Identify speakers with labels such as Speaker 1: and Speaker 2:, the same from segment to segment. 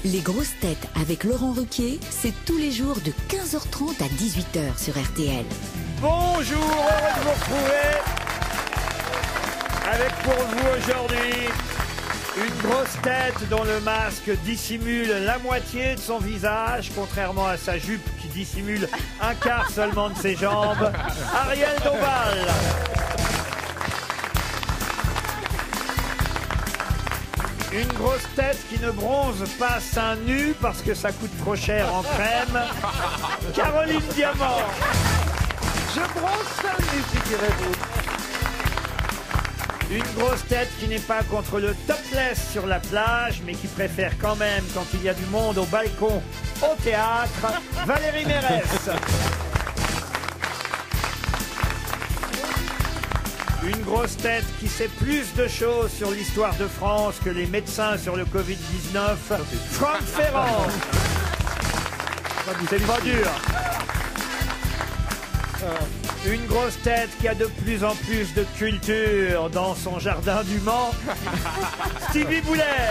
Speaker 1: Les grosses têtes avec Laurent Ruquier, c'est tous les jours de 15h30 à 18h sur RTL.
Speaker 2: Bonjour, heureux de vous retrouver avec pour vous aujourd'hui une grosse tête dont le masque dissimule la moitié de son visage, contrairement à sa jupe qui dissimule un quart seulement de ses jambes, Ariel Dombal. Une grosse tête qui ne bronze pas seins nus parce que ça coûte trop cher en crème, Caroline Diamant.
Speaker 3: Je bronze seins nus, figurez-vous.
Speaker 2: Une grosse tête qui n'est pas contre le topless sur la plage, mais qui préfère quand même, quand il y a du monde au balcon, au théâtre, Valérie Mérès. Une grosse tête qui sait plus de choses sur l'histoire de France que les médecins sur le Covid-19, Franck Ferrand. C'est pas dur. Une grosse tête qui a de plus en plus de culture dans son jardin du Mans, Stevie Boulet.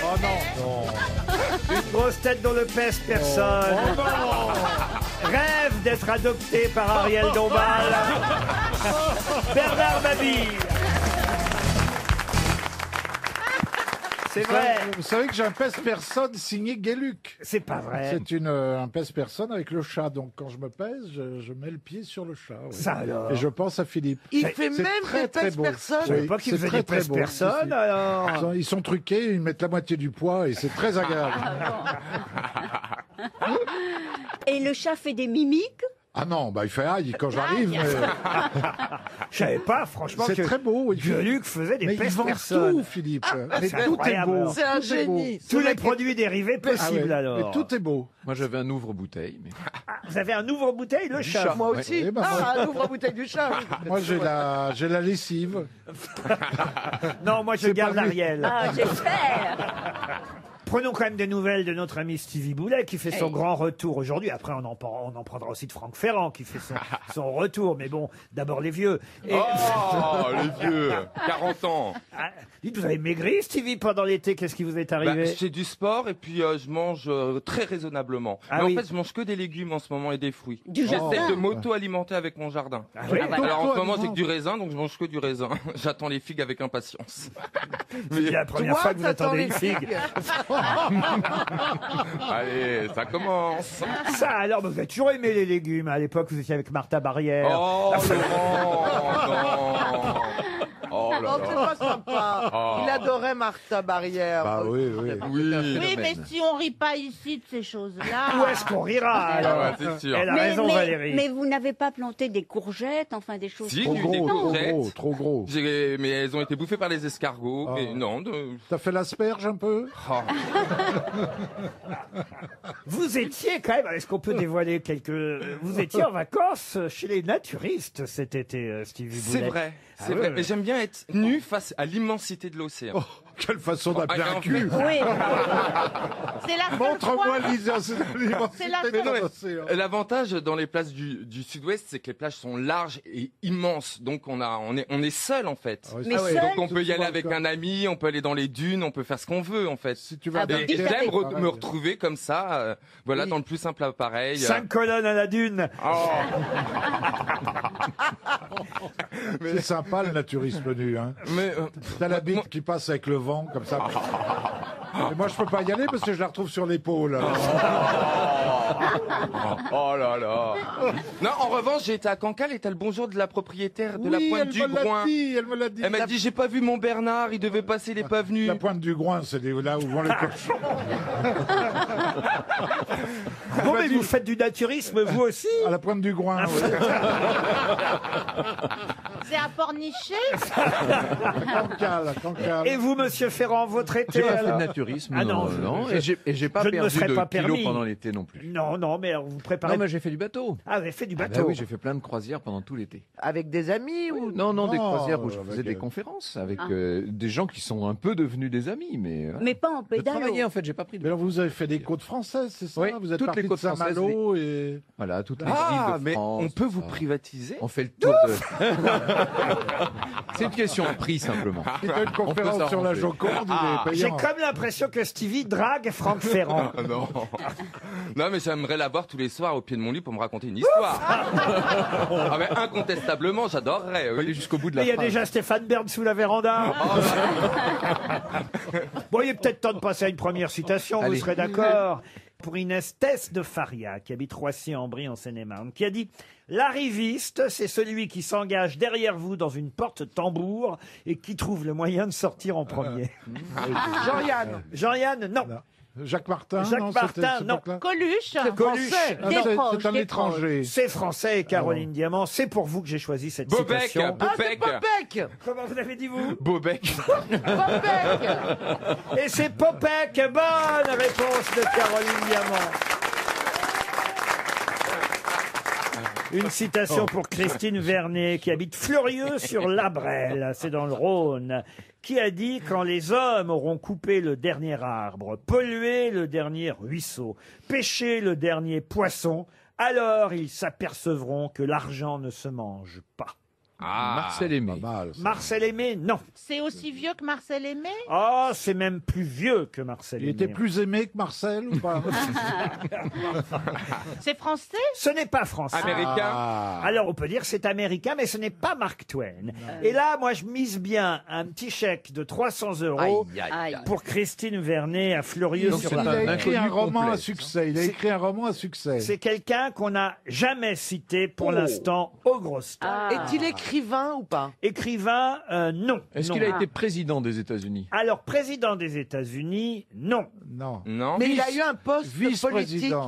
Speaker 2: Oh non. Une grosse tête dont ne pèse personne. Rêve d'être adopté par Ariel Dombal. Bernard Mabille. C'est vrai.
Speaker 3: Vous savez que j'ai un pèse-personne signé Gueluc.
Speaker 2: C'est pas vrai.
Speaker 3: C'est un pèse-personne avec le chat. Donc quand je me pèse, je mets le pied sur le chat. Oui.
Speaker 2: Ça alors.
Speaker 3: Et je pense à Philippe.
Speaker 4: Il fait même des pèse-personnes.
Speaker 2: Je savais pas qu'il faisait des pèse-personnes, alors.
Speaker 3: Ils sont truqués, ils mettent la moitié du poids et c'est très agréable.
Speaker 5: Et le chat fait des mimiques?
Speaker 3: Ah non, bah il fait aïe quand j'arrive. Mais...
Speaker 2: Je savais pas, franchement,
Speaker 3: C'est
Speaker 2: que
Speaker 3: très beau.
Speaker 2: Gueluc faisait des
Speaker 3: Mais il vend
Speaker 2: pèse-personnes.
Speaker 3: tout, Philippe. Mais
Speaker 2: c'est
Speaker 3: tout est
Speaker 2: incroyable.
Speaker 3: beau.
Speaker 4: C'est un
Speaker 3: Tout est beau.
Speaker 4: génie.
Speaker 2: Tous les produits dérivés possibles,
Speaker 3: Ah ouais,
Speaker 2: alors.
Speaker 3: mais tout est beau.
Speaker 6: Moi, j'avais un ouvre-bouteille. Mais...
Speaker 2: Ah, vous avez un ouvre-bouteille, le chat.
Speaker 6: chat.
Speaker 4: Moi
Speaker 6: Ouais.
Speaker 4: aussi.
Speaker 3: Eh ben,
Speaker 4: Un ouvre-bouteille du chat.
Speaker 3: Moi j'ai la lessive.
Speaker 2: Non, moi je
Speaker 3: C'est
Speaker 2: garde
Speaker 3: pas lui.
Speaker 2: Ariel.
Speaker 5: Ah, j'espère.
Speaker 2: Prenons quand même des nouvelles de notre ami Stevie Boulet qui fait son grand retour aujourd'hui. Après, on en prendra aussi de Franck Ferrand qui fait son retour. Mais bon, d'abord les vieux. Et...
Speaker 6: Oh, les vieux 40 ans.
Speaker 2: Ah, dites, vous avez maigri, Stevie, pendant l'été. Qu'est-ce qui vous est arrivé?
Speaker 7: C'est du sport et puis je mange très raisonnablement.
Speaker 2: Ah
Speaker 7: Mais
Speaker 2: oui.
Speaker 7: en fait, je mange que des légumes en ce moment et des fruits.
Speaker 5: Du
Speaker 7: J'essaie
Speaker 5: jardin.
Speaker 7: de m'auto-alimenter avec mon jardin.
Speaker 2: Ah oui.
Speaker 7: Alors en ce moment, j'ai
Speaker 3: Auto-alimente.
Speaker 7: que du raisin, donc je mange que du raisin. J'attends les figues avec impatience.
Speaker 2: C'est la première
Speaker 4: Toi,
Speaker 2: fois que vous
Speaker 4: t'attends
Speaker 2: attendez
Speaker 4: les
Speaker 2: une figue.
Speaker 4: figues.
Speaker 7: Allez, ça commence.
Speaker 2: Ça, alors, vous avez toujours aimé les légumes. À l'époque, vous étiez avec Martha Barrière.
Speaker 7: Oh Laurent, non. Oh là
Speaker 4: Non, c'est
Speaker 7: là.
Speaker 4: pas sympa.
Speaker 7: Oh.
Speaker 4: Il adorait Martha Barrière.
Speaker 3: Bah oui, oui.
Speaker 7: Oui.
Speaker 8: Oui, mais si on rit pas ici de ces choses-là.
Speaker 2: Où est-ce qu'on rira, alors?
Speaker 7: Ah ouais, c'est sûr.
Speaker 2: Elle a raison, Valérie.
Speaker 5: mais vous n'avez pas planté des courgettes, enfin des choses.
Speaker 7: Si,
Speaker 3: Trop
Speaker 7: des
Speaker 3: gros, trop
Speaker 7: courgettes.
Speaker 3: gros, trop gros.
Speaker 7: Mais elles ont été bouffées par les escargots.
Speaker 3: Ah.
Speaker 7: Mais non,
Speaker 3: T'as fait l'asperge un peu?
Speaker 7: Oh.
Speaker 2: Vous étiez quand même, est-ce qu'on peut dévoiler quelques... Vous étiez en vacances chez les naturistes cet été, Stevie Boulet.
Speaker 7: C'est vrai,
Speaker 2: Ah
Speaker 7: c'est
Speaker 2: ouais,
Speaker 7: vrai.
Speaker 2: ouais.
Speaker 7: Mais j'aime bien être nu face à l'immensité de l'océan.
Speaker 3: Oh, quelle façon d'appeler
Speaker 7: Ah,
Speaker 3: un
Speaker 7: en
Speaker 3: cul.
Speaker 5: Oui.
Speaker 8: C'est la seule
Speaker 3: Montre-moi
Speaker 8: fois.
Speaker 3: l'immensité
Speaker 8: C'est la
Speaker 3: de
Speaker 8: seule-
Speaker 3: l'océan.
Speaker 7: L'avantage dans les plages du sud-ouest, c'est que les plages sont larges et immenses. Donc on est seul en fait.
Speaker 3: Ah ouais,
Speaker 5: Mais
Speaker 3: ça,
Speaker 5: seul
Speaker 7: Donc on
Speaker 3: Tout
Speaker 7: peut y
Speaker 3: souvent
Speaker 7: aller avec
Speaker 3: le
Speaker 7: un ami, on peut aller dans les dunes, on peut faire ce qu'on veut en fait.
Speaker 3: Si tu vas
Speaker 5: Ah bah,
Speaker 3: bien
Speaker 7: Et
Speaker 5: tout à
Speaker 7: j'aime
Speaker 5: fait.
Speaker 7: me retrouver comme ça, voilà, dans le plus simple appareil.
Speaker 2: 5 colonnes à la dune.
Speaker 7: Oh.
Speaker 3: C'est sympa le naturisme nu. Hein.
Speaker 7: Mais
Speaker 3: T'as la bite qui passe avec le vent comme ça. Et moi je peux pas y aller parce que je la retrouve sur l'épaule.
Speaker 7: oh là là. Non, en revanche, j'ai été à Cancale et t'as le bonjour de la propriétaire de la
Speaker 3: Oui,
Speaker 7: pointe
Speaker 3: elle
Speaker 7: du
Speaker 3: me l'a
Speaker 7: Groin.
Speaker 3: dit, elle me l'a dit.
Speaker 7: Elle m'a dit j'ai pas vu mon Bernard, il devait passer, il est pas venu.
Speaker 3: La pointe du Groin, c'est là où vont les cochons.
Speaker 2: Bon, mais vous faites du naturisme, vous aussi?
Speaker 3: À la pointe du Groin, oui.
Speaker 8: C'est à Pornichet.
Speaker 3: Cancale, Cancale.
Speaker 2: Et vous, monsieur Ferrand, votre été?
Speaker 6: J'ai pas fait
Speaker 2: alors
Speaker 6: de naturisme,
Speaker 2: Ah
Speaker 6: non,
Speaker 2: non,
Speaker 6: non.
Speaker 2: je-
Speaker 6: Et j'ai pas
Speaker 2: je ne me
Speaker 6: perdu
Speaker 2: serais
Speaker 6: de
Speaker 2: pas
Speaker 6: kilos
Speaker 2: permis.
Speaker 6: pendant l'été non plus.
Speaker 2: Non, non, mais alors vous préparez...
Speaker 6: Non, mais j'ai fait du bateau.
Speaker 2: Ah, vous avez fait du
Speaker 6: Ah bah
Speaker 2: bateau.
Speaker 6: oui, j'ai fait plein de croisières pendant tout l'été.
Speaker 4: Avec des amis ou
Speaker 6: Non, non, des
Speaker 3: Non,
Speaker 6: croisières où je
Speaker 3: avec,
Speaker 6: faisais des conférences avec
Speaker 5: Ah.
Speaker 6: des gens qui sont un peu devenus des amis, mais. voilà.
Speaker 5: Mais pas en
Speaker 6: Je
Speaker 5: pédalo.
Speaker 6: travaillais en fait, j'ai pas pris de.
Speaker 3: Mais alors vous avez fait des côtes françaises, c'est ça?
Speaker 6: Oui,
Speaker 3: Vous êtes
Speaker 6: toutes
Speaker 3: parti
Speaker 6: les côtes
Speaker 3: de Saint-Malo et...
Speaker 6: Voilà, toutes les
Speaker 7: Ah,
Speaker 6: îles de
Speaker 7: mais
Speaker 6: France.
Speaker 7: on peut vous
Speaker 6: Ah.
Speaker 7: privatiser.
Speaker 6: On fait le tour de. C'est une question de prix, simplement.
Speaker 3: Il fait une conférence sur la Joconde, il est
Speaker 2: J'ai
Speaker 3: payant.
Speaker 2: comme l'impression que Stevie drague Franck Ferrand.
Speaker 7: Non. Non, mais j'aimerais la voir tous les soirs au pied de mon lit pour me raconter une histoire. Ah, mais incontestablement, j'adorerais.
Speaker 6: On va
Speaker 7: Oui.
Speaker 6: aller jusqu'au bout de
Speaker 2: Mais
Speaker 6: la
Speaker 2: il y a
Speaker 6: phrase.
Speaker 2: déjà Stéphane Bern sous la véranda. Bon, il est peut-être temps de passer à une première citation, vous
Speaker 6: Allez.
Speaker 2: serez d'accord. Pour Inès Tess de Faria, qui habite Roissy-en-Brie en Seine-et-Marne, qui a dit « L'arriviste, c'est celui qui s'engage derrière vous dans une porte-tambour et qui trouve le moyen de sortir en premier.
Speaker 4: Jean-Yann. »
Speaker 2: Jean-Yann, non.
Speaker 3: Jacques Martin,
Speaker 2: Jacques
Speaker 3: non,
Speaker 2: Martin,
Speaker 3: c'était cette
Speaker 2: non.
Speaker 3: époque-là
Speaker 8: Coluche.
Speaker 2: Coluche,
Speaker 3: Ah,
Speaker 5: Des
Speaker 3: c'est
Speaker 5: proches,
Speaker 3: un
Speaker 5: des
Speaker 3: étranger.
Speaker 2: c'est français et Caroline Diamant. C'est pour vous que j'ai choisi cette
Speaker 7: Bobec,
Speaker 2: citation.
Speaker 4: Ah, c'est
Speaker 7: Popek,
Speaker 4: Popek.
Speaker 2: Comment vous avez dit, vous?
Speaker 7: Bobec.
Speaker 4: Popek.
Speaker 2: Et c'est Popek. Bonne réponse de Caroline Diamant. Une citation pour Christine Vernet, qui habite Fleurieux-sur-Labrelle, c'est dans le Rhône, qui a dit « Quand les hommes auront coupé le dernier arbre, pollué le dernier ruisseau, pêché le dernier poisson, alors ils s'apercevront que l'argent ne se mange pas.
Speaker 6: Marcel Aimé.
Speaker 3: Pas mal. » ça.
Speaker 2: Marcel Aimé, non.
Speaker 8: C'est aussi vieux que Marcel Aimé.
Speaker 2: Oh, c'est même plus vieux que Marcel
Speaker 3: Il
Speaker 2: Aimé.
Speaker 3: était plus aimé que Marcel ou pas
Speaker 8: C'est français.
Speaker 2: Ce n'est pas français.
Speaker 7: Américain.
Speaker 3: Ah.
Speaker 2: Alors, on peut dire c'est américain, mais ce n'est pas Mark Twain. Et là, moi, je mise bien un petit chèque de 300 €
Speaker 5: Aïe.
Speaker 2: pour Christine Vernet à
Speaker 6: Donc,
Speaker 2: Fleurieux-sur
Speaker 6: c'est
Speaker 3: Il
Speaker 2: la
Speaker 3: a
Speaker 6: un
Speaker 3: écrit un
Speaker 6: inconnu
Speaker 3: roman
Speaker 6: complet,
Speaker 3: à succès. Il a écrit un roman à succès.
Speaker 2: C'est quelqu'un qu'on n'a jamais cité pour
Speaker 3: Oh.
Speaker 2: l'instant aux grosses têtes.
Speaker 5: Ah.
Speaker 4: Est-il écrivain ou pas?
Speaker 2: Écrivain, non.
Speaker 6: Est-ce
Speaker 2: Non.
Speaker 6: qu'il a été président des États-Unis?
Speaker 2: Alors, président des États-Unis, non.
Speaker 3: Non.
Speaker 7: Non.
Speaker 4: Mais il a eu un poste politique.
Speaker 3: Vice-président.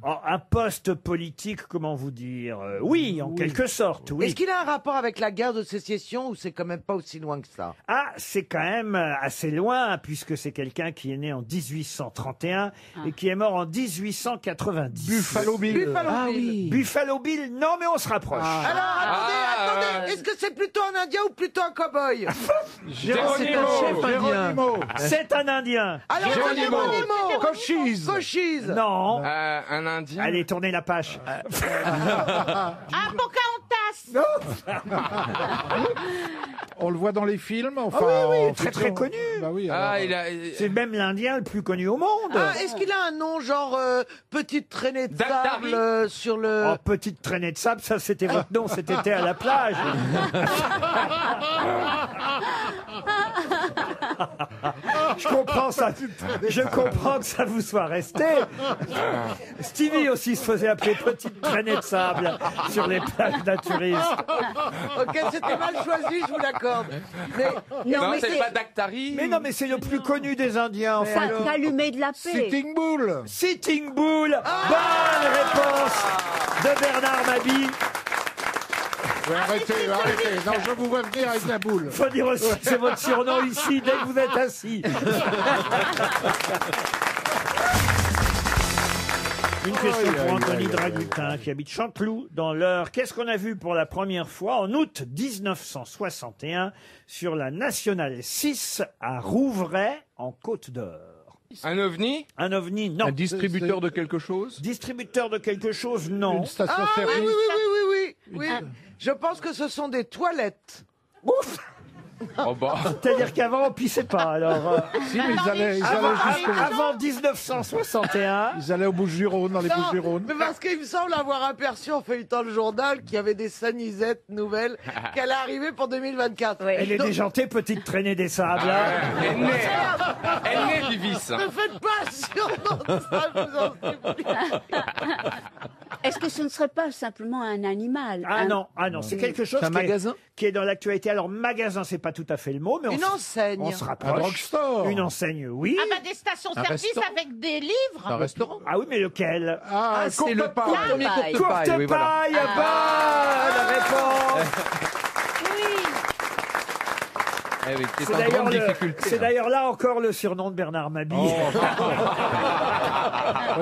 Speaker 2: Oh, un poste politique, comment vous dire oui, en quelque sorte, oui.
Speaker 4: Est-ce qu'il a un rapport avec la guerre de sécession ou c'est quand même pas aussi loin que ça?
Speaker 2: Ah, c'est quand même assez loin, puisque c'est quelqu'un qui est né en 1831 et qui est mort en 1890.
Speaker 3: Buffalo Bill.
Speaker 4: Buffalo
Speaker 6: Ah
Speaker 4: Bill.
Speaker 6: oui.
Speaker 2: Buffalo Bill, non, mais on se rapproche.
Speaker 4: Alors, attendez,
Speaker 7: Ah.
Speaker 4: est-ce que c'est plutôt un Indien ou plutôt un cow-boy?
Speaker 3: Géronimo.
Speaker 6: chef indien.
Speaker 3: Géronimo.
Speaker 2: C'est un Indien.
Speaker 4: Alors,
Speaker 3: Géronimo.
Speaker 4: Géronimo.
Speaker 3: Cochise.
Speaker 4: Cochise.
Speaker 2: Non.
Speaker 7: Un Indien.
Speaker 2: Allez, tournez la page.
Speaker 8: Ah, Pocahontas.
Speaker 3: On le voit dans les films. Enfin,
Speaker 2: Ah oui, oui,
Speaker 3: en
Speaker 2: très,
Speaker 3: fiction.
Speaker 2: très connu.
Speaker 3: Bah oui,
Speaker 7: Ah,
Speaker 3: alors,
Speaker 7: il a.
Speaker 2: C'est même l'Indien le plus connu au monde.
Speaker 4: Ah, est-ce qu'il a un nom genre petite traînée de
Speaker 7: Dactari.
Speaker 4: sable sur le...
Speaker 2: Oh, petite traînée de sable, ça c'était votre nom, cet été à la plage. Je comprends ça. Je comprends que ça vous soit resté. Stevie aussi se faisait appeler petite traînée de sable sur les plages naturistes.
Speaker 4: Ok, c'était mal choisi, je vous l'accorde. Mais
Speaker 7: Non,
Speaker 5: mais
Speaker 7: c'est
Speaker 5: c'est
Speaker 7: pas Dactari.
Speaker 2: Mais non, mais c'est le plus connu des Indiens. Enfin,
Speaker 5: Calumet de la paix.
Speaker 3: Sitting Bull.
Speaker 2: Sitting Bull. Bonne réponse de Bernard Mabie.
Speaker 3: Ouais, arrêtez. Non, je vous vois venir avec la boule.
Speaker 2: Faut dire aussi que c'est votre surnom ici dès que vous êtes assis. Une question pour Anthony Dragutin qui habite Chanteloup dans l'Eure. Qu'est-ce qu'on a vu pour la première fois en août 1961 sur la Nationale 6 à Rouvray en Côte d'Or?
Speaker 7: Un ovni.
Speaker 2: Un ovni, non.
Speaker 6: Un distributeur de quelque chose?
Speaker 2: Distributeur de quelque chose, non.
Speaker 3: Une station
Speaker 4: ah oui,
Speaker 3: service.
Speaker 4: oui. Je pense que ce sont des toilettes.
Speaker 2: Ouf.
Speaker 7: Oh bah.
Speaker 2: C'est-à-dire qu'avant on pissait pas. Alors
Speaker 3: Si, mais ils allaient
Speaker 2: avant 1961.
Speaker 3: Ils allaient aux Bouches-du-Rhône, dans les
Speaker 4: Non,
Speaker 3: Bouches-du-Rhône.
Speaker 4: mais parce qu'il me semble avoir aperçu en feuilletant le journal qu'il y avait des sanisettes nouvelles qui allaient arriver pour 2024.
Speaker 2: Elle est
Speaker 4: Donc,
Speaker 2: déjantée, petite traînée des sables. hein.
Speaker 7: Elle naît du vice.
Speaker 4: ne faites pas sur ça, je vous en supplie.
Speaker 5: Est-ce que ce ne serait pas simplement un animal?
Speaker 2: Ah non, c'est quelque chose
Speaker 6: C'est un magasin
Speaker 2: qui est dans l'actualité. Alors magasin, c'est pas tout à fait le mot, mais
Speaker 4: Une enseigne.
Speaker 2: on se
Speaker 3: Un
Speaker 2: rapproche.
Speaker 3: drugstore.
Speaker 2: Une enseigne, oui.
Speaker 8: Ah bah des stations-service
Speaker 6: restaurant.
Speaker 8: avec des
Speaker 6: Un
Speaker 8: livres.
Speaker 6: restaurant?
Speaker 2: Ah oui, mais lequel?
Speaker 3: Ah,
Speaker 6: c'est le
Speaker 3: courte paille.
Speaker 6: premier
Speaker 5: Paille.
Speaker 6: courte
Speaker 2: Courte
Speaker 6: paille. Oui, voilà.
Speaker 2: paille, bonne réponse.
Speaker 6: Avec
Speaker 2: C'est d'ailleurs c'est d'ailleurs là encore le surnom de Bernard Mabille.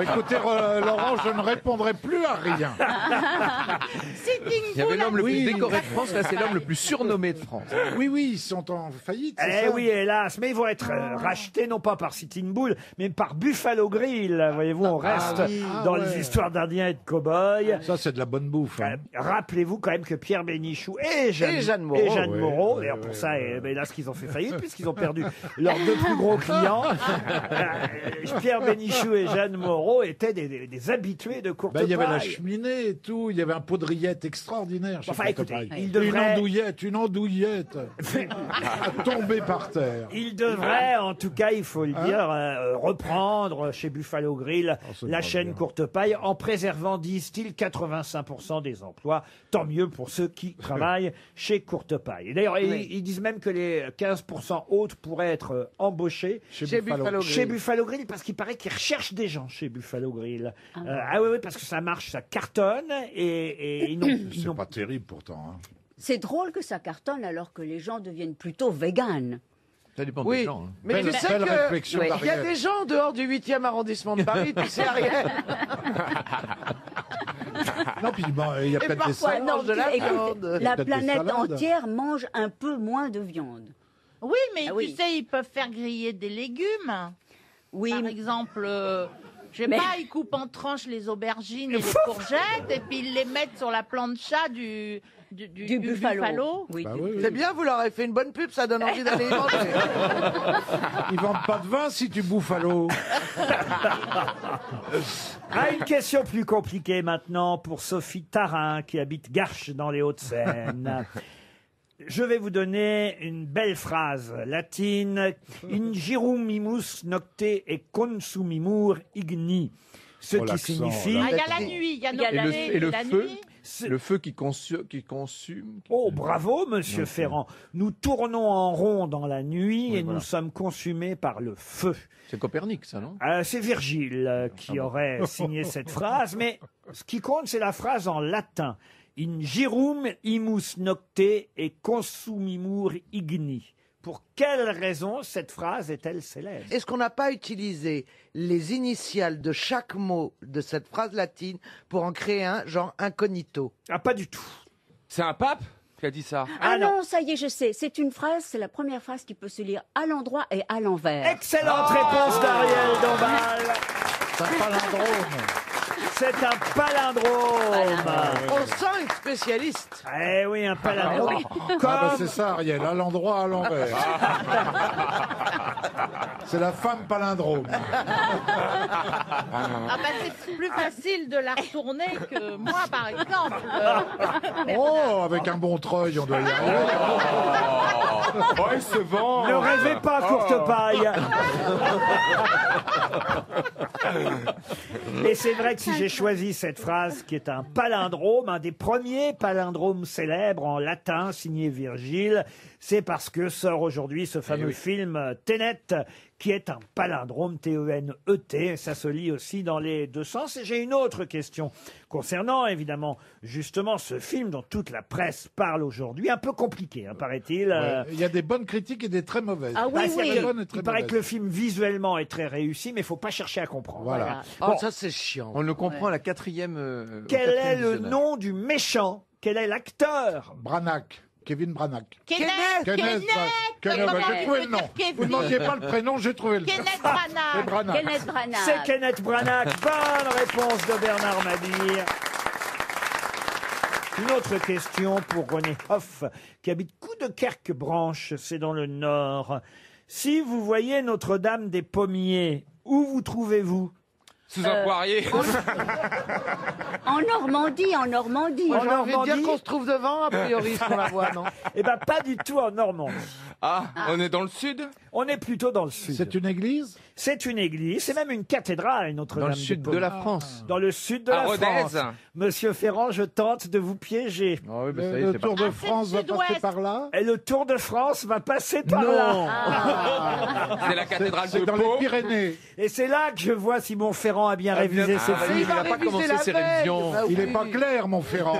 Speaker 3: Écoutez, Laurent, je ne répondrai plus à rien.
Speaker 6: Il y avait l'homme le plus décoré de France, là c'est l'homme le plus surnommé de France.
Speaker 3: Oui, ils sont en faillite.
Speaker 2: Eh oui, hélas, mais ils vont être rachetés non pas par Sitting Bull, mais par Buffalo Grill. Voyez-vous, on reste dans les histoires d'Indiens et de cow-boys.
Speaker 3: Ça, c'est de la bonne bouffe. Hein.
Speaker 2: Rappelez-vous quand même que Pierre Bénichou et Jeanne Moreau, d'ailleurs pour ça, hélas, qu'ils ont fait faillite puisqu'ils ont perdu leurs deux plus gros clients. Pierre Bénichou et Jeanne Moreau étaient des habitués de Courtepaille.
Speaker 3: Il y avait la cheminée et tout, il y avait un pot de rillettes extraordinaire.
Speaker 2: Enfin, écoutez,
Speaker 3: une andouillette à tomber par terre.
Speaker 2: Il devrait, en tout cas, il faut le dire, reprendre chez Buffalo Grill la chaîne Courtepaille en préservant, disent-ils, 85% des emplois. Tant mieux pour ceux qui travaillent chez Courtepaille. Et d'ailleurs, ils disent même que les 15% autres pourraient être embauchés chez Buffalo Grill parce qu'il paraît qu'ils recherchent des gens chez Buffalo Grill. Oui, parce que ça marche, ça cartonne et ils n'ont...
Speaker 3: C'est pas terrible pourtant. Hein.
Speaker 5: C'est drôle que ça cartonne alors que les gens deviennent plutôt véganes.
Speaker 6: Ça dépend des gens. Hein.
Speaker 4: Mais je sais qu'il y a des gens en dehors du 8e arrondissement de Paris, tu sais, Ariel.
Speaker 3: Non, puis il y a peut-être des salades.
Speaker 5: Non, la planète entière mange un peu moins de viande.
Speaker 8: Oui, mais tu sais, ils peuvent faire griller des légumes.
Speaker 5: Oui.
Speaker 8: Par exemple, je sais pas, ils coupent en tranches les aubergines et les courgettes et puis ils les mettent sur la plancha du buffalo.
Speaker 5: Oui.
Speaker 4: C'est bien, vous leur avez fait une bonne pub, ça donne envie d'aller y manger.
Speaker 3: Ils vendent pas de vin si tu bouffes à l'eau.
Speaker 2: Une question plus compliquée maintenant pour Sophie Tarin qui habite Garches dans les Hauts-de-Seine. Je vais vous donner une belle phrase latine. Ingirum imus nocte et consumimur igni. Ce qui signifie...
Speaker 8: Il y a la nuit, il y a
Speaker 6: le feu.
Speaker 8: nuit.
Speaker 6: Le feu qui consume.
Speaker 2: Oh, bravo, monsieur Ferrand. Nous tournons en rond dans la nuit et
Speaker 6: voilà.
Speaker 2: nous sommes consumés par le feu.
Speaker 6: C'est Copernic, ça, non?
Speaker 2: C'est Virgile qui aurait signé cette phrase, mais ce qui compte, c'est la phrase en latin. In girum imus nocte et consumimur igni. Pour quelle raison cette phrase est-elle célèbre?
Speaker 4: Est-ce qu'on n'a pas utilisé les initiales de chaque mot de cette phrase latine pour en créer un, genre incognito?
Speaker 2: Ah, pas du tout.
Speaker 7: C'est un pape qui a dit ça.
Speaker 5: Ah non, ça y est, je sais. C'est une phrase, c'est la première phrase qui peut se lire à l'endroit et à l'envers.
Speaker 2: Excellente réponse d'Ariel Dombal.
Speaker 3: C'est un palindrome.
Speaker 2: C'est un palindrome.
Speaker 4: On sent une spécialiste.
Speaker 2: Eh oui, un palindrome.
Speaker 3: C'est ça, Ariel, à l'endroit, à l'envers. C'est la femme palindrome.
Speaker 8: C'est plus facile de la retourner que moi, par exemple.
Speaker 3: Oh, avec un bon treuil, on doit y arriver.
Speaker 7: Oh, il se vend.
Speaker 2: Ne rêvez pas, Courtepaille. Et c'est vrai que si j'ai choisi cette phrase qui est un palindrome, un des premiers palindromes célèbres en latin signé Virgile, c'est parce que sort aujourd'hui ce fameux film Tenet, qui est un palindrome, T-E-N-E-T. Ça se lit aussi dans les deux sens. Et j'ai une autre question concernant, évidemment, justement ce film dont toute la presse parle aujourd'hui. Un peu compliqué, hein, paraît-il.
Speaker 3: Il y a des bonnes critiques et des très mauvaises.
Speaker 5: Ah oui, oui.
Speaker 2: Il paraît que le film visuellement est très réussi, mais il ne faut pas chercher à comprendre.
Speaker 3: Voilà.
Speaker 4: Oh, ça c'est chiant.
Speaker 6: On le comprend à la quatrième.
Speaker 2: Quel est le nom du méchant? Quel est l'acteur?
Speaker 3: Branagh. Kevin Branagh.
Speaker 8: Kenneth.
Speaker 3: J'ai trouvé le nom. Vous ne demandiez pas le prénom, j'ai trouvé le nom.
Speaker 8: Kenneth Branagh.
Speaker 3: C'est Branagh.
Speaker 5: Kenneth Branagh.
Speaker 2: C'est Kenneth Branagh. Bonne réponse de Bernard Mabille. Une autre question pour René Hoff, qui habite Coudekerque-Branche, c'est dans le Nord. Si vous voyez Notre-Dame des Pommiers, où vous trouvez-vous?
Speaker 7: Sous un poirier.
Speaker 5: En Normandie, en Normandie.
Speaker 4: Moi, j'ai envie de
Speaker 2: Normandie
Speaker 4: dire qu'on se trouve devant, a priori, si on la voit, non?
Speaker 2: Eh bien, pas du tout en Normandie.
Speaker 7: On est dans le sud?
Speaker 2: On est plutôt dans le sud.
Speaker 3: C'est une église?
Speaker 2: C'est une église, c'est même une cathédrale, Notre-Dame
Speaker 6: Dans le
Speaker 2: des
Speaker 6: sud de
Speaker 2: Pommiers.
Speaker 6: la France.
Speaker 2: Dans le sud de
Speaker 7: À
Speaker 2: la
Speaker 7: Rodez.
Speaker 2: France. Monsieur Ferrand, je tente de vous piéger.
Speaker 6: Ah oui, bah ça y est,
Speaker 3: Le
Speaker 6: c'est
Speaker 3: Tour de
Speaker 8: c'est
Speaker 3: France
Speaker 8: le
Speaker 3: va passer
Speaker 8: sud-ouest.
Speaker 3: par là?
Speaker 2: Et le Tour de France va passer par là.
Speaker 7: C'est la cathédrale de
Speaker 3: C'est dans
Speaker 7: Pau.
Speaker 3: les Pyrénées.
Speaker 2: Et c'est là que je vois si Montferrand a bien révisé ses
Speaker 4: Mais
Speaker 2: films.
Speaker 4: il va
Speaker 6: n'a pas
Speaker 4: réviser
Speaker 6: commencé
Speaker 4: la
Speaker 6: ses
Speaker 4: veille.
Speaker 6: révisions.
Speaker 4: Bah
Speaker 3: Il
Speaker 4: oui.
Speaker 3: n'est pas clair, Montferrand.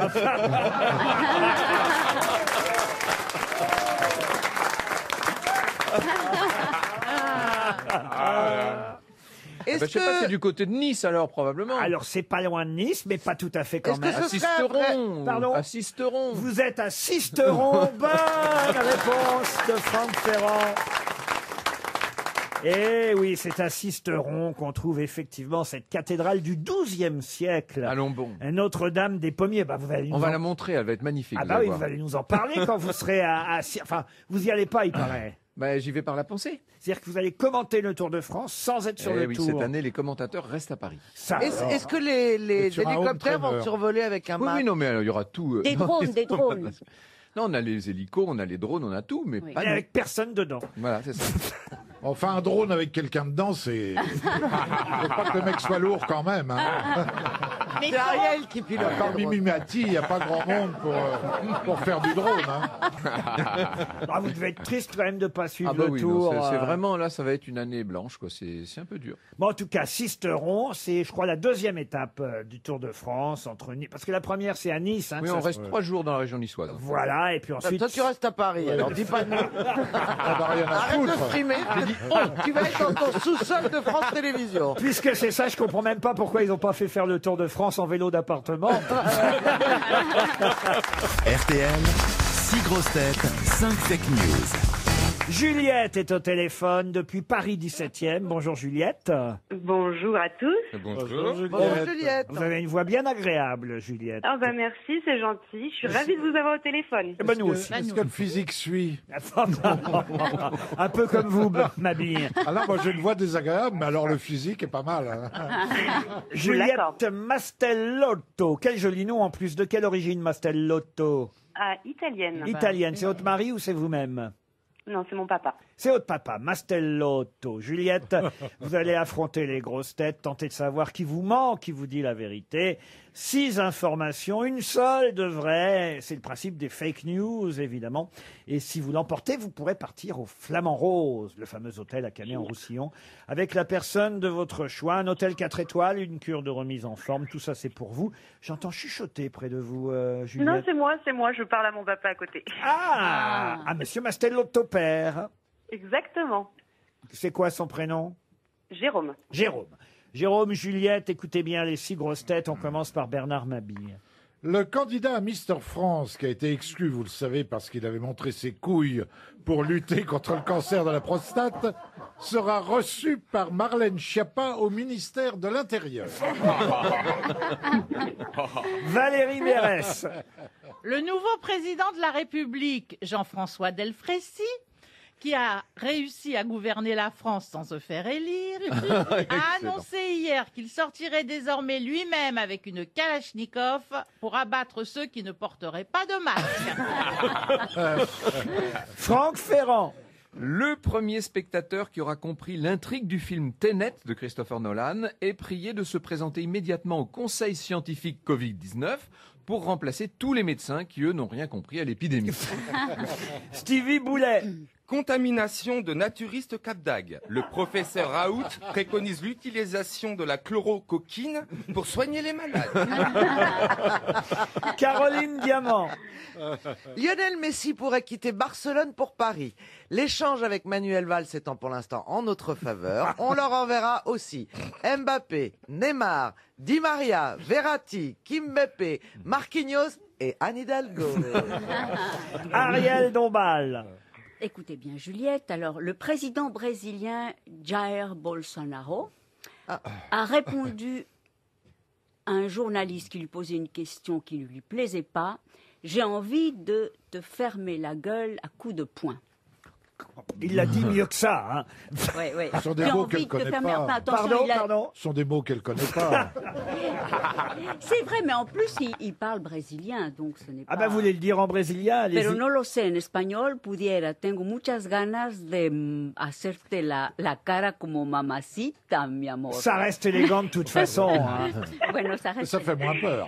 Speaker 6: Je sais pas, c'est du côté de Nice alors probablement.
Speaker 2: Alors c'est pas loin de Nice, mais pas tout à fait quand même.
Speaker 6: À Sisteron.
Speaker 2: Pardon.
Speaker 6: À Sisteron.
Speaker 2: Vous êtes à Sisteron. Bonne réponse de Franck Ferrand. Et oui, c'est à Sisteron qu'on trouve effectivement cette cathédrale du XIIe siècle.
Speaker 6: Allons bon.
Speaker 2: Notre-Dame des Pommiers. Bah, vous allez nous
Speaker 6: On va
Speaker 2: en-
Speaker 6: la montrer, elle va être magnifique.
Speaker 2: Ah
Speaker 6: vous
Speaker 2: bah
Speaker 6: allez
Speaker 2: oui,
Speaker 6: voir.
Speaker 2: vous allez nous en parler quand vous serez Enfin, vous y allez pas, il paraît.
Speaker 6: Bah, j'y vais par la pensée.
Speaker 2: C'est-à-dire que vous allez commenter le Tour de France sans être sur
Speaker 6: Eh
Speaker 2: le
Speaker 6: oui,
Speaker 2: tour.
Speaker 6: cette année, les commentateurs restent à Paris.
Speaker 2: Ça,
Speaker 4: Est-ce
Speaker 2: alors.
Speaker 4: est-ce que les
Speaker 3: sur un
Speaker 4: hélicoptères
Speaker 3: home
Speaker 4: vont
Speaker 3: trainer.
Speaker 4: survoler avec un
Speaker 6: Oui,
Speaker 4: mât
Speaker 6: oui, non, mais il y aura tout.
Speaker 5: Des
Speaker 6: non,
Speaker 5: drones, des drones.
Speaker 6: Non, on a les hélicos, on a les drones, on a tout, mais
Speaker 5: Oui.
Speaker 6: pas
Speaker 2: Et
Speaker 6: nous.
Speaker 2: avec personne dedans.
Speaker 6: Voilà, c'est ça.
Speaker 3: Enfin, un drone avec quelqu'un dedans, c'est. Faut pas que le mec soit lourd quand même. Hein.
Speaker 8: Mais
Speaker 4: C'est Ariel qui pilote.
Speaker 3: À part Mimi Mati, il n'y a pas grand monde pour faire du drone. Hein.
Speaker 2: Ah, vous devez être triste quand même de pas suivre
Speaker 6: Ah bah
Speaker 2: le
Speaker 6: oui,
Speaker 2: tour.
Speaker 6: non, c'est vraiment, là, ça va être une année blanche, quoi. C'est un peu dur.
Speaker 2: Bon, en tout cas, Sisteron, c'est, je crois, la deuxième étape du Tour de France entre Nice. Parce que la première, c'est à Nice. Hein,
Speaker 6: Oui,
Speaker 2: que
Speaker 6: on
Speaker 2: ça
Speaker 6: reste
Speaker 2: se-
Speaker 6: 3 jours dans la région niçoise.
Speaker 2: Voilà, et puis ensuite.
Speaker 4: Toi, tu restes à Paris, alors dis pas non.
Speaker 3: On n'a rien à
Speaker 4: Arrête de
Speaker 3: foutre.
Speaker 4: frimer. Tu vas être dans ton sous-sol de France Télévisions.
Speaker 2: Puisque c'est ça, je comprends même pas pourquoi ils n'ont pas fait faire le Tour de France en vélo d'appartement.
Speaker 9: RTL, 6 grosses têtes, 5 fake news.
Speaker 2: Juliette est au téléphone depuis Paris 17e. Bonjour Juliette.
Speaker 10: Bonjour à tous.
Speaker 7: Bonjour.
Speaker 4: Bonjour Juliette.
Speaker 2: Vous avez une voix bien agréable, Juliette.
Speaker 10: Ah bah merci, c'est gentil. Je suis ravie de vous avoir au téléphone.
Speaker 2: Eh ben, nous aussi.
Speaker 3: Est-ce que le physique suit?
Speaker 2: Un peu comme vous, Mabille.
Speaker 3: Alors, moi, j'ai une voix désagréable, mais alors le physique est pas mal. Hein.
Speaker 2: Juliette
Speaker 10: D'accord.
Speaker 2: Mastellotto. Quel joli nom en plus. De quelle origine Mastellotto?
Speaker 10: Ah, italienne.
Speaker 2: Italienne. C'est votre mari ou c'est vous-même?
Speaker 10: Non, c'est mon papa.
Speaker 2: C'est votre papa, Mastellotto. Juliette, vous allez affronter les grosses têtes, tenter de savoir qui vous ment, qui vous dit la vérité. 6 informations, une seule de vraie. C'est le principe des fake news, évidemment. Et si vous l'emportez, vous pourrez partir au Flamand Rose, le fameux hôtel à Canet-en-Roussillon, avec la personne de votre choix. Un hôtel 4 étoiles, une cure de remise en forme. Tout ça, c'est pour vous. J'entends chuchoter près de vous,
Speaker 10: Non,
Speaker 2: Juliette.
Speaker 10: c'est moi. Je parle à mon papa à côté.
Speaker 2: Ah, monsieur Mastellotto père.
Speaker 10: Exactement.
Speaker 2: C'est quoi son prénom?
Speaker 10: Jérôme.
Speaker 2: Jérôme. Jérôme, Juliette, écoutez bien les 6 grosses têtes. On commence par Bernard Mabille.
Speaker 3: Le candidat à Mister France, qui a été exclu, vous le savez, parce qu'il avait montré ses couilles pour lutter contre le cancer de la prostate, sera reçu par Marlène Schiappa au ministère de l'Intérieur.
Speaker 2: Valérie Mérès.
Speaker 8: Le nouveau président de la République, Jean-François Delfrécy, qui a réussi à gouverner la France sans se faire élire, a annoncé hier qu'il sortirait désormais lui-même avec une Kalachnikov pour abattre ceux qui ne porteraient pas de masque.
Speaker 2: Franck Ferrand.
Speaker 6: Le premier spectateur qui aura compris l'intrigue du film Tenet de Christopher Nolan est prié de se présenter immédiatement au Conseil scientifique Covid-19 pour remplacer tous les médecins qui, eux, n'ont rien compris à l'épidémie.
Speaker 2: Stevie Boulet.
Speaker 7: Contamination de naturistes Cap d'Agde. Le professeur Raoult préconise l'utilisation de la chlorocoquine pour soigner les malades.
Speaker 2: Caroline Diamant.
Speaker 4: Lionel Messi pourrait quitter Barcelone pour Paris. L'échange avec Manuel Valls étant pour l'instant en notre faveur, on leur enverra aussi Mbappé, Neymar, Di Maria, Verratti, Kimpembe, Marquinhos et Anne Hidalgo.
Speaker 2: Ariel Dombal.
Speaker 5: Écoutez bien, Juliette. Alors, le président brésilien Jair Bolsonaro a répondu à un journaliste qui lui posait une question qui ne lui plaisait pas. J'ai envie de te fermer la gueule à coups de poing.
Speaker 2: Il l'a dit mieux que ça. Hein.
Speaker 5: Ouais, ouais.
Speaker 3: Ce sont des
Speaker 5: J'ai
Speaker 3: mots
Speaker 5: envie
Speaker 3: qu'elle
Speaker 5: de te
Speaker 3: connaît
Speaker 5: fermer-
Speaker 3: pas.
Speaker 5: Enfin, attention,
Speaker 2: Pardon,
Speaker 5: il a-
Speaker 2: pardon.
Speaker 3: Ce sont des mots qu'elle connaît pas.
Speaker 5: C'est vrai, mais en plus, il parle brésilien, donc ce n'est pas...
Speaker 2: Ah ben, vous voulez le dire en brésilien? Allez-y.
Speaker 5: Pero no lo sé en español, pudiera. Tengo muchas ganas de hacerte la cara como mamacita, mi amor.
Speaker 2: Ça reste élégant de toute façon. Hein.
Speaker 5: Bueno, ça reste...
Speaker 3: Ça fait moins peur.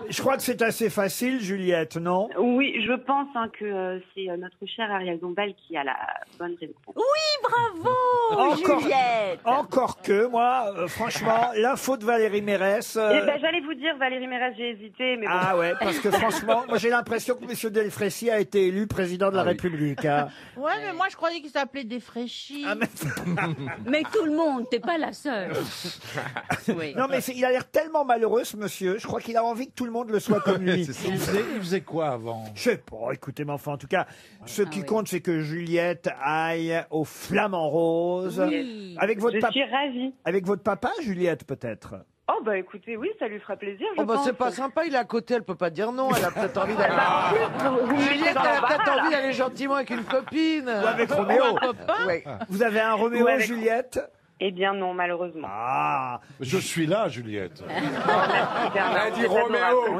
Speaker 2: Je crois que c'est assez facile, Juliette, non?
Speaker 10: Oui, je pense que c'est notre cher Ariel Dombal qui a la bonne réponse.
Speaker 5: Oui, bravo, Juliette.
Speaker 2: Encore que, moi, franchement, l'info de Valérie Mérès...
Speaker 10: Eh ben, j'allais vous dire, Valérie Mérès, j'ai hésité, mais bon.
Speaker 2: Ah ouais, parce que franchement, moi j'ai l'impression que M. Delfrécy a été élu président de la République. Hein.
Speaker 8: Ouais, mais moi je croyais qu'il s'appelait Défraîchi.
Speaker 2: Ah,
Speaker 5: Mais tout le monde, t'es pas la seule. Oui.
Speaker 2: Non mais il a l'air tellement malheureux ce monsieur, je crois qu'il a envie que tout le monde le soit comme lui.
Speaker 3: Il faisait quoi avant?
Speaker 2: Je sais pas, écoutez, mais enfin en tout cas, ce qui compte c'est que Juliette aille au Flamand Rose.
Speaker 5: Oui.
Speaker 2: Avec votre
Speaker 10: Je suis ravie.
Speaker 2: Avec votre papa, Juliette, peut-être.
Speaker 10: Oh, bah écoutez, oui, ça lui fera plaisir, je
Speaker 4: Oh bah
Speaker 10: pense.
Speaker 4: c'est pas sympa, il est à côté, elle peut pas dire non, elle a peut-être envie d'aller...
Speaker 10: Vous
Speaker 4: Juliette, elle a peut-être envie d'aller gentiment avec une copine.
Speaker 2: Ou avec Roméo.
Speaker 4: Ouais.
Speaker 2: Vous avez un Roméo,
Speaker 10: Ouais, avec-
Speaker 2: Juliette?
Speaker 10: Eh bien non, malheureusement.
Speaker 2: Ah,
Speaker 3: Je suis là, Juliette.
Speaker 10: On
Speaker 7: a dit Roméo.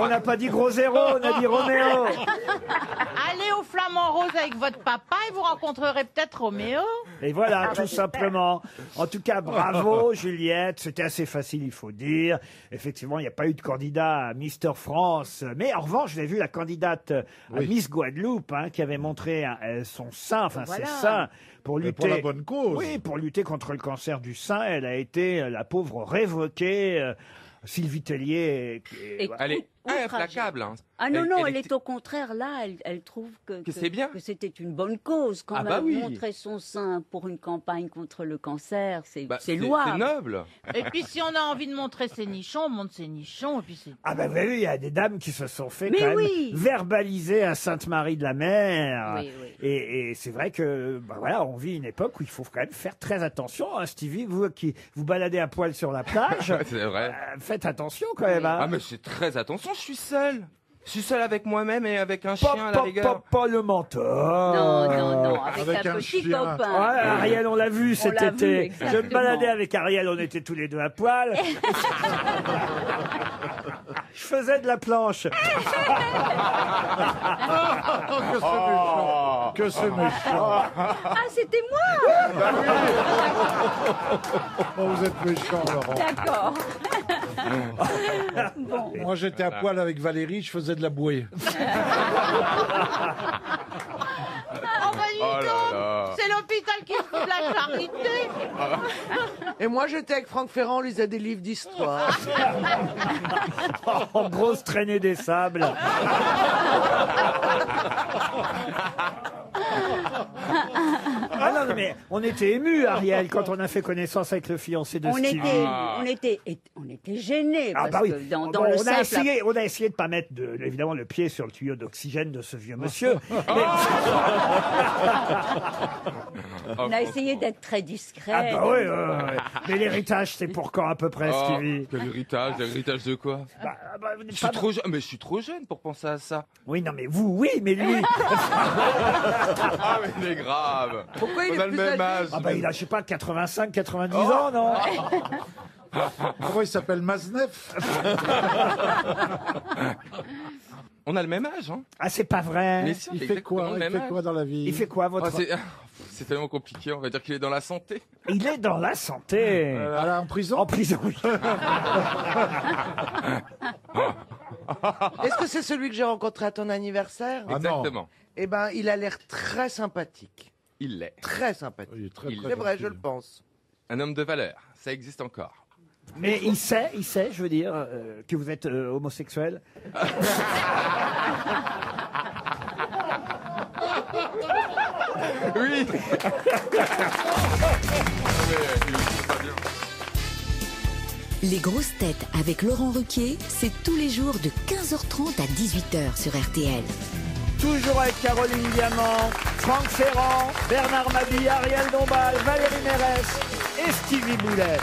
Speaker 2: on n'a pas dit gros zéro, on a dit Roméo.
Speaker 8: Allez au Flamand Rose avec votre papa et vous rencontrerez peut-être Roméo.
Speaker 2: Et voilà, tout simplement. En tout cas, bravo, Juliette. C'était assez facile, il faut dire. Effectivement, il n'y a pas eu de candidat à Mister France. Mais en revanche, j'ai vu la candidate à Miss Guadeloupe, hein, qui avait montré son sein, enfin
Speaker 5: Voilà.
Speaker 2: ses seins, pour
Speaker 3: Mais
Speaker 2: lutter.
Speaker 3: pour la bonne cause.
Speaker 2: Oui, pour lutter contre le cancer du sein. Elle a été, la pauvre, révoquée. Sylvie Tellier.
Speaker 5: Et
Speaker 7: Elle est
Speaker 5: outragée.
Speaker 7: implacable. Hein.
Speaker 5: Ah non, non, elle
Speaker 7: était-
Speaker 5: est au contraire là, elle trouve que
Speaker 7: c'est bien.
Speaker 5: que c'était une bonne cause quand
Speaker 7: Ah
Speaker 5: même.
Speaker 7: bah oui.
Speaker 5: Montrer son sein pour une campagne contre le cancer, c'est
Speaker 7: Bah,
Speaker 5: c'est louable.
Speaker 7: C'est noble.
Speaker 8: Et puis si on a envie de montrer ses nichons, on montre ses nichons et puis c'est...
Speaker 2: Ah ben vous avez vu, il y a des dames qui se sont fait
Speaker 5: Mais
Speaker 2: quand même
Speaker 5: oui.
Speaker 2: verbaliser à Sainte-Marie-de-la-Mer.
Speaker 5: Oui, oui.
Speaker 2: Et c'est vrai que bah voilà, on vit une époque où il faut quand même faire très attention. Hein, Stevie, vous qui vous baladez à poil sur la plage,
Speaker 7: C'est vrai.
Speaker 2: faites attention quand même. Hein.
Speaker 7: Ah mais c'est très attention, je suis seul. Je suis seul avec moi-même et avec un chien à la rigueur.
Speaker 2: Pas le menteur.
Speaker 5: Non, non, non, avec,
Speaker 3: Avec
Speaker 5: un
Speaker 3: un
Speaker 5: petit
Speaker 3: chien.
Speaker 5: copain.
Speaker 2: Ouais, Ariel, on l'a vu cet
Speaker 5: l'a vu,
Speaker 2: été. Je
Speaker 5: exactement.
Speaker 2: me baladais avec Ariel, on était tous les deux à poil. Je faisais de la planche.
Speaker 3: Que c'est méchant.
Speaker 5: Ah, c'était moi.
Speaker 3: Oh, vous êtes méchant, Laurent.
Speaker 5: D'accord.
Speaker 3: Moi, j'étais à poil avec Valérie, je faisais de la bouée.
Speaker 8: Oh bah dis
Speaker 7: Oh là
Speaker 8: donc,
Speaker 7: là.
Speaker 8: c'est l'hôpital qui se fout de la charité.
Speaker 4: Et moi j'étais avec Franck Ferrand, on lisait des livres d'histoire.
Speaker 2: En grosse traînée des sables. Ah non, non, mais on était émus, Ariel, quand on a fait connaissance avec le fiancé de
Speaker 5: On
Speaker 2: Stevie.
Speaker 5: était gênés
Speaker 2: Ah
Speaker 5: parce
Speaker 2: bah oui.
Speaker 5: que dans
Speaker 2: Bon,
Speaker 5: le
Speaker 2: on a
Speaker 5: simple.
Speaker 2: essayé de pas mettre évidemment le pied sur le tuyau d'oxygène de ce vieux monsieur.
Speaker 5: On a essayé d'être très discret.
Speaker 2: Ah bah oui, mais l'héritage c'est pour quand à peu près,
Speaker 7: Oh,
Speaker 2: Stevie?
Speaker 7: quel héritage, l'héritage de quoi?
Speaker 2: Vous n'êtes
Speaker 7: Je suis
Speaker 2: pas-
Speaker 7: trop jeune, mais je suis trop jeune pour penser à ça.
Speaker 2: Oui, non mais vous, oui, mais lui.
Speaker 7: Ah mais il est grave.
Speaker 4: Pourquoi il
Speaker 7: On
Speaker 4: est
Speaker 7: a le
Speaker 4: plus
Speaker 7: même
Speaker 4: âgé
Speaker 7: âge.
Speaker 2: Ah bah il a, je sais pas, 85, 90 ans, non?
Speaker 3: Comment il s'appelle, Maznef?
Speaker 7: On a le même âge, hein.
Speaker 2: Ah, c'est pas vrai.
Speaker 7: Mais si, on
Speaker 3: Il
Speaker 7: a
Speaker 3: fait
Speaker 7: exactement
Speaker 3: quoi?
Speaker 7: le
Speaker 3: Il
Speaker 7: même
Speaker 3: fait
Speaker 7: âge.
Speaker 3: quoi dans la vie?
Speaker 2: Il fait quoi, votre...
Speaker 7: Ah, c'est tellement compliqué, on va dire qu'il est dans la santé.
Speaker 2: Il est dans la santé.
Speaker 3: En prison?
Speaker 2: En prison, oui.
Speaker 4: Est-ce que c'est celui que j'ai rencontré à ton anniversaire?
Speaker 3: Ah non.
Speaker 7: Exactement.
Speaker 4: Eh ben, il a l'air très sympathique.
Speaker 7: Il l'est.
Speaker 4: Très sympathique.
Speaker 3: Il est très,
Speaker 7: Il-
Speaker 3: très
Speaker 4: C'est vrai,
Speaker 3: gentil.
Speaker 4: je le pense.
Speaker 7: Un homme de valeur, ça existe encore.
Speaker 2: Mais il sait, je veux dire, que vous êtes homosexuel.
Speaker 7: Oui.
Speaker 1: Les grosses têtes avec Laurent Ruquier, c'est tous les jours de 15h30 à 18h sur RTL.
Speaker 2: Toujours avec Caroline Diamant, Franck Ferrand, Bernard Mabille, Ariel Dombal, Valérie Mérès et Stevie Boulet.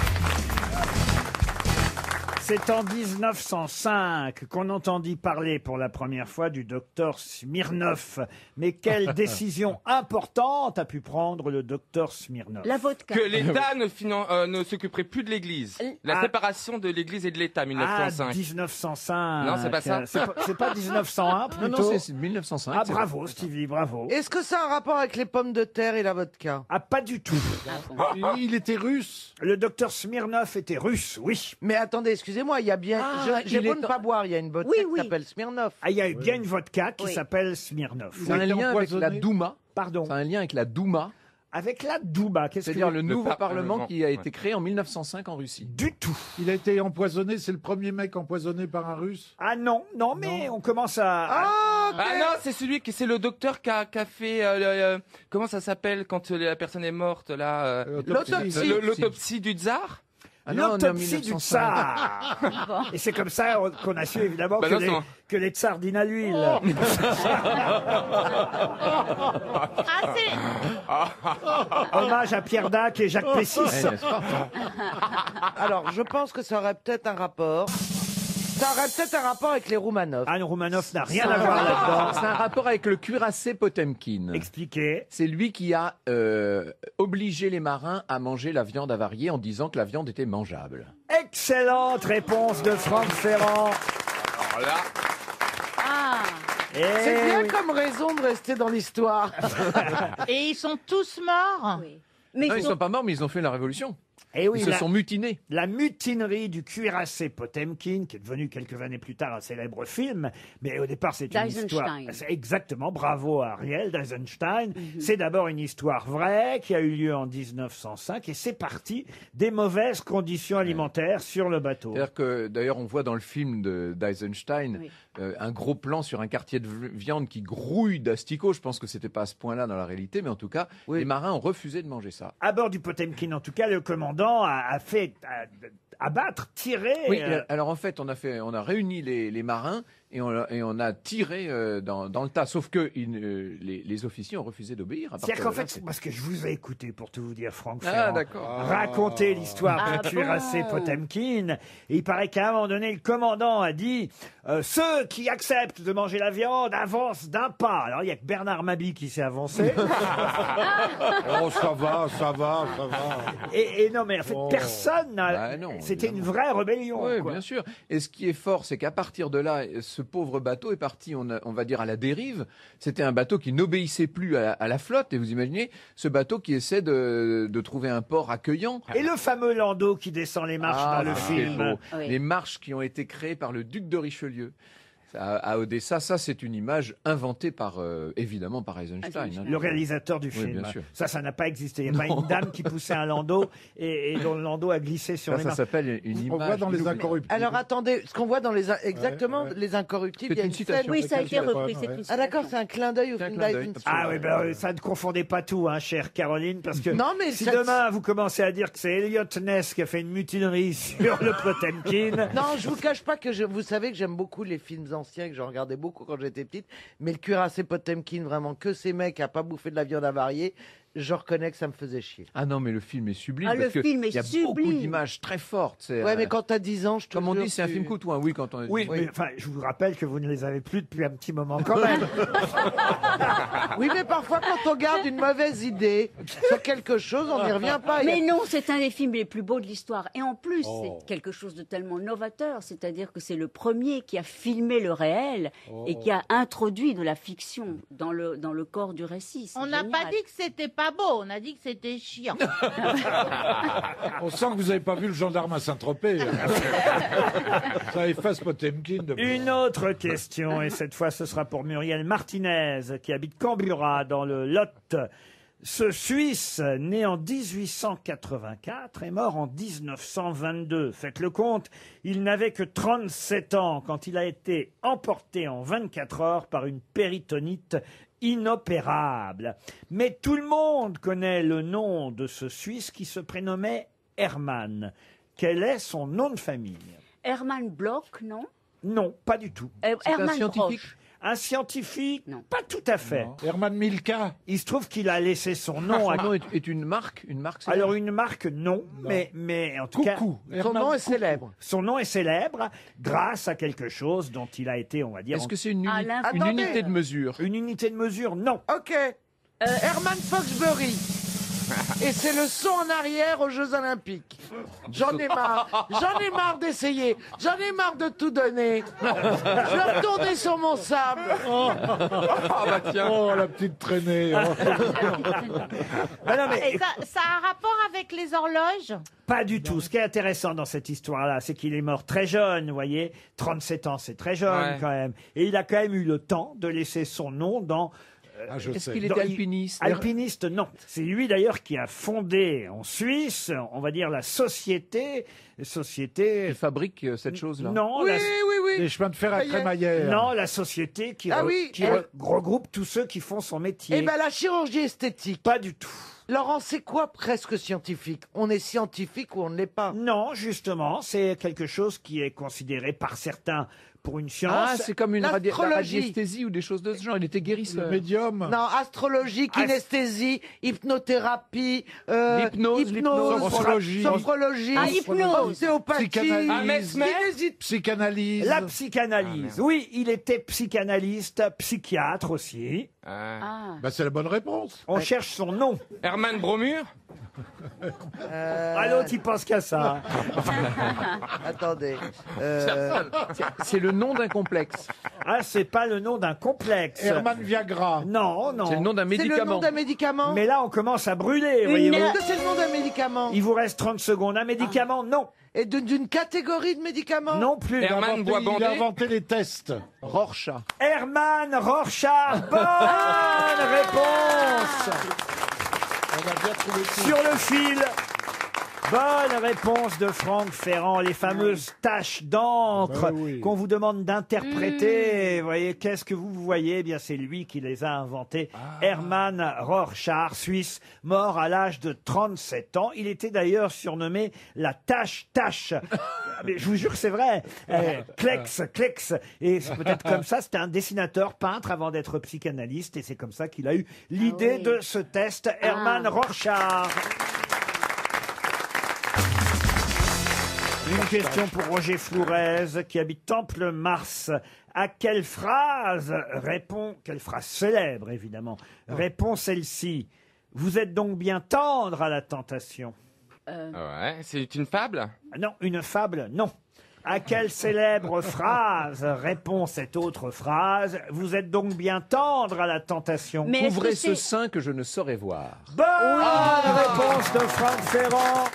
Speaker 2: C'est en 1905 qu'on entendit parler pour la première fois du docteur Smirnov. Mais quelle décision importante a pu prendre le docteur Smirnov?
Speaker 5: La vodka.
Speaker 7: Que l'État ne s'occuperait plus de l'Église. La
Speaker 2: Ah.
Speaker 7: séparation de l'Église et de l'État,
Speaker 2: Ah,
Speaker 7: 1905.
Speaker 2: 1905.
Speaker 7: Non, c'est pas ça.
Speaker 2: C'est pas 1901 plutôt?
Speaker 6: Non, non, c'est 1905.
Speaker 2: Ah,
Speaker 6: c'est
Speaker 2: bravo, Stevie, bravo.
Speaker 4: Est-ce que ça a un rapport avec les pommes de terre et la vodka?
Speaker 2: Ah, pas du tout.
Speaker 3: Il était russe.
Speaker 2: Le docteur Smirnov était russe, oui.
Speaker 4: Mais attendez, excusez-moi. excusez-moi, il y a bien. J'ai beau ne pas boire, il y a une vodka qui s'appelle Smirnoff.
Speaker 2: Ah, il y a bien une vodka qui s'appelle Smirnoff.
Speaker 6: C'est un lien avec la Douma.
Speaker 2: Pardon.
Speaker 6: C'est un lien avec la Douma.
Speaker 2: Avec la Douma,
Speaker 6: c'est-à-dire le nouveau parlement qui a été créé en 1905 en Russie.
Speaker 2: Du tout.
Speaker 3: Il a été empoisonné, c'est le premier mec empoisonné par un Russe.
Speaker 2: Ah non, mais on commence à...
Speaker 7: Ah non, c'est c'est le docteur qui a fait comment ça s'appelle quand la personne est morte là l'autopsie du tsar.
Speaker 2: L'autopsie du tsar. Et c'est comme ça qu'on a su évidemment que les tsars dînent à l'huile. Hommage à Pierre Dac et Jacques Plessis.
Speaker 4: Alors, je pense que ça aurait peut-être un rapport. Ça aurait peut-être un rapport avec les Romanov.
Speaker 2: Ah, le Romanov n'a rien à voir là-dedans.
Speaker 6: C'est un rapport avec le cuirassé Potemkin.
Speaker 2: Expliquez.
Speaker 6: C'est lui qui a obligé les marins à manger la viande avariée en disant que la viande était mangeable.
Speaker 2: Excellente réponse de Franck Ferrand.
Speaker 7: Alors là...
Speaker 4: C'est bien comme raison de rester dans l'histoire.
Speaker 8: Et ils sont tous morts.
Speaker 5: Mais
Speaker 6: non, ils ne sont pas morts, mais ils ont fait la révolution.
Speaker 2: Et oui,
Speaker 6: ils se sont mutinés.
Speaker 2: La mutinerie du cuirassé Potemkin, qui est devenu quelques années plus tard un célèbre film, mais au départ c'est une histoire... Exactement, bravo à Ariel d'Eisenstein. C'est d'abord une histoire vraie qui a eu lieu en 1905 et c'est parti des mauvaises conditions alimentaires sur le bateau.
Speaker 6: C'est-à-dire que d'ailleurs on voit dans le film d'Eisenstein un gros plan sur un quartier de viande qui grouille d'asticots. Je pense que c'était pas à ce point-là dans la réalité, mais en tout cas les marins ont refusé de manger ça.
Speaker 2: À bord du Potemkin, en tout cas, le commandant a fait abattre, tirer.
Speaker 6: Oui, alors en fait, on a réuni les marins et on a tiré dans le tas. Sauf que les officiers ont refusé d'obéir.
Speaker 2: C'est-à-dire qu'en fait, parce que je vous ai écouté pour tout vous dire, Franck
Speaker 6: Ah,
Speaker 2: Ferrand,
Speaker 6: d'accord.
Speaker 2: raconter l'histoire du cuirassé Potemkin. Et il paraît qu'à un moment donné, le commandant a dit ceux qui acceptent de manger la viande avancent d'un pas. Alors il n'y a que Bernard Mabie qui s'est avancé.
Speaker 3: Oh, ça va.
Speaker 2: Et non, mais en fait, personne n'a. C'était une vraie rébellion.
Speaker 6: Oui,
Speaker 2: quoi.
Speaker 6: bien sûr. Et ce qui est fort, c'est qu'à partir de là, ce pauvre bateau est parti, on va dire, à la dérive. C'était un bateau qui n'obéissait plus à la flotte. Et vous imaginez, ce bateau qui essaie de trouver un port accueillant.
Speaker 2: Et le fameux landau qui descend les marches dans le film.
Speaker 6: Les marches qui ont été créées par le duc de Richelieu. À Odessa, ça c'est une image inventée évidemment par Eisenstein.
Speaker 2: Le réalisateur du
Speaker 6: Oui,
Speaker 2: film.
Speaker 6: bien sûr.
Speaker 2: Ça n'a pas existé. Il n'y a pas une dame qui poussait un landau et dont le landau a glissé sur les
Speaker 6: Ça
Speaker 2: marches.
Speaker 6: s'appelle une image.
Speaker 3: On voit dans Les Incorruptibles.
Speaker 4: Alors attendez, ce qu'on voit dans les les Incorruptibles, il y a une scène.
Speaker 5: Oui, ça a été repris. C'est une
Speaker 4: Ah d'accord, c'est un clin d'œil au film d'Eisenstein.
Speaker 2: Ah oui, ça ne confondez pas tout, hein, chère Caroline, parce que
Speaker 4: Non, mais
Speaker 2: si
Speaker 4: ça-
Speaker 2: demain vous commencez à dire que c'est Elliot Ness qui a fait une mutinerie sur le Potemkin...
Speaker 4: Non, je vous cache pas que vous savez que j'aime beaucoup les films anciens, que j'en regardais beaucoup quand j'étais petite, mais le cuirassé Potemkin, vraiment, que ces mecs à pas bouffer de la viande avariée, je reconnais que ça me faisait chier.
Speaker 6: Ah non, mais le film est sublime.
Speaker 5: Ah, le
Speaker 6: parce que
Speaker 5: film est
Speaker 6: il y a beaucoup
Speaker 5: sublime.
Speaker 6: d'images très fortes.
Speaker 4: Ouais, mais quand t'as 10 ans, je te
Speaker 6: Comme on
Speaker 4: jure,
Speaker 6: dit, c'est un film coûteux. Oui, quand on...
Speaker 2: Oui, mais enfin, je vous rappelle que vous ne les avez plus depuis un petit moment quand même.
Speaker 4: Oui, mais parfois, quand on garde une mauvaise idée sur quelque chose, on n'y revient pas.
Speaker 5: Mais non, c'est un des films les plus beaux de l'histoire. Et en plus, c'est quelque chose de tellement novateur, c'est-à-dire que c'est le premier qui a filmé le réel et qui a introduit de la fiction dans le corps du récit. C'est
Speaker 8: On n'a
Speaker 5: génial.
Speaker 8: pas dit que c'était pas beau, on a dit que c'était chiant.
Speaker 3: On sent que vous n'avez pas vu le gendarme à Saint-Tropez. Ça efface Potemkin.
Speaker 2: Une autre question, et cette fois ce sera pour Muriel Martinez, qui habite Cambura, dans le Lot. Ce Suisse, né en 1884, est mort en 1922. Faites le compte, il n'avait que 37 ans quand il a été emporté en 24 heures par une péritonite inopérable. Mais tout le monde connaît le nom de ce Suisse qui se prénommait Hermann. Quel est son nom de famille?
Speaker 5: Hermann Bloch, non?
Speaker 2: Non, pas du tout.
Speaker 5: Hermann
Speaker 6: scientifique.
Speaker 5: Broch.
Speaker 2: Un scientifique?
Speaker 5: Non.
Speaker 2: Pas tout à fait.
Speaker 3: Hermann Milka.
Speaker 2: Il se trouve qu'il a laissé son nom
Speaker 6: Son
Speaker 2: à...
Speaker 6: nom est une marque. C'est
Speaker 2: Alors une marque, non, mais en tout cas...
Speaker 3: Coucou.
Speaker 4: Son nom est célèbre.
Speaker 2: Son nom est célèbre grâce à quelque chose dont il a été, on va dire...
Speaker 6: Est-ce que c'est une
Speaker 4: Attendez.
Speaker 6: unité de mesure?
Speaker 2: Une unité de mesure? Non.
Speaker 4: Ok. Hermann Foxbury. Et c'est le saut en arrière aux Jeux Olympiques. J'en ai marre d'essayer. J'en ai marre de tout donner. Je veux retourner sur mon sable.
Speaker 3: Oh, la petite traînée.
Speaker 8: Et ça a un rapport avec les horloges?
Speaker 2: Pas du tout. Ce qui est intéressant dans cette histoire-là, c'est qu'il est mort très jeune, vous voyez. 37 ans, c'est très jeune quand même. Et il a quand même eu le temps de laisser son nom dans...
Speaker 6: Est-ce qu'il était alpiniste?
Speaker 2: Alpiniste, non. C'est lui d'ailleurs qui a fondé en Suisse, on va dire, la société...
Speaker 6: Il fabrique cette chose-là.
Speaker 2: Non,
Speaker 3: oui. Les chemins de fer à crémaillère.
Speaker 2: Non, la société qui regroupe tous ceux qui font son métier.
Speaker 4: Eh ben la chirurgie esthétique.
Speaker 2: Pas du tout.
Speaker 4: Laurent, c'est quoi presque scientifique? On est scientifique ou on ne l'est pas?
Speaker 2: Non, justement, c'est quelque chose qui est considéré par certains pour une science.
Speaker 6: Ah, c'est comme la radiesthésie ou des choses de ce genre. Il était guérisseur.
Speaker 3: Le médium.
Speaker 4: Non, astrologie, kinesthésie, hypnothérapie,
Speaker 6: l'hypnose,
Speaker 3: sophrologie,
Speaker 4: ostéopathie,
Speaker 3: psychanalyse.
Speaker 2: La psychanalyse. Oui, il était psychanalyste, psychiatre aussi.
Speaker 3: Bah, c'est la bonne réponse.
Speaker 2: On cherche son nom.
Speaker 7: Herman Bromure.
Speaker 2: L'autre, il pense qu'à ça.
Speaker 4: Attendez.
Speaker 6: C'est le nom d'un complexe.
Speaker 2: Ah, c'est pas le nom d'un complexe.
Speaker 3: Herman Viagra.
Speaker 2: Non, non.
Speaker 6: C'est le nom d'un médicament.
Speaker 4: C'est le nom d'un médicament.
Speaker 2: Mais là, on commence à brûler, voyez-vous.
Speaker 4: Est-ce que c'est le nom d'un médicament?
Speaker 2: Il vous reste 30 secondes. Un médicament, non.
Speaker 4: Et d'une catégorie de médicaments?
Speaker 2: Non plus.
Speaker 7: Herman Bois-Bandé.
Speaker 3: Il a inventé les tests.
Speaker 6: Rorschach.
Speaker 2: Herman Rorschach. Bonne réponse.
Speaker 3: On a bien trouvé tout.
Speaker 2: Sur le fil. Bonne réponse de Franck Ferrand, les fameuses taches d'encre qu'on vous demande d'interpréter. Vous voyez, qu'est-ce que vous voyez? Eh bien, c'est lui qui les a inventées. Herman Rorschach, Suisse, mort à l'âge de 37 ans. Il était d'ailleurs surnommé la tache-tache. Mais je vous jure que c'est vrai. Klex. Et c'est peut-être comme ça, c'était un dessinateur, peintre avant d'être psychanalyste. Et c'est comme ça qu'il a eu l'idée de ce test. Herman Rorschach. Une question pour Roger Flourez, qui habite Temple-Mars. À quelle phrase quelle phrase célèbre évidemment, répond celle-ci? Vous êtes donc bien tendre à la tentation.
Speaker 7: Ouais, c'est une fable?
Speaker 2: Non, une fable, non. À quelle célèbre phrase répond cette autre phrase? Vous êtes donc bien tendre à la tentation.
Speaker 5: Mais
Speaker 6: Couvrez ce sein que je ne saurais voir.
Speaker 2: Bonne réponse de Franck Ferrand.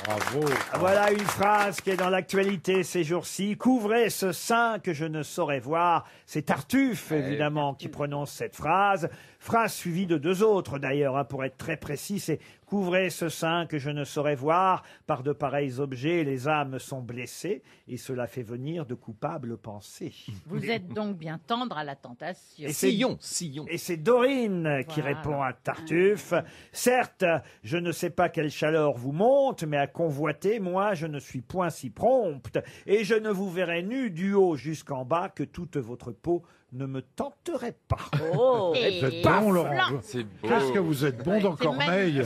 Speaker 3: Bravo.
Speaker 2: Voilà une phrase qui est dans l'actualité ces jours-ci. Couvrez ce sein que je ne saurais voir. C'est Tartuffe, évidemment, qui prononce cette phrase. Phrase suivie de deux autres, d'ailleurs, pour être très précis. C'est couvrez ce sein que je ne saurais voir. Par de pareils objets, les âmes sont blessées et cela fait venir de coupables pensées.
Speaker 8: Vous êtes donc bien tendre à la tentation.
Speaker 2: Et Sillon. Et c'est Dorine qui répond à Tartuffe. Certes, je ne sais pas quelle chaleur vous monte, mais à convoiter, moi, je ne suis point si prompte. Et je ne vous verrai nu du haut jusqu'en bas que toute votre peau ne me tenterait pas.
Speaker 3: Vous êtes bon, Laurent.
Speaker 7: C'est beau.
Speaker 3: Qu'est-ce que vous êtes bon dans Corneille.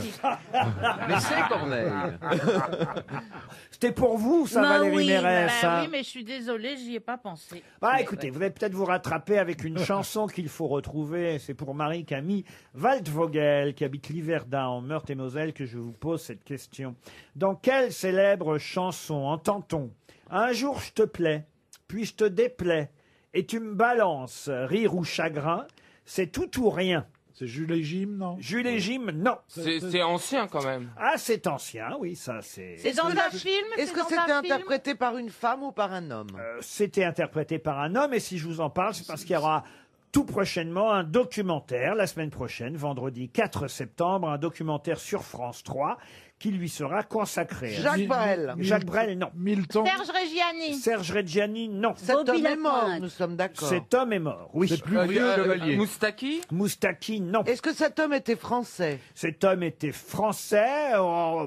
Speaker 6: Mais c'est Corneille.
Speaker 2: C'était pour vous, ça, Valérie Mérès.
Speaker 8: Oui, mais je suis désolée, j'y ai pas pensé.
Speaker 2: Écoutez, vous allez peut-être vous rattraper avec une chanson qu'il faut retrouver. C'est pour Marie-Camille Waldvogel, qui habite Liverdun, en Meurthe-et-Moselle, que je vous pose cette question. Dans quelle célèbre chanson entend-on « Un jour je te plais, puis je te déplais, et tu me balances, rire ou chagrin, c'est tout ou rien ».
Speaker 3: C'est Jules et Jim, non?
Speaker 2: Jules et Jim, non.
Speaker 7: C'est ancien quand même.
Speaker 2: Ah, c'est ancien, oui, ça c'est...
Speaker 8: C'est dans un film?
Speaker 4: Est-ce que c'était interprété par une femme ou par un homme?
Speaker 2: C'était interprété par un homme, et si je vous en parle, c'est parce qu'il y aura tout prochainement un documentaire, la semaine prochaine, vendredi 4 septembre, un documentaire sur France 3, qui lui sera consacré.
Speaker 4: Jacques Brel.
Speaker 2: Jacques Brel, non.
Speaker 3: Milton.
Speaker 8: Serge Reggiani.
Speaker 2: Serge Reggiani, non.
Speaker 4: Cet homme est mort, nous sommes d'accord.
Speaker 2: Cet homme est mort, oui.
Speaker 3: C'est plus vieux.
Speaker 6: Chevalier.
Speaker 7: Moustaki?
Speaker 2: Moustaki, non.
Speaker 4: Est-ce que cet homme était français?
Speaker 2: Cet homme était français,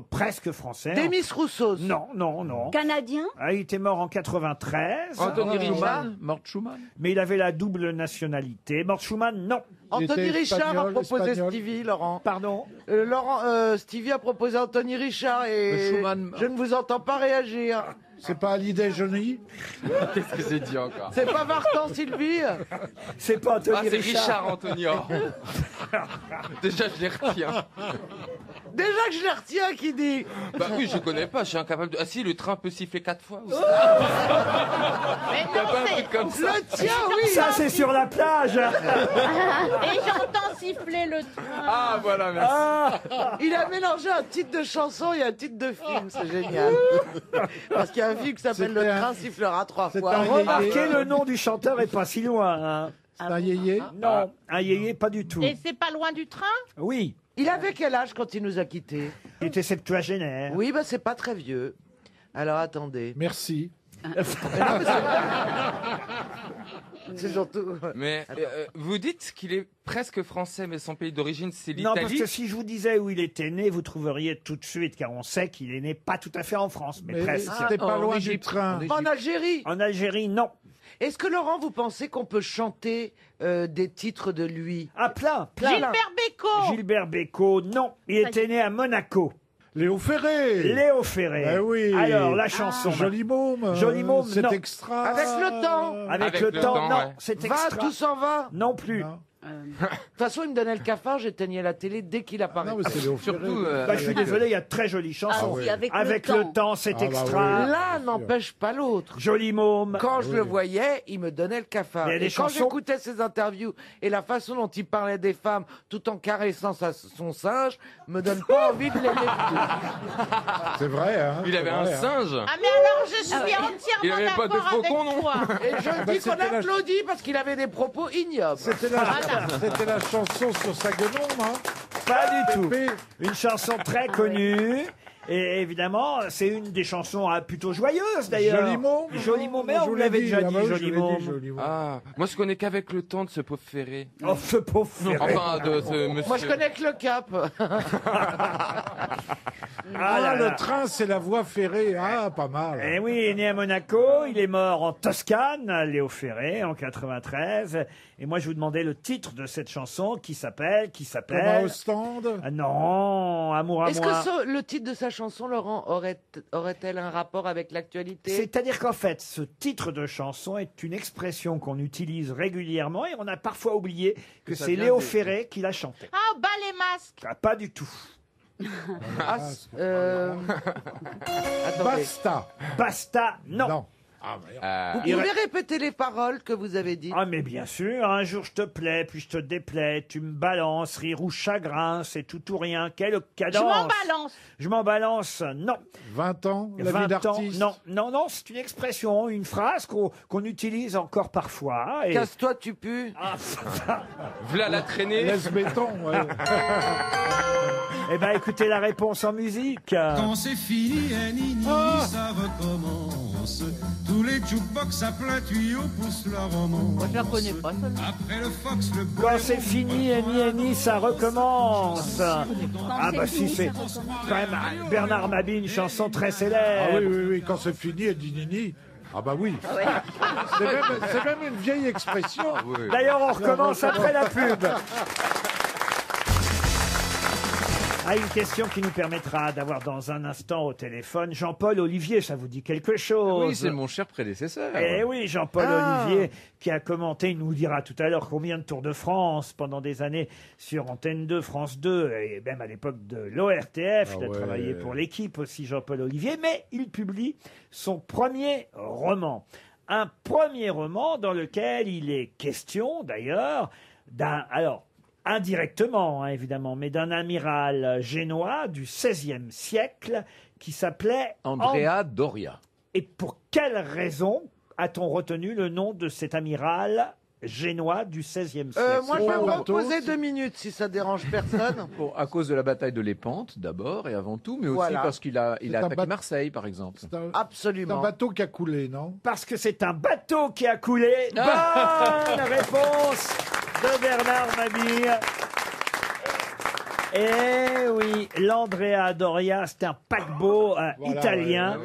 Speaker 2: presque français.
Speaker 4: Demis Rousseau?
Speaker 2: Non.
Speaker 5: Canadien?
Speaker 2: Ah, il était mort en 93.
Speaker 7: Anthony Richard?
Speaker 6: Mort Schumann.
Speaker 2: Mais il avait la double nationalité. Mort Schumann, non.
Speaker 4: Anthony
Speaker 3: était
Speaker 4: Richard a
Speaker 3: espagnol,
Speaker 4: proposé
Speaker 3: espagnol.
Speaker 4: Stevie, Laurent.
Speaker 2: Pardon
Speaker 4: Stevie a proposé Anthony Richard
Speaker 6: Le
Speaker 4: et
Speaker 6: Schumann.
Speaker 4: je ne vous entends pas réagir.
Speaker 3: C'est pas Hallyday Johnny?
Speaker 7: Qu'est-ce que j'ai dit encore?
Speaker 4: C'est pas Vartan, Sylvie?
Speaker 2: C'est pas Anthony
Speaker 7: Ah, c'est
Speaker 2: Richard.
Speaker 7: Richard Antonio. Déjà, je les retiens.
Speaker 4: Déjà que je les retiens, qui dit.
Speaker 7: Bah oui, je connais pas, je suis incapable de... Ah si, le train peut siffler 4 fois aussi.
Speaker 8: Mais
Speaker 7: T'as
Speaker 8: non,
Speaker 7: pas un
Speaker 8: c'est...
Speaker 7: truc comme ça?
Speaker 4: Le tien, oui.
Speaker 2: Ça, c'est sur la plage.
Speaker 8: Et j'entends siffler le train.
Speaker 7: Ah voilà, merci.
Speaker 4: Il a mélangé un titre de chanson et un titre de film, c'est génial. Parce qu'il y a un film qui s'appelle Le
Speaker 3: C'était
Speaker 4: train sifflera 3 fois.
Speaker 3: un
Speaker 2: Remarquez, le nom du chanteur est pas si loin. Hein.
Speaker 3: C'est un yéyé?
Speaker 2: Non, un yéyé, pas du tout.
Speaker 8: Et c'est pas loin du train?
Speaker 2: Oui,
Speaker 4: Il avait quel âge quand il nous a quittés?
Speaker 2: il était septuagénaire.
Speaker 4: Oui, bah c'est pas très vieux. Alors attendez.
Speaker 3: Merci.
Speaker 4: C'est surtout.
Speaker 7: Mais vous dites qu'il est presque français, mais son pays d'origine, c'est
Speaker 2: Non, parce
Speaker 7: l'Italie.
Speaker 2: que si je vous disais où il était né, vous trouveriez tout de suite, car on sait qu'il est né pas tout à fait en France, mais
Speaker 3: Mais
Speaker 2: presque.
Speaker 3: c'était pas
Speaker 7: en
Speaker 3: loin du
Speaker 7: Égypte.
Speaker 3: train.
Speaker 4: En Algérie.
Speaker 2: En Algérie, non.
Speaker 4: Est-ce que Laurent, vous pensez qu'on peut chanter des titres de lui?
Speaker 2: Ah, plein.
Speaker 8: Gilbert Bécaud.
Speaker 2: Gilbert Bécaud, non. Il était né à Monaco.
Speaker 3: Léo Ferré.
Speaker 2: Léo Ferré.
Speaker 3: Eh oui.
Speaker 2: Alors, la chanson.
Speaker 3: Joli môme.
Speaker 2: Joli môme,
Speaker 3: C'est
Speaker 2: non.
Speaker 3: extra.
Speaker 4: Avec le temps.
Speaker 2: Avec le temps, non.
Speaker 7: ouais.
Speaker 2: C'est
Speaker 4: Va,
Speaker 2: extra.
Speaker 4: tout s'en va.
Speaker 2: Non plus.
Speaker 3: Non.
Speaker 4: De toute façon, il me donnait le cafard, j'éteignais la télé dès qu'il apparaît.
Speaker 3: Non, mais c'est Léo Ferré.
Speaker 7: Surtout,
Speaker 2: Bah, je suis désolé, il y a de très jolies chansons.
Speaker 1: Ah, si, avec
Speaker 2: le temps, c'est
Speaker 3: Ah, bah
Speaker 2: extra.
Speaker 3: oui.
Speaker 4: L'un n'empêche pas l'autre.
Speaker 2: Joli môme.
Speaker 4: Quand je le voyais, il me donnait le cafard.
Speaker 2: Mais il y a
Speaker 4: Et
Speaker 2: des
Speaker 4: quand
Speaker 2: chansons-
Speaker 4: j'écoutais ses interviews et la façon dont il parlait des femmes tout en caressant son singe, me donne pas envie de l'aimer.
Speaker 3: C'est vrai, hein.
Speaker 7: il avait
Speaker 3: c'est
Speaker 7: un
Speaker 3: vrai, hein.
Speaker 7: singe.
Speaker 8: Ah mais alors je suis
Speaker 7: Il
Speaker 8: entièrement
Speaker 7: avait pas de
Speaker 8: d'accord avec
Speaker 7: faucon, non
Speaker 8: toi.
Speaker 4: Et je
Speaker 3: Bah,
Speaker 4: dis qu'on
Speaker 3: c'était la-
Speaker 4: applaudit parce qu'il avait des propos ignobles.
Speaker 3: C'était la chanson sur sa guenome, hein.
Speaker 2: Pas du tout.
Speaker 3: Pépé.
Speaker 2: Une chanson très connue. Et évidemment, c'est une des chansons plutôt joyeuses d'ailleurs.
Speaker 3: Joli môme.
Speaker 2: Joli môme, mais
Speaker 3: Je
Speaker 2: on
Speaker 3: vous
Speaker 2: vous
Speaker 3: l'ai
Speaker 2: l'avait déjà
Speaker 3: Ah
Speaker 2: dit,
Speaker 3: bah oui, je
Speaker 2: joli
Speaker 3: vous l'ai
Speaker 2: môme.
Speaker 3: dit, joli môme.
Speaker 7: Ah, moi je connais qu'avec le temps de ce pauvre Ferré.
Speaker 2: Oh, ce pauvre Ferré.
Speaker 7: Enfin, de ce monsieur.
Speaker 4: Moi, je connais que le cap.
Speaker 2: Ah là
Speaker 3: le
Speaker 2: là.
Speaker 3: train, c'est la voie ferrée. Ah, pas mal.
Speaker 2: Eh oui, il est né à Monaco, il est mort en Toscane, Léo Ferré, en 93. Et moi, je vous demandais le titre de cette chanson qui s'appelle...
Speaker 3: Thomas Ostende.
Speaker 2: Ah non, Amour à
Speaker 4: Est-ce
Speaker 2: moi.
Speaker 4: que le titre de sa chanson, Laurent, aurait-elle un rapport avec l'actualité?
Speaker 2: C'est-à-dire qu'en fait, ce titre de chanson est une expression qu'on utilise régulièrement et on a parfois oublié que
Speaker 7: ça
Speaker 2: c'est
Speaker 7: vient
Speaker 2: Léo
Speaker 7: des-
Speaker 2: Ferré qui l'a chanté.
Speaker 8: Ah, bas les masques.
Speaker 2: Ah, pas du tout.
Speaker 4: Ah, attendez.
Speaker 3: Basta.
Speaker 2: Basta, non.
Speaker 3: Non. Ah, merde.
Speaker 4: Vous pouvez répéter les paroles que vous avez dites?
Speaker 2: Ah mais bien sûr, un jour je te plais, puis je te déplais, tu me balances, rire ou chagrin, c'est tout ou rien, quelle cadence.
Speaker 8: Je m'en balance.
Speaker 2: Je m'en balance, non.
Speaker 3: 20 ans, la vie
Speaker 2: 20 ans,
Speaker 3: d'artiste.
Speaker 2: non, non, non, c'est une expression, une phrase qu'on utilise encore parfois. Et...
Speaker 4: Casse-toi, tu pues.
Speaker 7: V'là la traînée.
Speaker 3: Laisse béton, ouais.
Speaker 2: Eh ben écoutez la réponse en musique.
Speaker 11: Quand c'est fini, Nini, ça recommence. Tous les jukebox à plein tuyau poussent la romance.
Speaker 8: Moi, je la connais pas, celle-là.
Speaker 11: Après le fox, le
Speaker 2: Quand c'est fini, Annie, ça recommence. Ah bah si, c'est quand même Bernard Mabie, une chanson très
Speaker 3: Ah
Speaker 2: célèbre.
Speaker 3: oui, oui, oui. Quand c'est fini, elle dit Nini. Ah bah oui. C'est même une vieille expression.
Speaker 2: D'ailleurs, on recommence après la pub. Ah, une question qui nous permettra d'avoir dans un instant au téléphone Jean-Paul Olivier, ça vous dit quelque chose?
Speaker 6: Oui, c'est mon cher prédécesseur.
Speaker 2: Eh oui, Jean-Paul Olivier, qui a commenté, il nous dira tout à l'heure combien de Tours de France pendant des années sur Antenne 2, France 2, et même à l'époque de l'ORTF. Il a travaillé pour l'équipe aussi, Jean-Paul Olivier, mais il publie son premier roman. Un premier roman dans lequel il est question, d'ailleurs, indirectement, hein, évidemment, mais d'un amiral génois du XVIe siècle qui s'appelait
Speaker 6: Andrea Doria.
Speaker 2: Et pour quelle raison a-t-on retenu le nom de cet amiral génois du XVIe siècle?
Speaker 4: Moi, je vais me reposer 2 minutes si ça dérange personne.
Speaker 6: Bon, à cause de la bataille de Lépante, d'abord et avant tout, mais aussi
Speaker 4: Voilà.
Speaker 6: parce qu'il a
Speaker 3: C'est un
Speaker 6: attaqué
Speaker 3: bat-
Speaker 6: Marseille, par exemple.
Speaker 3: C'est un
Speaker 4: Absolument.
Speaker 3: bateau qui a coulé, non?
Speaker 2: Parce que c'est un bateau qui a coulé. Bonne réponse de Bernard Mabille. Eh oui, l'Andrea Doria, c'est un paquebot italien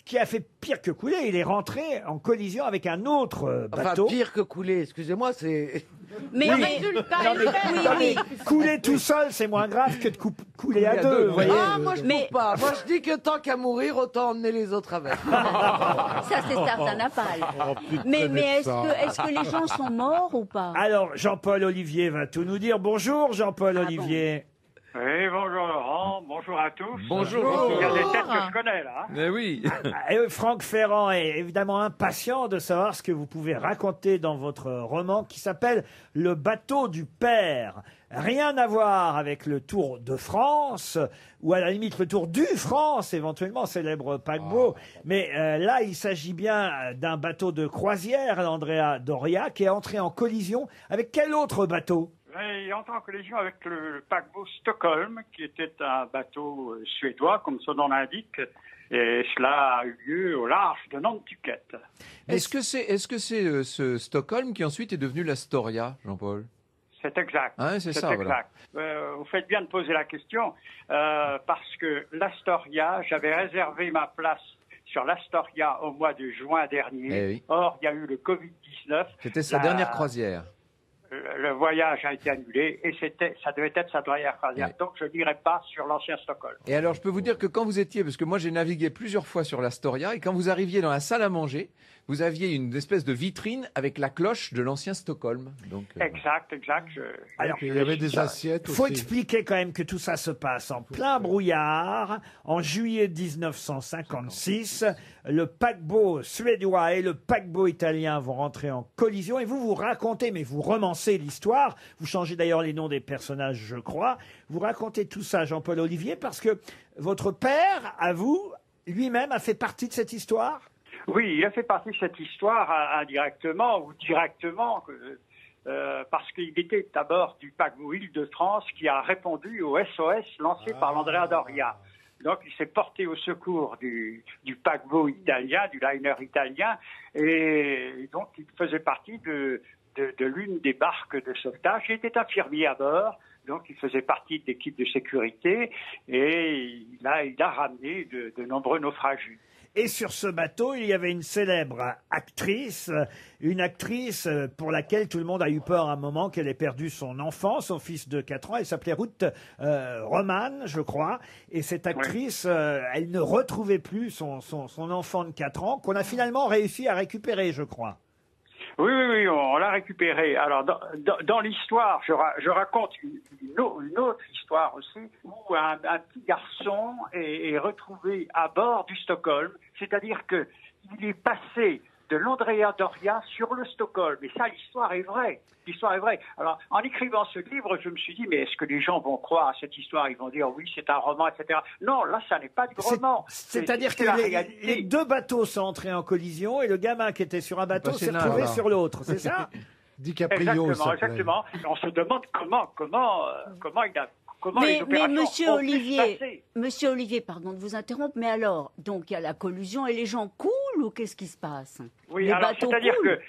Speaker 2: qui a fait pire que couler. Il est rentré en collision avec un autre
Speaker 4: Enfin,
Speaker 2: bateau.
Speaker 4: pire que couler, excusez-moi, c'est...
Speaker 5: Mais,
Speaker 2: Oui.
Speaker 5: mais-
Speaker 8: Résultat,
Speaker 2: Non, mais,
Speaker 8: il fait.
Speaker 2: non, mais couler tout seul, c'est moins grave que de couler à deux, vous voyez.
Speaker 4: Ah, moi je
Speaker 5: Mais-
Speaker 4: coupe pas. Moi je dis que tant qu'à mourir, autant emmener les autres avec.
Speaker 5: ça, c'est Sardanapale.
Speaker 3: Oh, putain,
Speaker 5: Mais est-ce
Speaker 3: ça.
Speaker 5: que les gens sont morts ou pas?
Speaker 2: Alors, Jean-Paul Olivier va tout nous dire. Bonjour, Jean-Paul
Speaker 5: Ah
Speaker 2: Olivier.
Speaker 12: Oui, bonjour Laurent, bonjour à tous.
Speaker 6: Bonjour.
Speaker 12: Il y a des
Speaker 8: Bonjour.
Speaker 12: têtes que je connais là.
Speaker 6: Mais oui.
Speaker 2: Et Franck Ferrand est évidemment impatient de savoir ce que vous pouvez raconter dans votre roman qui s'appelle Le bateau du père. Rien à voir avec le Tour de France, ou à la limite le Tour du France, éventuellement, célèbre paquebot. Mais là, il s'agit bien d'un bateau de croisière, l'Andrea Doria, qui est entré en collision avec quel autre bateau?
Speaker 12: Il entre en collision avec le paquebot Stockholm, qui était un bateau suédois, comme son nom l'indique, et cela a eu lieu au large de Nantucket.
Speaker 6: Est-ce que c'est ce Stockholm qui ensuite est devenu l'Astoria, Jean-Paul?
Speaker 12: C'est exact.
Speaker 6: Ah, c'est ça,
Speaker 12: exact. Vous faites bien de poser la question, parce que l'Astoria, j'avais réservé ma place sur l'Astoria au mois de juin dernier.
Speaker 6: Eh oui.
Speaker 12: Or, il y a eu le Covid-19.
Speaker 6: C'était sa dernière croisière.
Speaker 12: Le voyage a été annulé et ça devait être sa dernière croisière.
Speaker 6: Ouais.
Speaker 12: Donc je n'irai pas sur l'ancien Stockholm.
Speaker 6: Et alors, je peux vous dire que quand vous étiez, parce que moi j'ai navigué plusieurs fois sur l'Astoria, et quand vous arriviez dans la salle à manger, vous aviez une espèce de vitrine avec la cloche de l'ancien Stockholm. Donc,
Speaker 12: Exact.
Speaker 2: Alors,
Speaker 3: Il y avait des assiettes
Speaker 2: faut
Speaker 3: aussi.
Speaker 2: expliquer quand même que tout ça se passe en plein brouillard. En juillet 1956, le paquebot suédois et le paquebot italien vont rentrer en collision. Et vous racontez, mais vous romancez l'histoire. Vous changez d'ailleurs les noms des personnages, je crois. Vous racontez tout ça, Jean-Paul Olivier, parce que votre père, à vous, lui-même, a fait partie de cette histoire.
Speaker 12: Oui, il a fait partie de cette histoire indirectement ou directement, parce qu'il était à bord du paquebot Île-de-France qui a répondu au SOS lancé par l'Andrea Doria. Donc il s'est porté au secours du paquebot italien, du liner italien, et donc il faisait partie de l'une des barques de sauvetage. Il était infirmier à bord, donc il faisait partie de l'équipe de sécurité, et il a ramené de nombreux naufragés.
Speaker 2: Et sur ce bateau, il y avait une célèbre actrice, une actrice pour laquelle tout le monde a eu peur à un moment qu'elle ait perdu son enfant, son fils de 4 ans. Elle s'appelait Ruth Roman, je crois. Et cette actrice, elle ne retrouvait plus son enfant de 4 ans, qu'on a finalement réussi à récupérer, je crois.
Speaker 12: Oui, on l'a récupéré. Alors, dans l'histoire, je raconte une autre histoire aussi, où un petit garçon est retrouvé à bord du Stockholm, c'est-à-dire qu'il est passé de l'Andrea Doria sur le Stockholm. Et ça, l'histoire est vraie. L'histoire est vraie. Alors, en écrivant ce livre, je me suis dit, mais est-ce que les gens vont croire à cette histoire? Ils vont dire, oui, c'est un roman, etc. Non, là, ça n'est pas du roman.
Speaker 2: C'est-à-dire que
Speaker 12: la
Speaker 2: les
Speaker 12: réalité.
Speaker 2: deux bateaux sont entrés en collision et le gamin qui était sur un bateau
Speaker 6: Passé
Speaker 2: s'est
Speaker 6: l'un,
Speaker 2: retrouvé
Speaker 6: voilà.
Speaker 2: sur l'autre, c'est ça?
Speaker 12: Exactement. On se demande comment il a... Comment
Speaker 5: Mais
Speaker 12: les opérations
Speaker 5: monsieur
Speaker 12: ont pu se
Speaker 5: Olivier,
Speaker 12: passer.
Speaker 5: monsieur Olivier, pardon de vous interrompre, mais alors, donc il y a la collusion et les gens coulent ou qu'est-ce qui se passe?
Speaker 12: Oui,
Speaker 5: Les
Speaker 12: alors
Speaker 5: bateaux
Speaker 12: c'est-à-dire
Speaker 5: coulent.
Speaker 12: que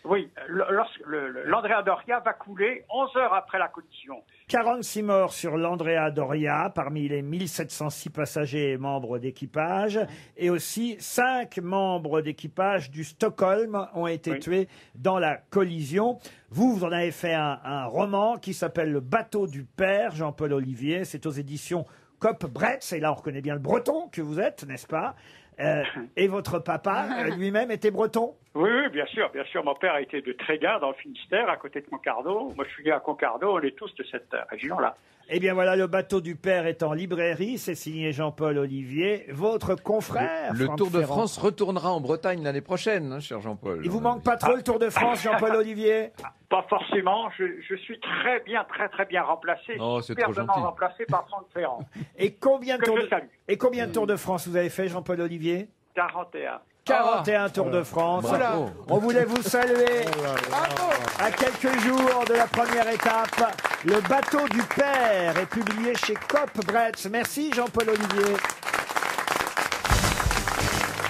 Speaker 12: oui, l'Andrea Doria va couler 11 heures après la collision.
Speaker 2: 46 morts sur l'Andrea Doria, parmi les 1706 passagers et membres d'équipage, et aussi 5 membres d'équipage du Stockholm ont été tués dans la collision. Vous en avez fait un roman qui s'appelle Le bateau du père, Jean-Paul Olivier. C'est aux éditions Cop Bretz, et là on reconnaît bien le breton que vous êtes, n'est-ce pas? Et votre papa lui-même était breton?
Speaker 12: Oui, bien sûr. Mon père était de Tréguin, dans le Finistère, à côté de Concarneau. Moi, je suis né à Concarneau, on est tous de cette région-là.
Speaker 2: Eh bien voilà, Le bateau du père est en librairie, c'est signé Jean-Paul Olivier, votre confrère.
Speaker 6: Le
Speaker 2: Franck
Speaker 6: Tour de
Speaker 2: Ferrand.
Speaker 6: France retournera en Bretagne l'année prochaine, hein, cher Jean-Paul.
Speaker 2: Il vous manque pas trop le Tour de France, Jean-Paul Olivier?
Speaker 12: Pas forcément. Je suis très bien remplacé.
Speaker 6: Oh, c'est trop
Speaker 12: superbement
Speaker 6: gentil.
Speaker 12: remplacé par Franck Ferrand.
Speaker 2: Et combien de
Speaker 12: Que
Speaker 2: tours
Speaker 12: je
Speaker 2: de...
Speaker 12: salue.
Speaker 2: Et combien de Tours de France vous avez fait, Jean-Paul Olivier?
Speaker 12: 41.
Speaker 2: 41 Tours de France.
Speaker 6: Bravo.
Speaker 2: On voulait vous saluer à quelques jours de la première étape. Le bateau du père est publié chez Cop Bretz. Merci Jean-Paul Olivier.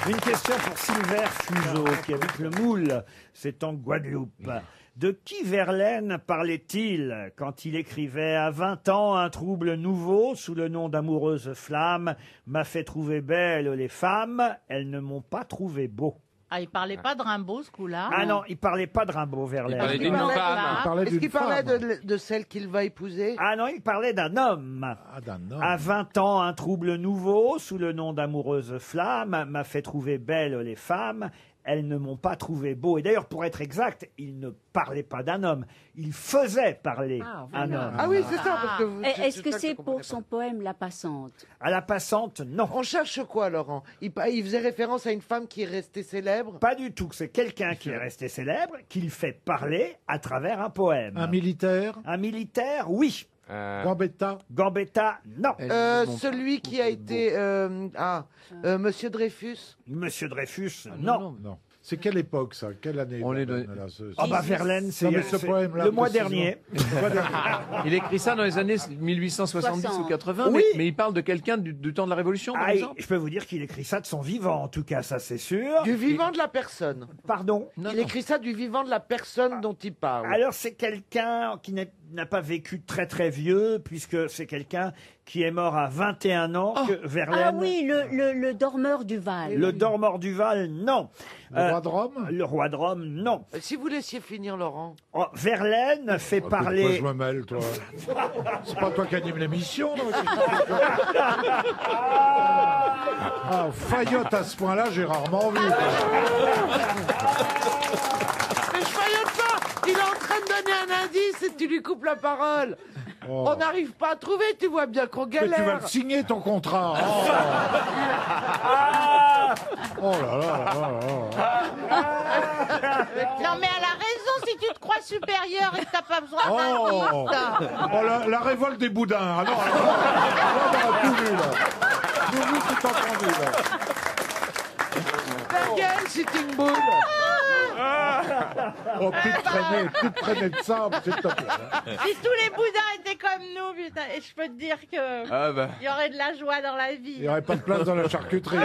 Speaker 2: Une question pour Sylvain Fuseau qui habite le Moule, c'est en Guadeloupe. De qui Verlaine parlait-il quand il écrivait « À 20 ans, un trouble nouveau, sous le nom d'amoureuse flamme, m'a fait trouver belles les femmes, elles ne m'ont pas trouvé beau ».
Speaker 8: Ah, il parlait pas de Rimbaud, ce coup-là.
Speaker 2: Ah non, il parlait pas de Rimbaud, Verlaine.
Speaker 7: parlait d'une femme.
Speaker 4: Est-ce qu'il parlait de celle qu'il va épouser?
Speaker 2: Ah non, il parlait d'un homme.
Speaker 3: Ah, d'un homme.
Speaker 2: À 20 ans, un trouble nouveau, sous le nom d'amoureuse flamme, m'a fait trouver belles les femmes. Elles ne m'ont pas trouvé beau. Et d'ailleurs, pour être exact, il ne parlait pas d'un homme. Il faisait parler un homme.
Speaker 4: Ah oui, c'est ça. Parce que
Speaker 5: Est-ce que c'est pour son poème La Passante?
Speaker 2: À la passante, non.
Speaker 4: On cherche quoi, Laurent? Il faisait référence à une femme qui est restée célèbre?
Speaker 2: Pas du tout. C'est quelqu'un qui est resté célèbre, qu'il fait parler à travers un poème.
Speaker 3: Un militaire?
Speaker 2: Un militaire, oui.
Speaker 3: Gambetta?
Speaker 2: Gambetta, non.
Speaker 4: Celui qui a été... Monsieur Dreyfus?
Speaker 2: Monsieur Dreyfus, non.
Speaker 3: Non. C'est quelle époque, ça? Quelle année?
Speaker 6: On est
Speaker 3: Verlaine, là, ce-
Speaker 2: Ah bah Verlaine, c'est
Speaker 3: Non, mais ce poème-là,
Speaker 2: le mois
Speaker 3: précisément.
Speaker 2: dernier.
Speaker 6: Il écrit ça dans les années 1870 ou 80,
Speaker 2: Oui.
Speaker 6: mais il parle de quelqu'un du temps de la Révolution, par
Speaker 2: Ah,
Speaker 6: exemple.
Speaker 2: je peux vous dire qu'il écrit ça de son vivant, en tout cas, ça c'est sûr.
Speaker 4: Du vivant de la personne.
Speaker 2: Pardon?
Speaker 4: Il écrit ça du vivant de la personne dont il parle.
Speaker 2: Alors c'est quelqu'un qui n'a pas vécu très très vieux, puisque c'est quelqu'un qui est mort à 21 ans, que Verlaine...
Speaker 5: Ah oui, le dormeur du Val.
Speaker 2: Le dormeur du Val, non.
Speaker 3: Le roi de Rome?
Speaker 2: Le roi de Rome, non.
Speaker 4: Si vous laissiez finir, Laurent.
Speaker 2: Oh, Verlaine fait
Speaker 3: Pourquoi
Speaker 2: parler...
Speaker 3: je me mêle, toi? C'est pas toi qui anime l'émission, non? Ah, faillotte à ce point-là, j'ai rarement vu.
Speaker 4: Mais je faillote pas. Il est en train de donner un indice et tu lui coupes la parole.
Speaker 3: Oh.
Speaker 4: On n'arrive pas à trouver, tu vois bien qu'on
Speaker 3: Mais tu vas
Speaker 4: galère.
Speaker 3: le signer, ton contrat. Oh là là là là.
Speaker 8: Non, mais elle a raison si tu te crois supérieur et que t'as pas besoin
Speaker 3: Oh,
Speaker 8: d'indice.
Speaker 3: oh la révolte des boudins. Ah non, on aurait tout vu, là. Tout vu, tout entendu, là.
Speaker 4: Ta gueule, Sitting Bull.
Speaker 3: Oh, plus de traîner de sable, s'il te plaît.
Speaker 8: Si tous les boudins étaient comme nous, putain, et je peux te dire que
Speaker 6: Ah bah.
Speaker 8: il y aurait de la joie dans la
Speaker 3: Il
Speaker 8: vie.
Speaker 3: n'y aurait pas de place dans la charcuterie.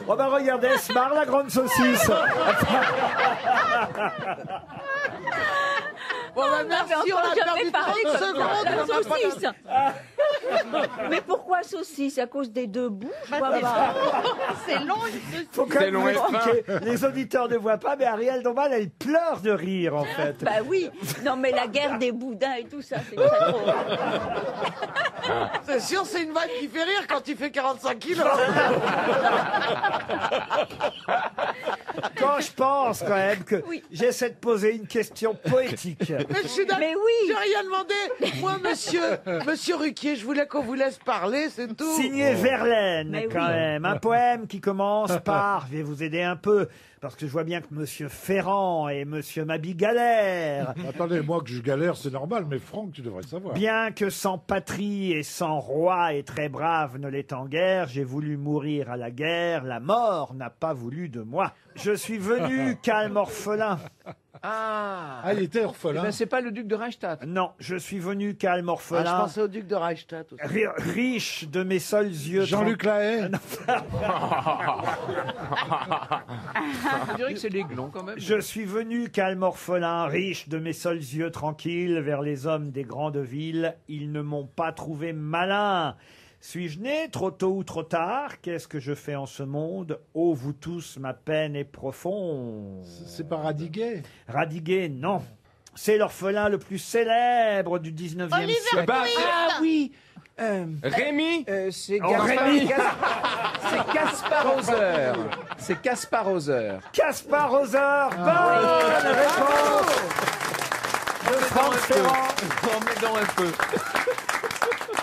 Speaker 2: Oh bah regardez, elle se marre, la grande saucisse.
Speaker 4: Bon, bah, merci, on a perdu 30 secondes.
Speaker 5: La
Speaker 4: on n'a pas
Speaker 5: saucisse. Mais pourquoi saucisse? À cause des deux bouches?
Speaker 8: C'est long,
Speaker 2: Faut quand
Speaker 7: C'est
Speaker 2: même
Speaker 7: long
Speaker 2: vous
Speaker 7: et fin.
Speaker 2: expliquer. Les auditeurs ne voient pas, mais Ariel Dombal, elle pleure de rire, en fait.
Speaker 5: Bah oui. Non, mais la guerre des boudins et tout ça, c'est très drôle.
Speaker 4: C'est sûr, c'est une vanne qui fait rire quand il fait 45 kilos.
Speaker 2: Quand je pense, quand même, que
Speaker 5: Oui.
Speaker 2: j'essaie de poser une question poétique.
Speaker 4: Mais je suis d'accord.
Speaker 5: Mais oui.
Speaker 4: J'ai rien demandé. Moi, monsieur Ruquier, je voulais qu'on vous laisse parler, c'est tout.
Speaker 2: Signé Verlaine,
Speaker 5: Mais
Speaker 2: quand
Speaker 5: oui.
Speaker 2: même. Un poème qui commence par, je vais vous aider un peu, parce que je vois bien que Monsieur Ferrand et Monsieur Mabi galèrent.
Speaker 3: Attendez, moi que je galère, c'est normal, mais Franck, tu devrais savoir.
Speaker 2: Bien que sans patrie et sans roi et très brave ne l'est en guerre, j'ai voulu mourir à la guerre, la mort n'a pas voulu de moi. Je suis venu calme orphelin.
Speaker 6: Ah,
Speaker 3: Ah, il était
Speaker 6: Eh
Speaker 3: orphelin.
Speaker 6: ben, c'est pas le duc de Reichstadt.
Speaker 2: Non, je suis venu calme
Speaker 4: Ah, je
Speaker 2: orphelin,
Speaker 4: pensais au duc de Reichstadt aussi.
Speaker 2: riche de mes seuls yeux.
Speaker 3: Jean-Luc Lahaye.
Speaker 6: Je dirais que c'est l'aiglon quand même.
Speaker 2: Je suis venu calme orphelin, riche de mes seuls yeux tranquilles, vers les hommes des grandes villes. Ils ne m'ont pas trouvé malin. Suis-je né trop tôt ou trop tard? Qu'est-ce que je fais en ce monde? Ô vous tous, ma peine est profonde.
Speaker 3: C'est pas Radiguet.
Speaker 2: Radiguet, non. C'est l'orphelin le plus célèbre du 19e
Speaker 8: Oliver
Speaker 2: siècle.
Speaker 8: Twist.
Speaker 6: Ah oui.
Speaker 7: Rémi.
Speaker 6: C'est
Speaker 2: Oh,
Speaker 6: Gaspard.
Speaker 2: Rémi.
Speaker 6: C'est Caspar Hauser. C'est Caspar Hauser.
Speaker 2: Caspar Hauser, bonne réponse de Franck Ferrand.
Speaker 6: En m'aidant un peu.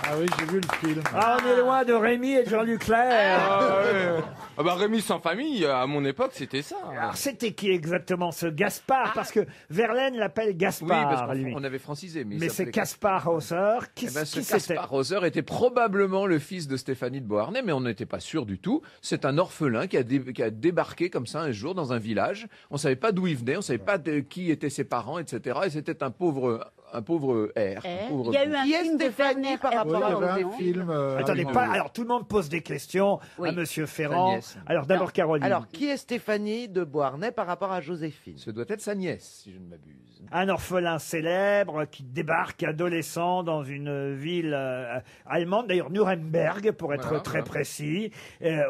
Speaker 3: Ah oui, j'ai vu le film.
Speaker 2: Ah, on est loin de Rémi et de Jean-Luc Lahaye.
Speaker 7: Ah, ouais. Ah bah Rémi sans famille, à mon époque, c'était ça.
Speaker 2: Alors, c'était qui exactement ce Gaspard? Parce que Verlaine l'appelle
Speaker 6: Oui,
Speaker 2: Gaspard,
Speaker 6: parce
Speaker 2: lui.
Speaker 6: qu'on avait francisé. Mais il
Speaker 2: Mais c'est
Speaker 6: s'appelait
Speaker 2: Caspar Hauser.
Speaker 6: Eh
Speaker 2: Qui,
Speaker 6: ben,
Speaker 2: qui
Speaker 6: ce
Speaker 2: c'était?
Speaker 6: Caspar Hauser était probablement le fils de Stéphanie de Beauharnais, mais on n'était pas sûr du tout. C'est un orphelin qui a débarqué comme ça un jour dans un village. On savait pas d'où il venait, on savait pas de qui étaient ses parents, etc. Et c'était un pauvre un pauvre R. un pauvre
Speaker 5: Il y a eu un
Speaker 4: Qui est
Speaker 5: film de
Speaker 4: Stéphanie
Speaker 5: Werner
Speaker 4: par rapport
Speaker 3: Oui, il y
Speaker 4: à
Speaker 3: avait un
Speaker 4: Rodin
Speaker 3: film.
Speaker 2: Attendez,
Speaker 3: allemand.
Speaker 2: pas. Alors tout le monde pose des questions
Speaker 5: Oui.
Speaker 2: à Monsieur Ferrand.
Speaker 6: nièce.
Speaker 2: Alors d'abord Caroline.
Speaker 4: Alors, qui est Stéphanie de Beauharnais par rapport à Joséphine?
Speaker 6: Ce doit être sa nièce, si je ne m'abuse.
Speaker 2: Un orphelin célèbre qui débarque adolescent dans une ville allemande, d'ailleurs Nuremberg pour être
Speaker 6: Voilà,
Speaker 2: très
Speaker 6: voilà.
Speaker 2: précis.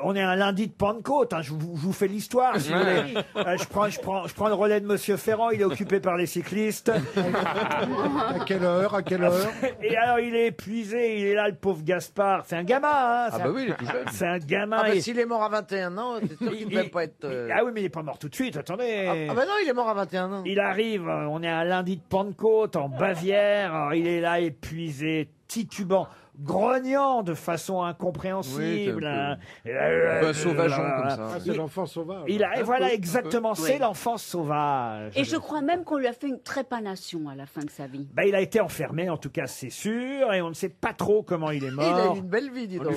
Speaker 2: On est un lundi de Pentecôte, hein, je vous fais l'histoire si vous
Speaker 6: Ouais.
Speaker 2: voulez. Je prends le relais de Monsieur Ferrand, il est occupé par les cyclistes.
Speaker 3: À quelle heure? À quelle heure?
Speaker 2: Et alors il est épuisé, il est là le pauvre Gaspard, c'est un gamin. Hein,
Speaker 6: Ah bah oui, il est tout jeune.
Speaker 2: c'est un gamin.
Speaker 4: Ah bah,
Speaker 2: et-
Speaker 4: s'il est mort à 21 ans, c'est sûr qu'il ne devait pas être...
Speaker 2: Ah oui, mais il est pas mort tout de suite, attendez.
Speaker 4: Ah bah non, il est mort à 21 ans.
Speaker 2: Il arrive, on est un lundi de Pentecôte en Bavière, alors il est là épuisé, titubant, grognant de façon incompréhensible.
Speaker 6: Oui,
Speaker 2: hein.
Speaker 6: Un peu un sauvageon comme ça.
Speaker 3: Ah, c'est l'enfant sauvage.
Speaker 2: Et voilà
Speaker 6: peu,
Speaker 2: exactement,
Speaker 6: un peu.
Speaker 2: c'est
Speaker 5: Oui.
Speaker 2: l'enfance sauvage.
Speaker 5: Et je crois même qu'on lui a fait une trépanation à la fin de sa vie.
Speaker 2: Il a été enfermé, en tout cas c'est sûr, et on ne sait pas trop comment il est
Speaker 4: Il a
Speaker 2: mort.
Speaker 4: eu une belle vie, dis donc.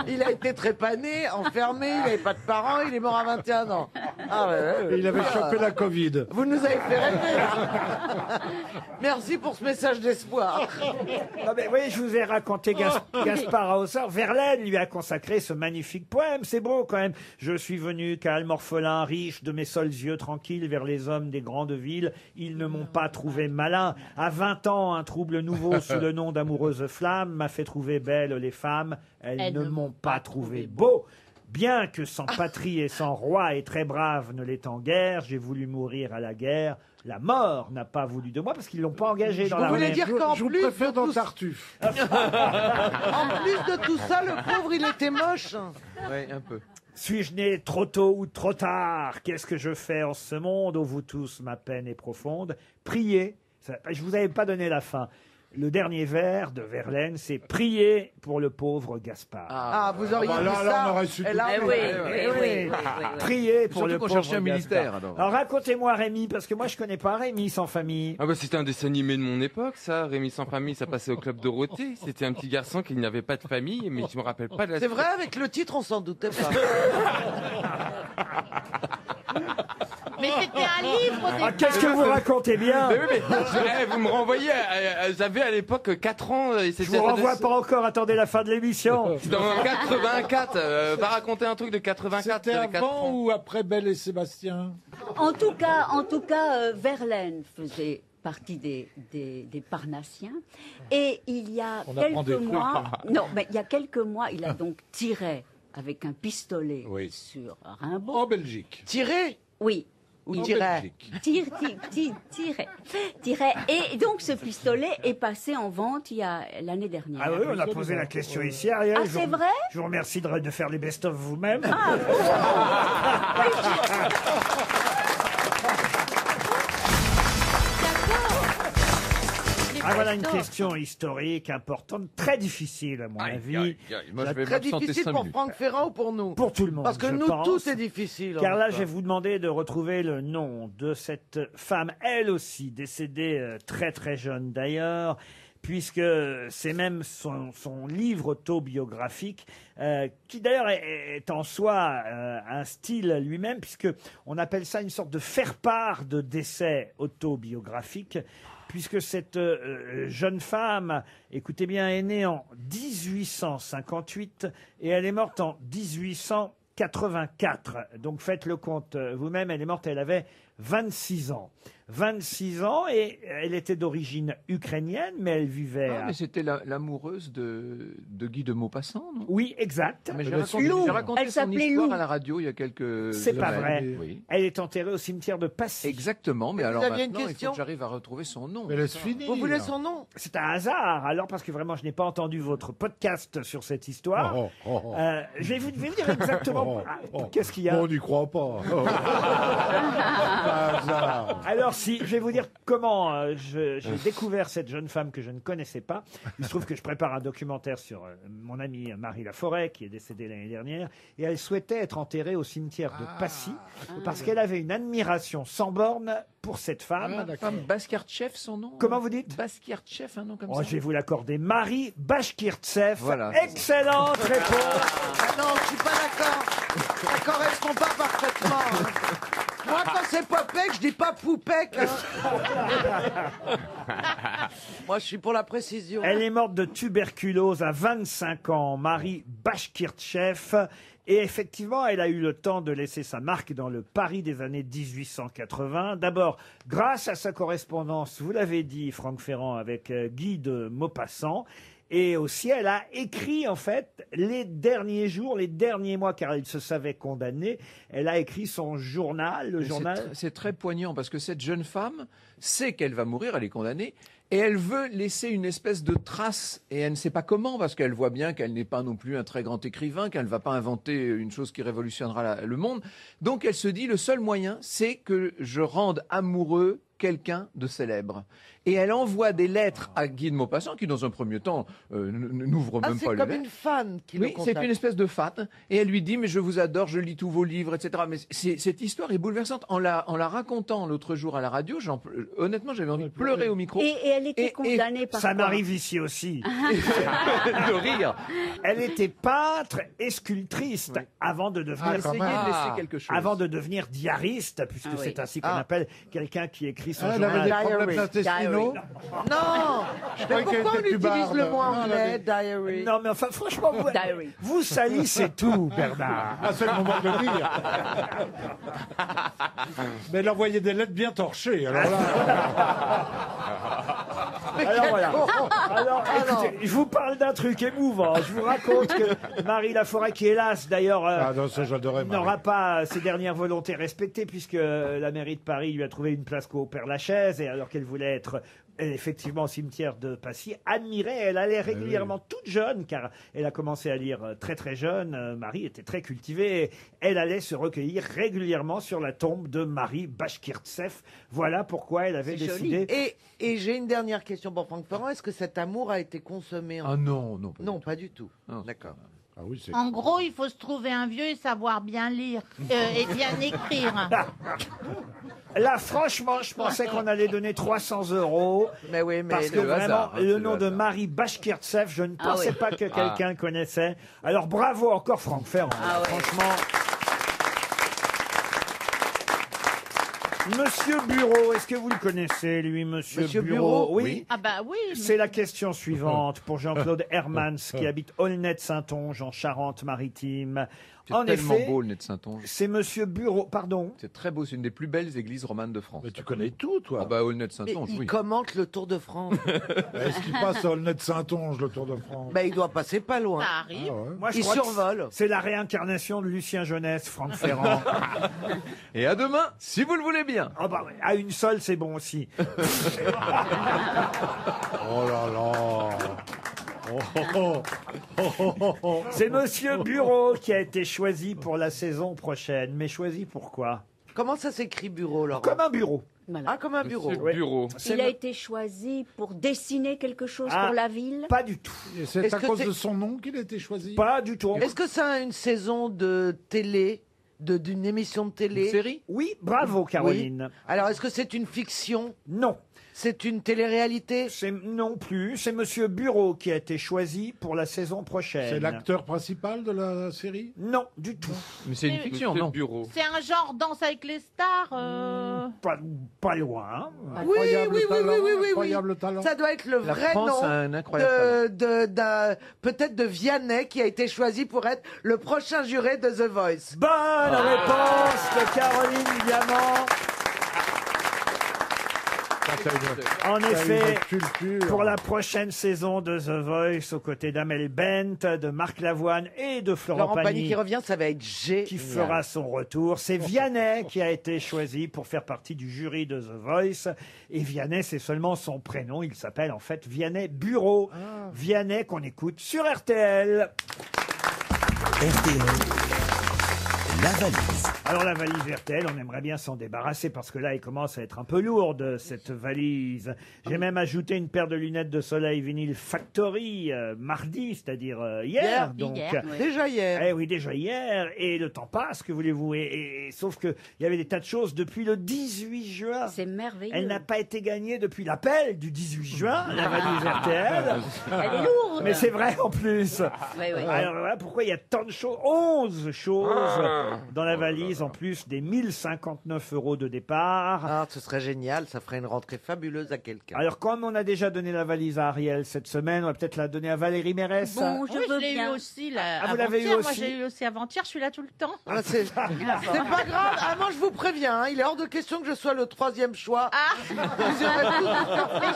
Speaker 4: Il a été trépané, enfermé, il n'avait pas de parents, il est mort à 21 ans. Ah ouais,
Speaker 3: Et il avait chopé la Covid.
Speaker 4: Vous nous avez fait rêver. Merci pour ce message d'espoir.
Speaker 2: Non, mais oui, je vous ai raconté Gaspard Hauser. Verlaine lui a consacré ce magnifique poème. C'est beau quand même. Je suis venu calme, orphelin, riche, de mes seuls yeux tranquilles vers les hommes des grandes villes. Ils ne m'ont pas trouvé malin. À 20 ans, un trouble nouveau sous le nom d'amoureuse flamme m'a fait trouver belles les femmes. Elles ne m'ont pas trouvé beau. Bien que sans patrie et sans roi et très brave ne l'est en guerre, j'ai voulu mourir à la guerre. La mort n'a pas voulu de moi parce qu'ils l'ont pas engagé dans
Speaker 4: Vous voulez
Speaker 2: l'armée.
Speaker 4: dire qu'en
Speaker 3: Je vous
Speaker 4: plus,
Speaker 3: préfère
Speaker 4: de
Speaker 3: dans
Speaker 4: tout...
Speaker 3: Tartuffe.
Speaker 4: en plus de tout ça, le pauvre, il était moche.
Speaker 6: Oui, un peu.
Speaker 2: Suis-je né trop tôt ou trop tard? Qu'est-ce que je fais en ce monde? Ô vous tous, ma peine est profonde. Priez. Je vous avais pas donné la fin. Le dernier vers de Verlaine, c'est prier pour le pauvre Gaspard.
Speaker 4: Ah, vous auriez
Speaker 3: bah
Speaker 4: dit
Speaker 3: là,
Speaker 4: ça.
Speaker 3: là, on aurait su
Speaker 4: Et
Speaker 3: tout.
Speaker 4: là,
Speaker 5: Eh oui.
Speaker 2: Priez pour
Speaker 6: Surtout
Speaker 2: le
Speaker 6: qu'on
Speaker 2: pauvre
Speaker 6: cherchait un
Speaker 2: Gaspard.
Speaker 6: militaire, alors.
Speaker 2: Alors racontez-moi Rémi, parce que moi je connais pas Rémi sans famille.
Speaker 7: Ah bah c'était un dessin animé de mon époque, ça. Rémi sans famille, ça passait au club Dorothée. C'était un petit garçon qui n'avait pas de famille, mais je me rappelle pas de la.
Speaker 4: c'est vrai, avec le titre, on s'en doutait pas.
Speaker 8: Mais c'était un livre
Speaker 2: Ah, qu'est-ce que vous racontez bien?
Speaker 7: Mais oui, mais vous me renvoyez. J'avais à l'époque 4 ans. Et
Speaker 2: Je vous renvoie pas encore, attendez la fin de l'émission.
Speaker 7: C'était en 84. Va raconter un truc de 84.
Speaker 3: C'était
Speaker 7: j'avais 4
Speaker 3: avant
Speaker 7: ans.
Speaker 3: ou après Belle et Sébastien?
Speaker 5: En tout cas, Verlaine faisait partie des Parnassiens. Et il y a
Speaker 3: On apprend des
Speaker 5: quelques
Speaker 3: trucs,
Speaker 5: mois,
Speaker 3: hein.
Speaker 5: non, mais il y a quelques mois, il a donc tiré avec un pistolet
Speaker 3: Oui.
Speaker 5: sur Rimbaud.
Speaker 3: En Belgique.
Speaker 4: Tiré
Speaker 5: Oui.
Speaker 4: ou
Speaker 5: Il
Speaker 4: tirait?
Speaker 5: tirait. Et donc ce pistolet est passé en vente il y a l'année dernière.
Speaker 2: Ah oui, on a posé la question ici, Ariel.
Speaker 5: Ah,
Speaker 2: Je vous-
Speaker 5: c'est vrai
Speaker 2: Je vous remercie de faire les best-of vous-même. Ah, voilà une question historique importante, très difficile à mon avis.
Speaker 6: Moi, je vais
Speaker 4: Très
Speaker 6: m'absenter
Speaker 4: difficile
Speaker 6: 5
Speaker 4: pour
Speaker 6: minutes.
Speaker 4: Franck Ferrand ou pour nous?
Speaker 2: Pour tout le monde.
Speaker 4: Parce que
Speaker 2: je
Speaker 4: nous,
Speaker 2: pense.
Speaker 4: tout est difficile.
Speaker 2: Car là,
Speaker 4: en
Speaker 2: je
Speaker 4: fait.
Speaker 2: vais vous demander de retrouver le nom de cette femme, elle aussi, décédée très très jeune d'ailleurs, puisque c'est même son livre autobiographique, qui d'ailleurs est en soi un style lui-même, puisque on appelle ça une sorte de faire-part de décès autobiographique, puisque cette jeune femme, écoutez bien, est née en 1858 et elle est morte en 1884. Donc faites le compte vous-même, elle est morte, elle avait 26 ans. 26 ans et elle était d'origine ukrainienne, mais elle vivait
Speaker 6: Ah, mais c'était l'amoureuse de Guy de Maupassant, non?
Speaker 2: Oui, exact.
Speaker 6: Mais j'ai
Speaker 2: Lou.
Speaker 6: raconté
Speaker 5: Elle
Speaker 6: son
Speaker 5: s'appelait
Speaker 6: histoire
Speaker 5: Lou.
Speaker 6: à la radio il y a quelques
Speaker 2: C'est pas
Speaker 6: semaines.
Speaker 2: vrai.
Speaker 6: Oui.
Speaker 2: Elle est enterrée au cimetière de Passy.
Speaker 6: Exactement, mais
Speaker 4: Et
Speaker 6: alors
Speaker 4: vous aviez une
Speaker 6: maintenant, il faut
Speaker 4: question
Speaker 6: que j'arrive à retrouver son nom.
Speaker 3: Mais laisse finir.
Speaker 4: Vous voulez son nom?
Speaker 2: C'est un hasard, alors, parce que vraiment, je n'ai pas entendu votre podcast sur cette histoire.
Speaker 3: Oh, oh, oh.
Speaker 2: Je vais vous dire exactement.
Speaker 3: Oh,
Speaker 2: Ah,
Speaker 3: oh.
Speaker 2: Qu'est-ce qu'il y a
Speaker 3: On n'y croit pas. Oh. Un hasard.
Speaker 2: Alors, si, je vais vous dire comment j'ai découvert cette jeune femme que je ne connaissais pas. Il se trouve que je prépare un documentaire sur mon amie Marie Laforêt, qui est décédée l'année dernière, et elle souhaitait être enterrée au cimetière de Passy, parce qu'elle avait une admiration sans borne pour cette femme.
Speaker 6: Femme Baskirtsev, son nom?
Speaker 2: Comment vous dites?
Speaker 6: Baskirtsev, un nom comme
Speaker 2: Oh,
Speaker 6: ça?
Speaker 2: je vais vous l'accorder. Marie Bashkirtsev.
Speaker 6: Voilà.
Speaker 2: Excellente réponse.
Speaker 4: Ah non, je suis pas d'accord. Ça correspond pas parfaitement. Moi, Moi, quand c'est Popek, je dis pas Poupek. Hein. Moi, je suis pour la précision.
Speaker 2: Elle est morte de tuberculose à 25 ans, Marie Bashkirtseff. Et effectivement, elle a eu le temps de laisser sa marque dans le Paris des années 1880. D'abord, grâce à sa correspondance, vous l'avez dit, Franck Ferrand, avec Guy de Maupassant. Et aussi, elle a écrit, en fait, les derniers jours, les derniers mois, car elle se savait condamnée. Elle a écrit son journal, le journal.
Speaker 6: C'est très poignant parce que cette jeune femme sait qu'elle va mourir, elle est condamnée, et elle veut laisser une espèce de trace, et elle ne sait pas comment, parce qu'elle voit bien qu'elle n'est pas non plus un très grand écrivain, qu'elle ne va pas inventer une chose qui révolutionnera le monde. Donc elle se dit, le seul moyen, c'est que je rende amoureux quelqu'un de célèbre. Et elle envoie des lettres à Guy de Maupassant, qui dans un premier temps n'ouvre même pas les lettres.
Speaker 4: C'est comme une fan qui le
Speaker 6: Oui,
Speaker 4: contacte.
Speaker 6: c'est une espèce de fan. Et elle lui dit, mais je vous adore, je lis tous vos livres, etc. Mais cette histoire est bouleversante. En la racontant l'autre jour à la radio, honnêtement, j'avais envie de pleurer au micro.
Speaker 5: Et elle était condamnée par
Speaker 2: Ça
Speaker 5: quoi
Speaker 2: m'arrive ici aussi.
Speaker 6: De rire.
Speaker 2: Elle était peintre et sculptrice avant de devenir
Speaker 6: Elle essayait de laisser quelque chose.
Speaker 2: avant de devenir diariste, puisque
Speaker 5: Ah oui.
Speaker 2: c'est ainsi qu'on appelle quelqu'un qui écrit son
Speaker 3: Elle
Speaker 2: journal.
Speaker 3: avait des problèmes d'intestinaux.
Speaker 4: Non.
Speaker 3: Je
Speaker 4: Mais
Speaker 3: croyais qu'elle
Speaker 4: pourquoi on
Speaker 3: était
Speaker 4: utilise
Speaker 3: pubarde.
Speaker 4: le mot
Speaker 3: Non, elle
Speaker 4: anglais,
Speaker 3: avait-
Speaker 4: diary?
Speaker 2: Non, mais enfin, franchement,
Speaker 5: Diary.
Speaker 2: vous salissez tout, Bernard.
Speaker 3: Ah, c'est le moment de le dire. Mais elle envoyait des lettres bien torchées. Alors là,
Speaker 2: Alors voilà. Alors, écoutez, je vous parle d'un truc émouvant. Je vous raconte que Marie Laforêt, qui hélas d'ailleurs
Speaker 3: ah non, ça j'adorais. Marie.
Speaker 2: n'aura pas ses dernières volontés respectées, puisque la mairie de Paris lui a trouvé une place qu'au Père-Lachaise, et alors qu'elle voulait être effectivement au cimetière de Passy, admirait, elle allait régulièrement toute jeune, car elle a commencé à lire très très jeune. Marie était très cultivée, et elle allait se recueillir régulièrement sur la tombe de Marie Bashkirtseff. Voilà pourquoi elle avait
Speaker 5: C'est
Speaker 2: décidé.
Speaker 4: Et j'ai une dernière question pour Franck Ferrand. Est-ce que cet amour a été consommé en...
Speaker 6: Ah non, non.
Speaker 4: Non, pas du tout.
Speaker 6: Non,
Speaker 4: D'accord.
Speaker 3: Ah oui, c'est.
Speaker 8: En gros, il faut se trouver un vieux et savoir bien lire et bien écrire.
Speaker 2: Là, franchement, je pensais qu'on allait donner 300 €.
Speaker 4: Mais oui, mais
Speaker 2: Parce que
Speaker 6: le
Speaker 2: vraiment,
Speaker 6: hasard, hein,
Speaker 2: le
Speaker 6: c'est
Speaker 2: nom
Speaker 6: le
Speaker 2: de
Speaker 6: hasard.
Speaker 2: Marie Bashkirtseff, je ne
Speaker 5: Ah
Speaker 2: pensais
Speaker 5: oui.
Speaker 2: pas que quelqu'un le connaissait. Alors bravo encore Franck Ferrand.
Speaker 5: Ah ouais.
Speaker 2: Franchement. Monsieur Bureau, est-ce que vous le connaissez, lui, Monsieur
Speaker 4: Bureau
Speaker 2: Oui.
Speaker 8: Ah bah oui. mais-
Speaker 2: C'est la question suivante pour Jean-Claude Hermans, qui habite Aulnay-de-Saintonge, en Charente-Maritime.
Speaker 6: C'est
Speaker 2: En
Speaker 6: tellement
Speaker 2: effet,
Speaker 6: beau le nez de Saintonge.
Speaker 2: c'est Monsieur Bureau. Pardon.
Speaker 6: C'est très beau, c'est une des plus belles églises romanes de France.
Speaker 3: Mais tu connais tout, toi.
Speaker 6: Ah bah Aulnay de
Speaker 4: Mais
Speaker 6: Saintonge,
Speaker 4: il
Speaker 6: oui.
Speaker 4: commente le Tour de France.
Speaker 3: Est-ce qu'il passe à Aulnay-de-Saintonge, le Tour de France?
Speaker 4: Ben, il doit passer pas loin.
Speaker 8: Ça arrive.
Speaker 3: Ah ouais.
Speaker 2: Moi, je
Speaker 4: Il
Speaker 2: crois que
Speaker 4: survole.
Speaker 2: c'est la réincarnation de Lucien Jeunesse, Franck Ferrand.
Speaker 6: Et à demain, si vous le voulez bien.
Speaker 2: Ah bah, à une seule, c'est bon aussi.
Speaker 3: Oh là là. Oh, oh, oh, oh, oh, oh.
Speaker 2: C'est Monsieur Bureau qui a été choisi pour la saison prochaine. Mais choisi pourquoi?
Speaker 4: Comment ça s'écrit bureau, Laurent?
Speaker 2: Comme un bureau.
Speaker 5: Voilà.
Speaker 4: Ah, comme un bureau.
Speaker 6: Monsieur
Speaker 2: Ouais.
Speaker 6: Bureau.
Speaker 2: C'est
Speaker 5: Il a
Speaker 2: le-
Speaker 5: été choisi pour dessiner quelque chose
Speaker 2: Ah.
Speaker 5: pour la ville.
Speaker 2: Pas du tout.
Speaker 3: Et c'est
Speaker 4: Est-ce
Speaker 3: à
Speaker 4: que
Speaker 3: cause
Speaker 4: c'est-
Speaker 3: de son nom qu'il a été choisi?
Speaker 2: Pas du tout.
Speaker 4: Est-ce que ça a une saison de télé, d'une émission de télé?
Speaker 6: Une série?
Speaker 2: Oui, bravo Caroline.
Speaker 4: Alors, est-ce que c'est une fiction?
Speaker 2: Non.
Speaker 4: C'est une télé-réalité?
Speaker 2: C'est non plus. C'est Monsieur Bureau qui a été choisi pour la saison prochaine.
Speaker 3: C'est l'acteur principal de la série?
Speaker 2: Non, du tout.
Speaker 6: Mais c'est une
Speaker 8: Mais-
Speaker 6: fiction, non?
Speaker 7: Bureau.
Speaker 8: C'est un genre Danse avec les stars.
Speaker 2: Pas loin.
Speaker 4: Oui,
Speaker 3: Incroyable
Speaker 4: oui, oui,
Speaker 3: talent,
Speaker 4: oui, oui, oui,
Speaker 3: incroyable talent.
Speaker 4: Ça doit être le
Speaker 6: La
Speaker 4: vrai
Speaker 6: France
Speaker 4: nom
Speaker 6: a un incroyable
Speaker 4: peut-être de Vianney qui a été choisi pour être le prochain juré de The Voice.
Speaker 2: Bonne réponse de Caroline Diamant. En effet, pour la prochaine saison de The Voice, aux côtés d'Amel Bent, de Marc Lavoine et de Florent
Speaker 4: Laurent Pagny
Speaker 2: Pagny,
Speaker 4: qui revient, ça va être génial.
Speaker 2: qui fera son retour. C'est Vianney qui a été choisi pour faire partie du jury de The Voice. Et Vianney, c'est seulement son prénom. Il s'appelle en fait Vianney Bureau. Vianney qu'on écoute sur RTL.
Speaker 9: RTL, la valise.
Speaker 2: Alors la valise RTL, on aimerait bien s'en débarrasser parce que là, elle commence à être un peu lourde, cette valise. J'ai même ajouté une paire de lunettes de soleil vinyle Factory mardi, c'est-à-dire hier. Donc,
Speaker 8: hier,
Speaker 5: oui.
Speaker 4: Déjà hier.
Speaker 2: Eh oui, déjà hier. Et le temps passe, que voulez-vous sauf qu'il y avait des tas de choses depuis le 18 juin.
Speaker 5: C'est merveilleux.
Speaker 2: Elle n'a pas été gagnée depuis l'appel du 18 juin, la valise RTL.
Speaker 5: Elle est lourde.
Speaker 2: Mais c'est vrai en plus.
Speaker 5: Oui, oui.
Speaker 2: Alors voilà pourquoi il y a tant de choses. 11 choses dans la valise, en plus des 1059 € de départ.
Speaker 4: Ah, ce serait génial, ça ferait une rentrée fabuleuse à quelqu'un.
Speaker 2: Alors, comme on a déjà donné la valise à Ariel cette semaine, on va peut-être la donner à Valérie Mérès.
Speaker 8: Bon, je l'ai eu aussi là.
Speaker 2: Ah, vous l'avez eu
Speaker 8: avant-hier.
Speaker 2: aussi
Speaker 8: Moi, j'ai eu aussi avant-hier. Je suis là tout le temps.
Speaker 4: Ah, c'est pas grave. Ah, moi, je vous préviens, hein, il est hors de question que je sois le 3e choix.
Speaker 8: Mais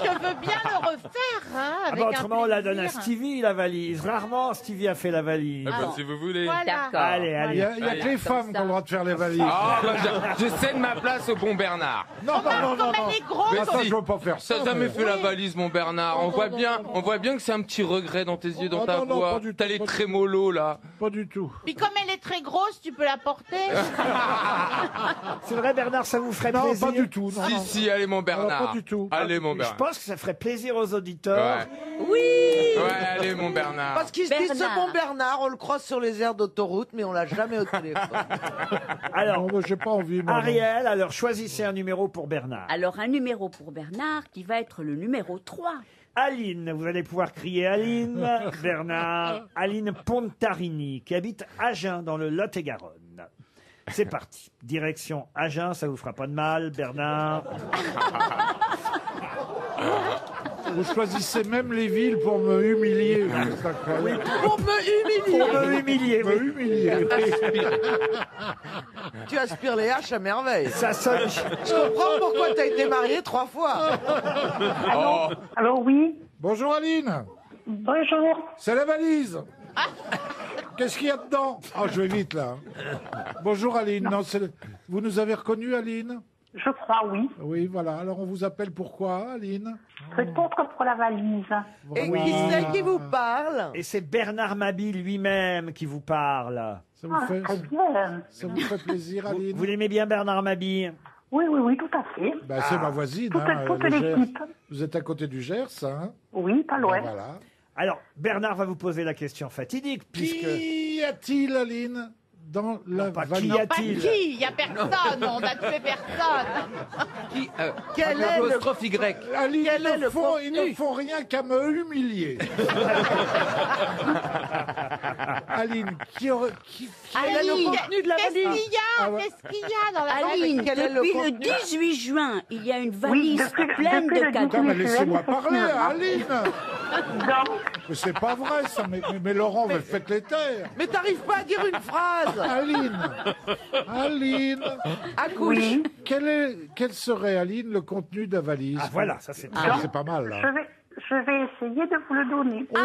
Speaker 8: je veux bien le refaire. Hein,
Speaker 2: Ah
Speaker 8: avec
Speaker 2: bah,
Speaker 8: un
Speaker 2: autrement, on la donne à
Speaker 8: plaisir.
Speaker 2: Stevie, la valise. Rarement, Stevie a fait la valise.
Speaker 7: Eh ben, si vous voulez.
Speaker 8: Voilà.
Speaker 2: Allez, allez.
Speaker 3: Il y a que les femmes qui ont le droit de faire les valises.
Speaker 7: Ah, bah, je cède ma place au bon Bernard.
Speaker 3: Non, non, non, non, non.
Speaker 8: Elle est grosse.
Speaker 7: Mais
Speaker 3: Attends,
Speaker 7: si.
Speaker 3: je veux pas faire ça.
Speaker 7: T'as jamais
Speaker 3: mais-
Speaker 7: fait la valise, mon Bernard. On voit bien que c'est un petit regret dans tes yeux, dans
Speaker 3: Oh,
Speaker 7: ta
Speaker 3: non, non,
Speaker 7: voix.
Speaker 3: pas du tout,
Speaker 7: T'as les
Speaker 3: pas du
Speaker 7: trémolos, là.
Speaker 3: Pas du tout.
Speaker 8: Puis comme elle est très grosse, tu peux la porter.
Speaker 2: C'est vrai, Bernard, ça vous ferait
Speaker 3: Non,
Speaker 2: plaisir?
Speaker 3: pas du tout. Non,
Speaker 7: Si,
Speaker 3: non.
Speaker 7: si, allez, mon Bernard.
Speaker 3: pas du tout.
Speaker 7: Allez, mon
Speaker 2: Je
Speaker 7: Bernard.
Speaker 2: pense que ça ferait plaisir aux auditeurs.
Speaker 8: Oui.
Speaker 7: Ouais, allez, mon Bernard.
Speaker 4: Parce qu'il se dit, ce
Speaker 5: Bernard.
Speaker 4: bon Bernard, on le croise sur les aires d'autoroute, mais on l'a jamais au téléphone.
Speaker 2: Alors,
Speaker 3: Non, moi, j'ai pas envie. moi, non.
Speaker 2: Ariel, alors choisissez un numéro pour Bernard.
Speaker 5: Alors, un numéro pour Bernard qui va être le numéro 3.
Speaker 2: Aline, vous allez pouvoir crier Aline, Bernard, Aline Pontarini, qui habite Agen, dans le Lot-et-Garonne. C'est parti. Direction Agen, ça vous fera pas de mal, Bernard.
Speaker 3: Vous choisissez même les villes pour me humilier. C'est incroyable.
Speaker 4: Pour me humilier.
Speaker 2: Pour me humilier,
Speaker 3: Me
Speaker 2: oui.
Speaker 3: humilier.
Speaker 4: Tu aspires les haches à merveille.
Speaker 2: Ça sonne.
Speaker 4: Je comprends pourquoi t'as été marié 3 fois.
Speaker 10: Allô, oui.
Speaker 3: Bonjour Aline.
Speaker 10: Bonjour.
Speaker 3: C'est la valise. Qu'est-ce qu'il y a dedans? Ah, je vais vite là. Bonjour Aline. Non, vous nous avez reconnu Aline?
Speaker 10: Je crois, oui.
Speaker 3: Oui, voilà. Alors on vous appelle pourquoi, Aline?
Speaker 10: C'est pour la valise.
Speaker 4: Et
Speaker 3: Voilà.
Speaker 4: qui c'est qui vous parle?
Speaker 2: Et c'est Bernard Mabille lui-même qui vous parle.
Speaker 3: Ça vous
Speaker 10: Ah,
Speaker 3: fait,
Speaker 10: très bien.
Speaker 3: ça vous fait plaisir, Aline?
Speaker 2: Vous l'aimez bien, Bernard Mabille?
Speaker 10: Oui, oui, oui, tout à fait.
Speaker 3: Ben, c'est ma voisine.
Speaker 10: Toute,
Speaker 3: hein,
Speaker 10: toute
Speaker 3: le Gers.
Speaker 10: l'équipe.
Speaker 3: Vous êtes à côté du Gers, hein?
Speaker 10: Oui, pas loin.
Speaker 3: Ben, voilà.
Speaker 2: Alors, Bernard va vous poser la question fatidique, puisque...
Speaker 3: Qui y a-t-il, Aline, dans la
Speaker 2: pas
Speaker 3: valise?
Speaker 2: qui y
Speaker 8: Pas
Speaker 2: a-t-il?
Speaker 8: qui. Il y a personne. On a tué personne.
Speaker 7: Qui,
Speaker 4: Quel est le...
Speaker 7: apostrophe Y.
Speaker 3: Aline,
Speaker 4: Quel est le
Speaker 3: ils ne font rien qu'à me humilier. Aline, qui aurait...
Speaker 4: Quel est le contenu de la
Speaker 8: Qu'est-ce
Speaker 4: valise?
Speaker 8: qu'il y a
Speaker 3: Ah ouais.
Speaker 8: Qu'est-ce qu'il y a dans la
Speaker 5: Aline,
Speaker 8: valise
Speaker 4: quel est le
Speaker 5: depuis le
Speaker 4: contenu
Speaker 5: 18 juin, il y a une
Speaker 10: Oui,
Speaker 5: valise pleine
Speaker 10: depuis
Speaker 5: de
Speaker 10: le
Speaker 5: cadeaux.
Speaker 3: Non, mais
Speaker 10: 18
Speaker 3: laissez-moi
Speaker 10: juin,
Speaker 3: parler,
Speaker 10: effectivement.
Speaker 3: Aline.
Speaker 10: Donc,
Speaker 3: Mais c'est pas vrai, ça. Mais Laurent, faites les taire.
Speaker 4: Mais t'arrives pas à dire une phrase.
Speaker 3: Aline,
Speaker 4: Accouche.
Speaker 10: oui.
Speaker 3: quel serait, Aline, le contenu de la valise?
Speaker 2: Ah, voilà, ça c'est...
Speaker 3: C'est pas mal, là.
Speaker 10: Je vais essayer de vous le donner.
Speaker 3: Oh,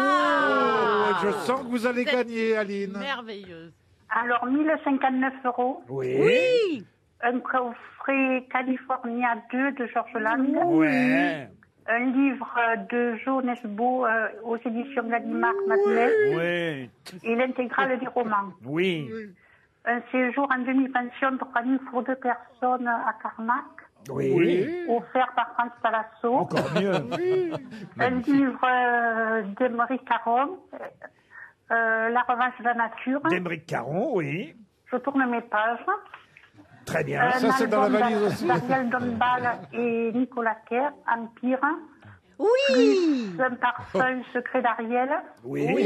Speaker 3: je sens que vous allez
Speaker 8: C'est-
Speaker 3: gagner, Aline.
Speaker 8: merveilleuse.
Speaker 10: Alors, 1059 €.
Speaker 2: Oui.
Speaker 10: Un coffret California 2 de Georges Lang.
Speaker 2: Ouais.
Speaker 10: Un livre de Jo Nesbo aux éditions Gallimard Mademoiselle.
Speaker 2: Oui.
Speaker 10: Et l'intégrale des romans.
Speaker 2: Oui.
Speaker 10: Un séjour en demi-pension 3 nuits pour 2 personnes à Carnac.
Speaker 2: Oui.
Speaker 10: Offert par France Palasso.
Speaker 2: Encore mieux.
Speaker 10: Un livre d'Émeric Caron. La revanche de la nature.
Speaker 2: D'Émeric Caron, oui.
Speaker 10: Je tourne mes pages.
Speaker 2: Très bien.
Speaker 3: Ça, c'est dans la valise aussi.
Speaker 10: Daniel Dombal et Nicolas Kerr, Empire.
Speaker 5: Oui.
Speaker 10: Plus un parfum secret d'Ariel.
Speaker 2: Oui.
Speaker 3: Mais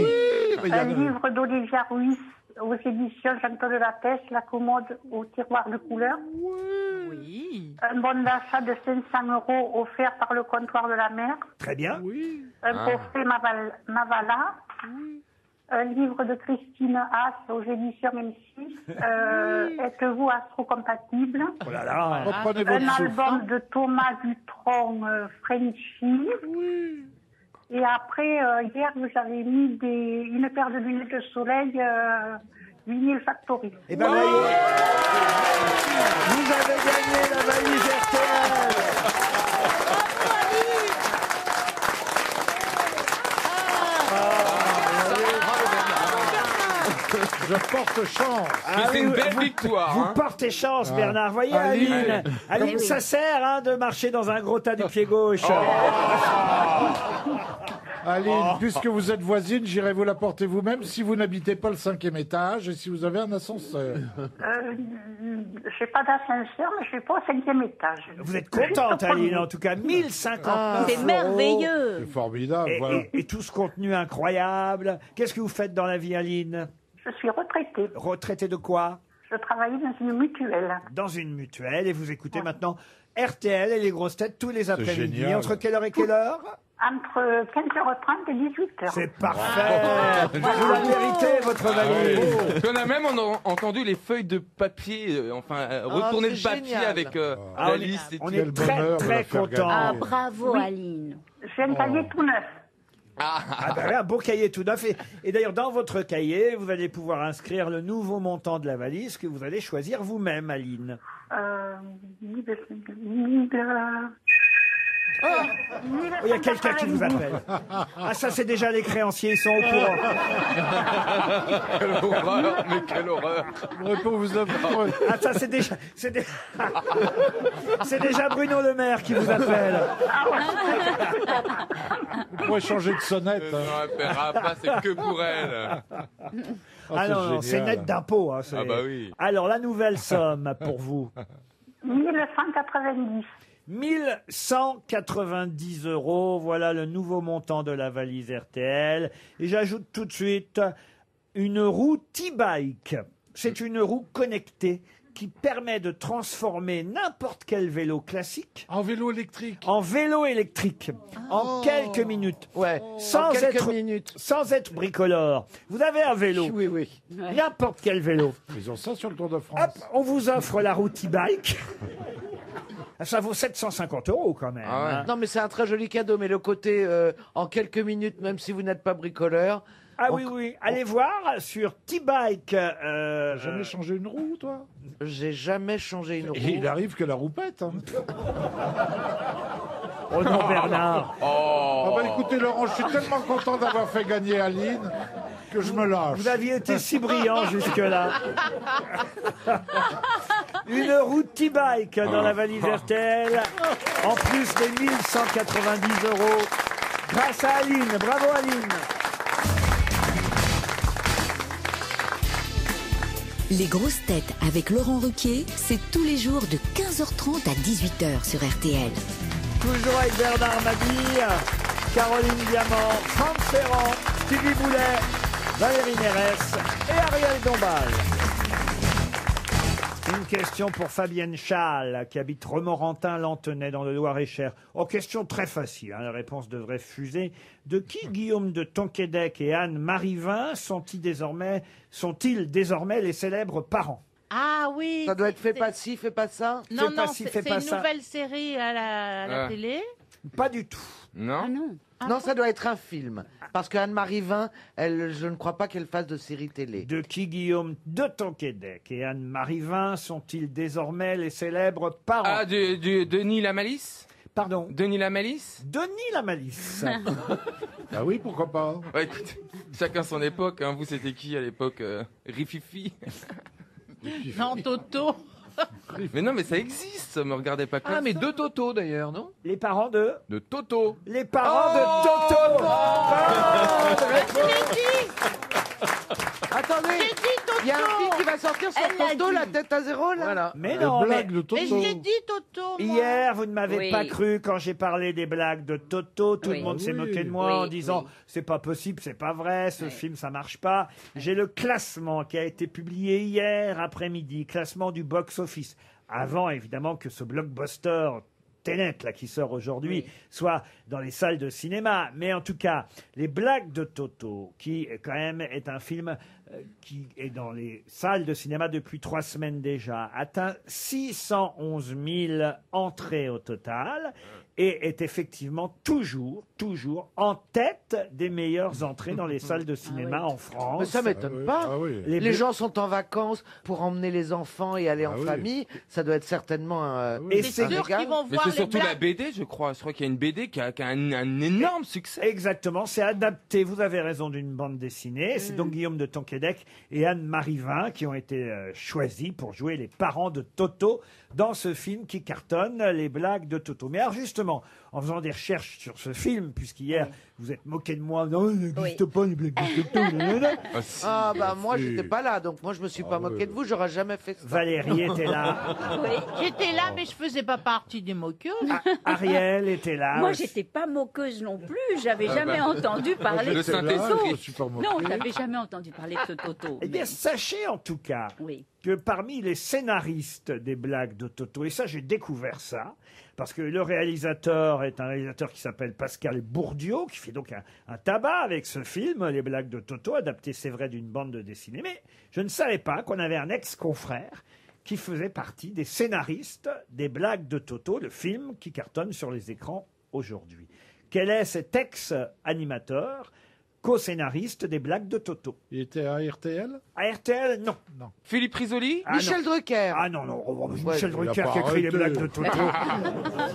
Speaker 3: il y a
Speaker 10: Un
Speaker 3: le-
Speaker 10: livre d'Olivia Ruiz aux éditions Jean-Paul de la Pêche, La commode au tiroir de couleur.
Speaker 8: Oui.
Speaker 10: Un bon d'achat de 500 € offert par le comptoir de la mer.
Speaker 2: Très bien.
Speaker 10: Un coffret Mavala. Un livre de Christine Haas aux éditions M6. Êtes-vous astro-compatible?
Speaker 2: Oh là là.
Speaker 3: Reprenez
Speaker 10: Un
Speaker 3: votre souffle.
Speaker 10: album de Thomas Dutronc, Frenchy. Et après, hier, vous avez mis une paire de lunettes de soleil Vinyl Factory.
Speaker 2: Eh ben, voyez, vous avez gagné la valise RTL.
Speaker 3: Je porte chance.
Speaker 7: Mais c'est une belle victoire.
Speaker 2: Vous
Speaker 7: hein.
Speaker 2: portez chance,
Speaker 3: Ah.
Speaker 2: Bernard. Voyez,
Speaker 3: Aline.
Speaker 2: Aline. Aline,
Speaker 5: Oui.
Speaker 2: ça sert de marcher dans un gros tas du pied gauche.
Speaker 3: Aline, puisque vous êtes voisine, j'irai vous la porter vous-même si vous n'habitez pas le 5e étage et si vous avez un ascenseur.
Speaker 10: Je n'ai pas d'ascenseur, mais je ne suis pas au 5e étage.
Speaker 2: Vous êtes contente, Aline, en tout cas. 1059
Speaker 5: C'est
Speaker 2: €.
Speaker 5: merveilleux.
Speaker 3: C'est formidable,
Speaker 2: Et,
Speaker 3: voilà.
Speaker 2: et tout ce contenu incroyable. Qu'est-ce que vous faites dans la vie, Aline?
Speaker 10: Je suis retraitée.
Speaker 2: Retraité de quoi?
Speaker 10: Je travaillais dans une mutuelle.
Speaker 2: Dans une mutuelle, et vous écoutez maintenant RTL et les grosses têtes tous les après-midi.
Speaker 3: génial.
Speaker 2: Entre quelle heure et quelle heure?
Speaker 10: Entre 15h30 et 18h.
Speaker 2: C'est parfait. Vous la méritez, votre valise.
Speaker 7: Puis on a même entendu les feuilles de papier, retourner
Speaker 4: c'est
Speaker 7: le papier
Speaker 4: génial.
Speaker 7: avec
Speaker 2: Ah,
Speaker 7: la liste. Et
Speaker 2: on
Speaker 7: tout.
Speaker 2: est très, très contents.
Speaker 5: Ah, bravo, Aline.
Speaker 10: J'ai un cahier tout neuf.
Speaker 2: Ah ben, un beau cahier tout neuf. Et d'ailleurs, dans votre cahier, vous allez pouvoir inscrire le nouveau montant de la valise que vous allez choisir vous-même, Aline. Il y a quelqu'un qui vous appelle. Ah, ça, c'est déjà les créanciers, ils sont au courant.
Speaker 7: Quelle horreur, mais quelle horreur.
Speaker 2: Ah, ça, c'est déjà... C'est déjà Bruno Le Maire qui vous appelle.
Speaker 3: Vous pourrez changer de sonnette.
Speaker 7: Non, elle paiera pas, c'est que pour elle.
Speaker 2: Ah non, c'est net d'impôts. Hein,
Speaker 7: Ah bah oui.
Speaker 2: Alors, la nouvelle somme pour vous.
Speaker 10: 1190.
Speaker 2: 1190 €, voilà le nouveau montant de la valise RTL. Et j'ajoute tout de suite une roue T-Bike. C'est une roue connectée qui permet de transformer n'importe quel vélo classique
Speaker 3: en vélo électrique.
Speaker 2: En vélo électrique, en quelques minutes.
Speaker 4: Ouais,
Speaker 2: Sans être bricoleur. Vous avez un vélo.
Speaker 4: Oui, oui.
Speaker 2: N'importe quel vélo.
Speaker 3: Ils ont ça sur le Tour de France.
Speaker 2: Hop, on vous offre la roue T-Bike. Ça vaut 750 € quand même.
Speaker 7: Ah ouais.
Speaker 2: Hein.
Speaker 4: Non, mais c'est un très joli cadeau. Mais le côté en quelques minutes, même si vous n'êtes pas bricoleur.
Speaker 2: Ah oui, oui. Allez voir sur T-Bike.
Speaker 3: Jamais changé une roue, toi?
Speaker 4: J'ai jamais changé une roue.
Speaker 3: Et il arrive que la roue pète. Hein.
Speaker 2: Oh non, Bernard.
Speaker 3: Ah bah écoutez, Laurent, je suis tellement content d'avoir fait gagner Aline que je me lâche.
Speaker 2: Vous aviez été si brillant jusque-là. Une roue T-Bike dans la valise RTL. En plus des 1190 €. Grâce à Aline. Bravo, Aline.
Speaker 1: Les grosses têtes avec Laurent Ruquier, c'est tous les jours de 15h30 à 18h sur RTL.
Speaker 2: Toujours avec Bernard Mabille, Caroline Diamant, Franck Ferrand, Stevie Boulet, Valérie Mérès et Ariel Dombal. Une question pour Fabienne Schall, qui habite Romorantin-Lantenay dans le Loir-et-Cher. Oh, question très facile, hein, la réponse devrait fuser. De qui Guillaume de Tonquédec et Anne Marivin sont-ils désormais les célèbres parents?
Speaker 8: Ah oui.
Speaker 4: Ça doit être fait pas ci, fait pas ça.
Speaker 8: Non,
Speaker 2: Fais pas
Speaker 8: non,
Speaker 2: ci,
Speaker 8: c'est
Speaker 2: fais pas
Speaker 8: une
Speaker 2: ça.
Speaker 8: nouvelle série à la
Speaker 7: Ah.
Speaker 8: télé.
Speaker 2: Pas du tout.
Speaker 7: Non.
Speaker 5: Ah non.
Speaker 4: Non, ça doit être un film. Parce qu'Anne-Marie Vin, je ne crois pas qu'elle fasse de série télé.
Speaker 2: De qui Guillaume de Tonquédec et Anne Marivin sont-ils désormais les célèbres parents?
Speaker 7: Ah, Denis la Malice.
Speaker 2: Pardon.
Speaker 7: Denis la Malice.
Speaker 2: Denis la Malice.
Speaker 3: Ah oui, pourquoi pas?
Speaker 7: Ouais, écoute, chacun son époque. Hein. Vous, c'était qui à l'époque Rififi.
Speaker 8: Non, Toto.
Speaker 7: Mais non, mais ça existe. Me regardez pas comme
Speaker 6: Ah, mais
Speaker 7: ça.
Speaker 6: de Toto d'ailleurs, non?
Speaker 2: Les parents de?
Speaker 7: De Toto.
Speaker 2: Les parents de Toto.
Speaker 8: Je l'ai dit.
Speaker 4: Attendez,
Speaker 8: J'ai dit Toto.
Speaker 4: il y a un film qui va sortir sur
Speaker 5: Elle l'a
Speaker 4: Toto,
Speaker 5: dit.
Speaker 4: la tête à zéro, là.
Speaker 6: Voilà.
Speaker 2: Mais
Speaker 3: Les
Speaker 2: non, mais
Speaker 3: blagues de Toto.
Speaker 8: Mais je l'ai dit Toto. moi.
Speaker 2: hier, vous ne m'avez
Speaker 5: Oui.
Speaker 2: pas cru quand j'ai parlé des blagues de Toto. Tout
Speaker 5: Oui.
Speaker 2: le monde s'est
Speaker 3: Oui.
Speaker 2: moqué de moi
Speaker 5: Oui,
Speaker 2: en disant
Speaker 5: oui.
Speaker 2: c'est pas possible, c'est pas vrai, ce
Speaker 5: Oui.
Speaker 2: film ça marche pas. J'ai le classement qui a été publié hier après-midi, classement du box-office. Avant évidemment que ce blockbuster Tenet, là, qui sort aujourd'hui, soit dans les salles de cinéma. Mais en tout cas, les blagues de Toto, qui quand même est un film qui est dans les salles de cinéma depuis 3 semaines déjà, atteint 611 000 entrées au total et est effectivement toujours en tête des meilleures entrées dans les salles de cinéma en France.
Speaker 4: Mais ça m'étonne pas.
Speaker 3: Ah oui.
Speaker 4: Les gens sont en vacances pour emmener les enfants et aller en
Speaker 3: oui.
Speaker 4: famille. Ça doit être certainement un.
Speaker 2: Et
Speaker 8: C'est sûr
Speaker 4: régal.
Speaker 8: qu'ils vont
Speaker 7: Mais
Speaker 8: voir
Speaker 7: c'est
Speaker 8: les
Speaker 7: surtout la
Speaker 8: blagues.
Speaker 7: BD, je crois. Je crois qu'il y a une BD qui a un énorme succès.
Speaker 2: Exactement, c'est adapté, vous avez raison, d'une bande dessinée. C'est donc Guillaume de Tonquédec et Anne Marivin qui ont été choisis pour jouer les parents de Toto dans ce film qui cartonne, les blagues de Toto. Mais alors justement, en faisant des recherches sur ce film, puisqu'hier, vous êtes moqué de moi. Non, il n'existe pas les blagues de Toto.
Speaker 4: Ah bah moi j'étais pas là, donc moi je me suis pas moqué de vous, j'aurais jamais fait ça.
Speaker 2: Valérie était là.
Speaker 8: Oui, j'étais là, mais je faisais pas partie des moqueuses.
Speaker 2: Ariel était là.
Speaker 5: Moi, j'étais pas moqueuse non plus. J'avais jamais entendu parler de ce Toto. Non, j'avais jamais entendu parler de ce Toto.
Speaker 2: Eh bien, sachez en tout cas que parmi les scénaristes des blagues de Toto, et ça j'ai découvert ça, parce que le réalisateur est un réalisateur qui s'appelle Pascal Bourdiau, qui fait donc un tabac avec ce film, Les blagues de Toto, adapté c'est vrai d'une bande de dessinée, mais je ne savais pas qu'on avait un ex-confrère qui faisait partie des scénaristes des blagues de Toto, le film qui cartonne sur les écrans aujourd'hui. Quel est cet ex-animateur co-scénariste des blagues de Toto?
Speaker 3: Il était à RTL?
Speaker 2: À RTL, non.
Speaker 7: Philippe Risoli?
Speaker 4: Michel Drucker.
Speaker 2: Ah non, Michel Drucker qui a écrit les blagues de Toto.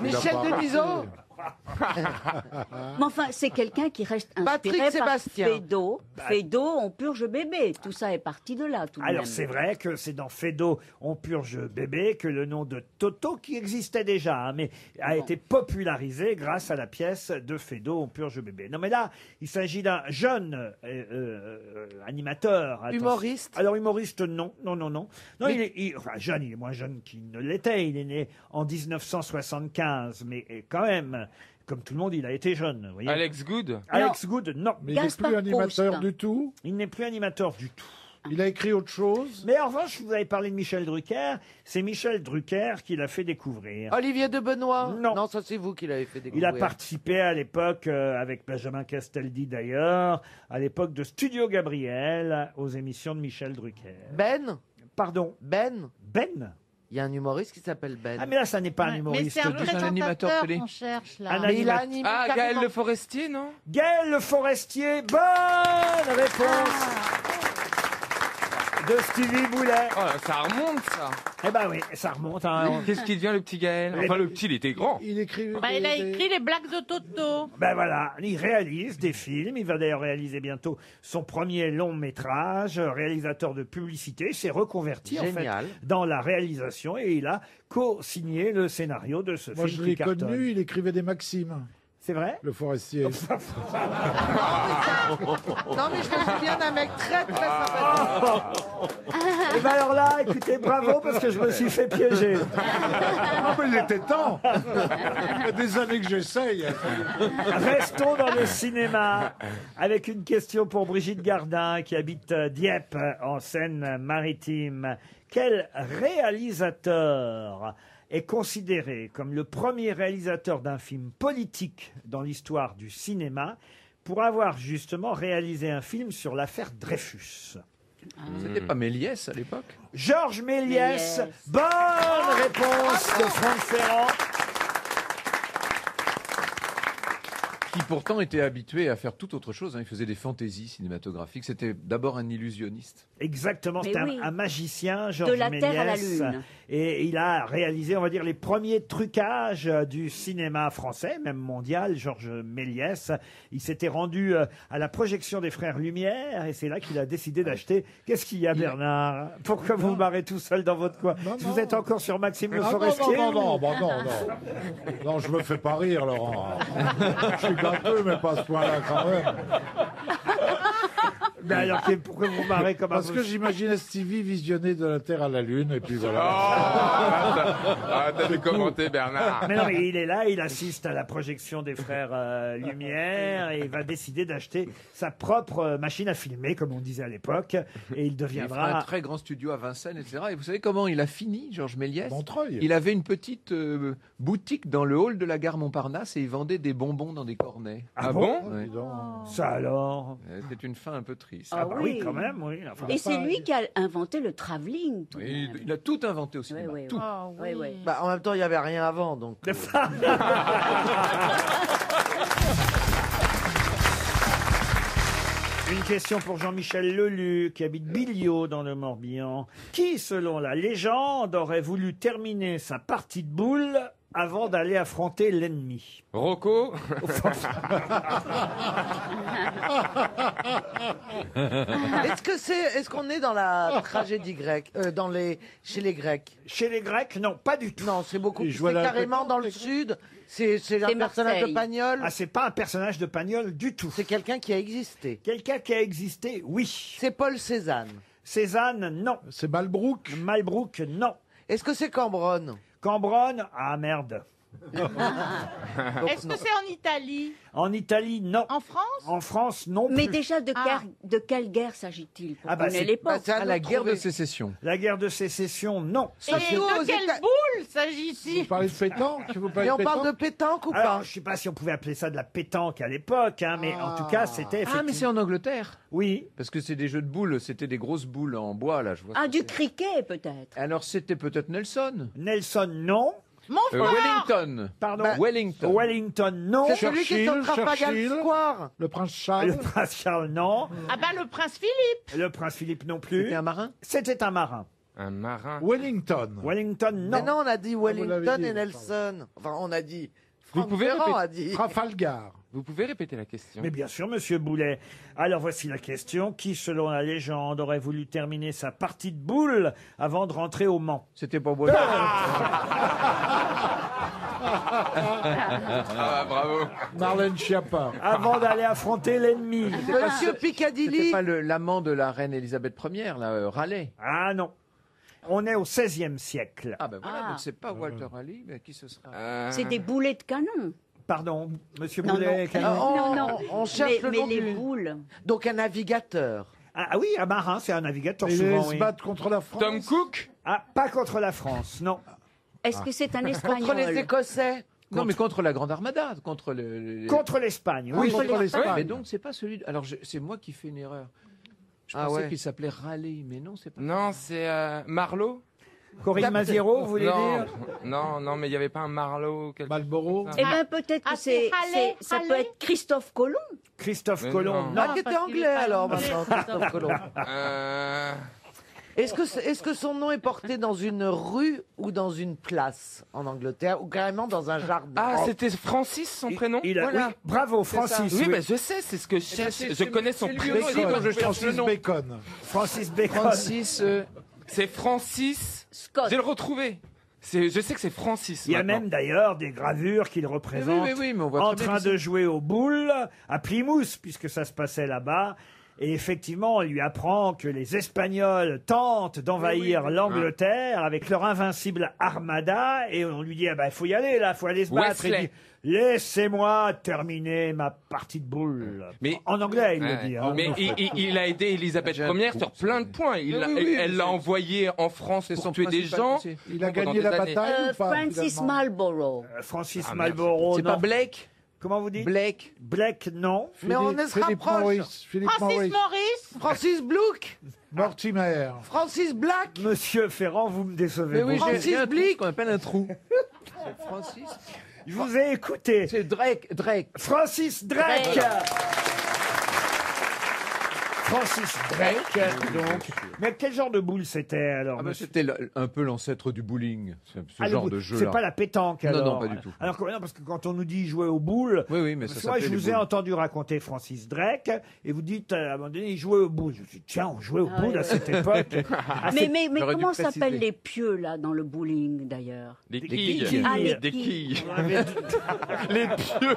Speaker 4: Michel Denisot.
Speaker 5: Mais enfin, c'est quelqu'un qui reste
Speaker 4: Patrick
Speaker 5: inspiré par
Speaker 4: Sébastien.
Speaker 5: Fédo. Fédo, on purge bébé. Tout ça est parti de là, tout de
Speaker 2: Alors
Speaker 5: même.
Speaker 2: c'est vrai que c'est dans Fédo, on purge bébé que le nom de Toto, qui existait déjà, hein, mais a été popularisé grâce à la pièce de Fédo, on purge bébé. Non mais là, il s'agit d'un jeune animateur. Attention.
Speaker 4: Humoriste?
Speaker 2: Alors humoriste, non. Non, enfin, jeune, il est moins jeune qu'il ne l'était. Il est né en 1975, mais quand même... Comme tout le monde, il a été jeune. Vous voyez.
Speaker 7: Alex Good?
Speaker 2: Alex Good, non.
Speaker 3: Mais il n'est plus animateur du tout?
Speaker 2: Il n'est plus animateur du tout.
Speaker 3: Il a écrit autre chose?
Speaker 2: Mais en revanche, vous avez parlé de Michel Drucker. C'est Michel Drucker qui l'a fait découvrir.
Speaker 4: Olivier de Benoît?
Speaker 2: Non.
Speaker 4: Non, ça c'est vous qui l'avez fait
Speaker 2: Il
Speaker 4: découvrir.
Speaker 2: a participé à l'époque, avec Benjamin Castaldi d'ailleurs, à l'époque de Studio Gabriel, aux émissions de Michel Drucker.
Speaker 4: Ben?
Speaker 2: Pardon?
Speaker 4: Ben?
Speaker 2: Ben?
Speaker 4: Il y a un humoriste qui s'appelle Ben.
Speaker 2: Ah mais là, ça n'est pas un
Speaker 8: Mais
Speaker 2: humoriste.
Speaker 8: c'est un
Speaker 2: du tout.
Speaker 8: présentateur qu'on cherche là.
Speaker 2: Un
Speaker 4: Mais il a
Speaker 2: animateur.
Speaker 4: animé
Speaker 7: Ah, Gaël
Speaker 4: carrément.
Speaker 7: Le Forestier, non?
Speaker 2: Gaël Le Forestier, bonne réponse de Stevie Boulet.
Speaker 7: Oh, ça remonte, ça.
Speaker 2: Eh ben oui, ça remonte. Hein.
Speaker 7: Qu'est-ce qui devient, le petit Gaël? Enfin, le petit, il était grand.
Speaker 3: Il écrivait
Speaker 8: Bah, il a écrit les blagues de Toto.
Speaker 2: Ben voilà, il réalise des films. Il va d'ailleurs réaliser bientôt son premier long métrage. Réalisateur de publicité, il s'est reconverti en fait
Speaker 4: Génial.
Speaker 2: dans la réalisation et il a co-signé le scénario de ce
Speaker 3: Moi,
Speaker 2: film.
Speaker 3: je
Speaker 2: qui
Speaker 3: l'ai
Speaker 2: cartonne.
Speaker 3: connu, il écrivait des maximes.
Speaker 2: C'est vrai?
Speaker 3: Le Forestier.
Speaker 4: Non, mais je me souviens d'un mec très très sympathique.
Speaker 2: Et ben alors là, écoutez, bravo parce que je me suis fait piéger.
Speaker 3: Ah, mais il était temps. Il y a des années que j'essaye.
Speaker 2: Restons dans le cinéma avec une question pour Brigitte Gardin qui habite Dieppe en Seine-Maritime. Quel réalisateur est considéré comme le premier réalisateur d'un film politique dans l'histoire du cinéma pour avoir justement réalisé un film sur l'affaire Dreyfus?
Speaker 6: C'était pas Méliès à l'époque?
Speaker 2: Georges Méliès. Bonne réponse de Franck Ferrand.
Speaker 6: Qui pourtant était habitué à faire tout autre chose. Hein. Il faisait des fantaisies cinématographiques. C'était d'abord un illusionniste.
Speaker 2: Exactement,
Speaker 5: Mais
Speaker 2: c'était
Speaker 5: oui.
Speaker 2: un magicien, Georges
Speaker 5: De la
Speaker 2: Méliès.
Speaker 5: Terre à la Lune.
Speaker 2: Et il a réalisé, on va dire, les premiers trucages du cinéma français, même mondial, Georges Méliès. Il s'était rendu à la projection des Frères Lumière et c'est là qu'il a décidé d'acheter... Qu'est-ce qu'il y a, Bernard? Pourquoi vous vous marrez tout seul dans votre coin? Vous êtes encore sur Maxime Le Forestier?
Speaker 3: Non, je me fais pas rire, Laurent. Je suis gâteux, mais pas à ce point-là, quand même.
Speaker 2: Mais alors, pourquoi vous vous marrez comme un...
Speaker 3: Parce que j'imaginais Stevie visionner de la Terre à la Lune, et puis voilà.
Speaker 7: T'as dû commenter, Bernard.
Speaker 2: Mais non, mais il est là, il assiste à la projection des Frères Lumière et il va décider d'acheter sa propre machine à filmer, comme on disait à l'époque, et il
Speaker 6: Il fera un
Speaker 2: deviendra...
Speaker 6: très grand studio à Vincennes, etc. Et vous savez comment il a fini, Georges Méliès?
Speaker 3: Montreuil.
Speaker 6: Il avait une petite boutique dans le hall de la gare Montparnasse et il vendait des bonbons dans des cornets.
Speaker 2: Ah bon?
Speaker 6: Ouais.
Speaker 3: Dis donc.
Speaker 2: Ça alors?
Speaker 6: C'était une fin un peu triste.
Speaker 5: Ah
Speaker 2: Bah
Speaker 5: oui.
Speaker 2: oui, quand même, oui. Enfin,
Speaker 5: Et c'est lui qui a inventé le travelling. tout de
Speaker 6: Oui,
Speaker 5: même.
Speaker 6: il a tout inventé au cinéma.
Speaker 5: Oui, oui,
Speaker 6: tout.
Speaker 8: Oh, oui.
Speaker 5: Oui, oui.
Speaker 4: Bah, en même temps, il n'y avait rien avant, donc.
Speaker 2: Une question pour Jean-Michel Lelu, qui habite Billiot dans le Morbihan. Qui, selon la légende, aurait voulu terminer sa partie de boules avant d'aller affronter l'ennemi.
Speaker 7: Rocco.
Speaker 4: Est-ce qu'on est dans la tragédie grecque, chez les Grecs?
Speaker 2: Chez les Grecs, non, pas du tout.
Speaker 4: Non, c'est beaucoup
Speaker 3: Ils
Speaker 4: plus.
Speaker 3: jouent à
Speaker 4: C'est
Speaker 3: la
Speaker 4: carrément
Speaker 3: pétanque,
Speaker 4: dans le
Speaker 3: les
Speaker 4: sud. C'est un personnage de
Speaker 5: Marseille.
Speaker 4: Pagnol.
Speaker 2: Ah, c'est pas un personnage de Pagnol du tout.
Speaker 4: C'est quelqu'un qui a existé.
Speaker 2: Quelqu'un qui a existé, oui.
Speaker 4: C'est Paul Cézanne.
Speaker 2: Cézanne, non.
Speaker 3: C'est Malbrook.
Speaker 2: Malbrook, non.
Speaker 4: Est-ce que c'est Cambronne?
Speaker 2: Cambronne, ah merde.
Speaker 8: Est-ce que c'est en Italie?
Speaker 2: En Italie, non.
Speaker 8: En France?
Speaker 2: En France, non plus.
Speaker 5: Mais déjà, de
Speaker 8: Ah.
Speaker 5: quelle guerre s'agit-il pour
Speaker 2: Ah bah,
Speaker 5: connaître
Speaker 2: c'est-
Speaker 5: l'époque?
Speaker 4: c'est à
Speaker 6: À la
Speaker 4: nous
Speaker 6: guerre de
Speaker 4: trouver.
Speaker 6: sécession.
Speaker 2: La guerre de sécession, non.
Speaker 8: Et
Speaker 4: Surtout aux
Speaker 8: de quelle
Speaker 4: États-
Speaker 8: boule
Speaker 3: Vous
Speaker 8: s'agit-il?
Speaker 3: parlez de pétanque? Vous parlez
Speaker 4: Et on
Speaker 3: de
Speaker 4: parle de
Speaker 3: pétanque
Speaker 4: pétanque ou
Speaker 2: Alors,
Speaker 4: pas?
Speaker 2: je sais pas si on pouvait appeler ça de la pétanque à l'époque, hein, mais en tout cas, c'était
Speaker 6: Ah, mais
Speaker 2: effectivement...
Speaker 6: c'est en Angleterre.
Speaker 2: Oui.
Speaker 6: Parce que c'est des jeux de boules, c'était des grosses boules en bois, là, je vois.
Speaker 5: Ah, du cricket, peut-être.
Speaker 6: Alors c'était peut-être Nelson.
Speaker 2: Nelson, non.
Speaker 8: Mon frère!
Speaker 6: Wellington.
Speaker 2: Pardon.
Speaker 6: Wellington.
Speaker 2: Wellington, non.
Speaker 4: C'est celui qui est sur Trafalgar
Speaker 3: Churchill.
Speaker 4: Square.
Speaker 3: Le prince Charles.
Speaker 2: Le prince Charles, non.
Speaker 8: Ah bah le prince Philippe!
Speaker 2: Le prince Philippe, non plus.
Speaker 6: C'était un marin.
Speaker 2: C'était un marin.
Speaker 7: Un marin.
Speaker 3: Wellington.
Speaker 2: Wellington,
Speaker 4: Mais
Speaker 2: non.
Speaker 4: non, on a dit
Speaker 3: vous l'avez
Speaker 4: Wellington
Speaker 3: dit,
Speaker 4: et
Speaker 3: il me
Speaker 4: Nelson. Enfin, on a dit.
Speaker 7: Vous
Speaker 4: Franck
Speaker 7: pouvez
Speaker 4: Ferrand
Speaker 7: répéter.
Speaker 4: a dit.
Speaker 3: Trafalgar.
Speaker 7: Vous pouvez répéter la question?
Speaker 2: Mais bien sûr, monsieur Boulet. Alors voici la question. Qui, selon la légende, aurait voulu terminer sa partie de boule avant de rentrer au Mans?
Speaker 6: C'était pas Bois.
Speaker 7: Ah, bravo.
Speaker 3: Marlène Schiappa.
Speaker 2: Avant d'aller affronter l'ennemi.
Speaker 4: Monsieur Piccadilly.
Speaker 6: C'était pas l'amant de la reine Elisabeth Ier, là, Raleigh.
Speaker 2: Ah non. On est au XVIe siècle.
Speaker 6: Ah ben voilà,
Speaker 5: Ah.
Speaker 6: donc c'est pas Walter Raleigh, mais qui ce sera?
Speaker 5: C'est des boulets de canon.
Speaker 2: Pardon, monsieur
Speaker 5: Non,
Speaker 2: Boulet.
Speaker 5: non.
Speaker 2: quel-
Speaker 4: On cherche le
Speaker 5: mais
Speaker 4: nom
Speaker 5: les
Speaker 4: du-
Speaker 5: boules.
Speaker 4: Donc un navigateur.
Speaker 2: Ah oui, un marin, c'est un navigateur
Speaker 3: Ils
Speaker 2: souvent.
Speaker 3: se
Speaker 2: oui.
Speaker 3: battent contre la France.
Speaker 7: Tom Cook.
Speaker 2: Ah, pas contre la France, non.
Speaker 5: Est-ce que c'est un
Speaker 4: Contre
Speaker 5: espagnol?
Speaker 4: les Écossais.
Speaker 6: Non, mais contre la Grande Armada, contre le...
Speaker 2: Contre l'Espagne,
Speaker 3: Oui,
Speaker 2: oui.
Speaker 3: contre l'Espagne.
Speaker 6: Mais donc c'est pas celui. Alors c'est moi qui fais une erreur. Je
Speaker 4: Ah
Speaker 6: pensais
Speaker 4: ouais.
Speaker 6: qu'il s'appelait Raleigh, mais non, c'est pas.
Speaker 7: Non, c'est Marlowe.
Speaker 2: Corinne Maziero, vous voulez
Speaker 7: non,
Speaker 2: dire
Speaker 7: non, mais il n'y avait pas un Marlowe. quelque
Speaker 3: Marlboro.
Speaker 7: chose
Speaker 5: Eh
Speaker 7: comme ça.
Speaker 5: bien, peut-être que
Speaker 8: Ah, c'est Halley,
Speaker 5: ça peut
Speaker 8: Halley.
Speaker 5: être Christophe Colomb.
Speaker 2: Christophe
Speaker 7: Mais
Speaker 2: Colomb,
Speaker 7: non.
Speaker 2: non.
Speaker 4: Ah, qui était
Speaker 8: parce qu'il est
Speaker 4: anglais
Speaker 8: pas
Speaker 4: alors
Speaker 8: anglais,
Speaker 4: maintenant, Christophe Colomb.
Speaker 7: Euh,
Speaker 4: Est-ce que son nom est porté dans une rue ou dans une place en Angleterre ou carrément dans un jardin?
Speaker 7: Ah, c'était Francis son prénom.
Speaker 2: Oui, bravo,
Speaker 6: C'est ça.
Speaker 2: Francis.
Speaker 7: Oui,
Speaker 2: oui.
Speaker 7: mais je sais, c'est ce que je cherche.
Speaker 6: c'est-
Speaker 7: Je connais son
Speaker 6: c'est lui
Speaker 7: prénom.
Speaker 6: aussi, quand je cherche le
Speaker 3: Francis
Speaker 6: nom.
Speaker 3: Bacon.
Speaker 2: Francis Bacon.
Speaker 6: Francis.
Speaker 7: C'est Francis.
Speaker 5: Scott.
Speaker 7: J'ai le retrouvé. Je sais que c'est Francis.
Speaker 2: Il y a
Speaker 7: maintenant.
Speaker 2: même d'ailleurs des gravures qu'il représente
Speaker 6: oui, mais on voit
Speaker 2: en
Speaker 6: très bien
Speaker 2: train
Speaker 6: qui
Speaker 2: de
Speaker 6: c'est.
Speaker 2: jouer aux boules à Plymouth, puisque ça se passait là-bas. Et effectivement, on lui apprend que les Espagnols tentent d'envahir l'Angleterre avec leur invincible armada. Et on lui dit, ah ben, il faut y aller, là, il faut aller se battre. Et il
Speaker 7: Wesley.
Speaker 2: dit, laissez-moi terminer ma partie de boules.
Speaker 7: Mais-
Speaker 2: En anglais, il
Speaker 7: Ouais.
Speaker 2: le dit. hein.
Speaker 7: Mais il a aidé Elisabeth Ier sur plein de points. Elle l'a envoyé en France
Speaker 6: C'est
Speaker 7: pour
Speaker 6: son
Speaker 7: tuer des
Speaker 6: principal
Speaker 7: gens.
Speaker 6: métier.
Speaker 3: Il a
Speaker 7: pendant
Speaker 3: gagné
Speaker 7: des
Speaker 3: la
Speaker 7: années.
Speaker 3: bataille ou pas
Speaker 5: Francis
Speaker 3: finalement
Speaker 5: Marlborough.
Speaker 2: Francis
Speaker 7: Ah, merde.
Speaker 2: Marlborough,
Speaker 6: C'est
Speaker 2: non.
Speaker 6: pas Blake.
Speaker 2: Comment vous dites
Speaker 6: Blake.
Speaker 2: Blake, non.
Speaker 4: Mais on se
Speaker 3: Philippe
Speaker 4: rapproche.
Speaker 3: Maurice. Philippe
Speaker 8: Francis
Speaker 3: Maurice.
Speaker 8: Maurice?
Speaker 4: Francis Blouc.
Speaker 3: Mortimer.
Speaker 4: Francis Black.
Speaker 2: Monsieur Ferrand, vous me décevez.
Speaker 6: Mais oui,
Speaker 2: beaucoup.
Speaker 6: j'ai un truc
Speaker 4: Blick.
Speaker 6: qu'on appelle un trou. C'est Francis.
Speaker 2: Je vous ai écouté.
Speaker 6: C'est Drake.
Speaker 2: Francis Drake. Francis Drake, donc. Mais quel genre de boule c'était alors
Speaker 6: Ah bah,
Speaker 2: monsieur
Speaker 6: c'était un peu l'ancêtre du bowling, ce
Speaker 2: Ah, le
Speaker 6: genre
Speaker 2: boule.
Speaker 6: de jeu
Speaker 2: C'est
Speaker 6: là.
Speaker 2: pas la pétanque
Speaker 6: Non,
Speaker 2: alors.
Speaker 6: non, pas du tout.
Speaker 2: Alors non, parce que quand on nous dit jouer aux boules,
Speaker 6: Oui, mais ça
Speaker 2: parce que moi je
Speaker 6: s'appelait
Speaker 2: vous
Speaker 6: les
Speaker 2: ai
Speaker 6: boules.
Speaker 2: entendu raconter Francis Drake et vous dites à un moment donné il jouait aux boules. Je me suis dit, tiens, on jouait aux
Speaker 5: Ah
Speaker 2: boules
Speaker 5: ouais.
Speaker 2: à cette époque. Ah,
Speaker 5: Mais,
Speaker 2: c'est-
Speaker 5: mais
Speaker 6: J'aurais dû
Speaker 5: comment
Speaker 6: préciser.
Speaker 5: s'appellent les pieux, là, dans le bowling, d'ailleurs?
Speaker 7: Des
Speaker 2: quilles.
Speaker 7: quilles.
Speaker 5: Ah, les
Speaker 7: Des
Speaker 5: quilles.
Speaker 7: quilles.
Speaker 2: on avait-
Speaker 7: Les pieux.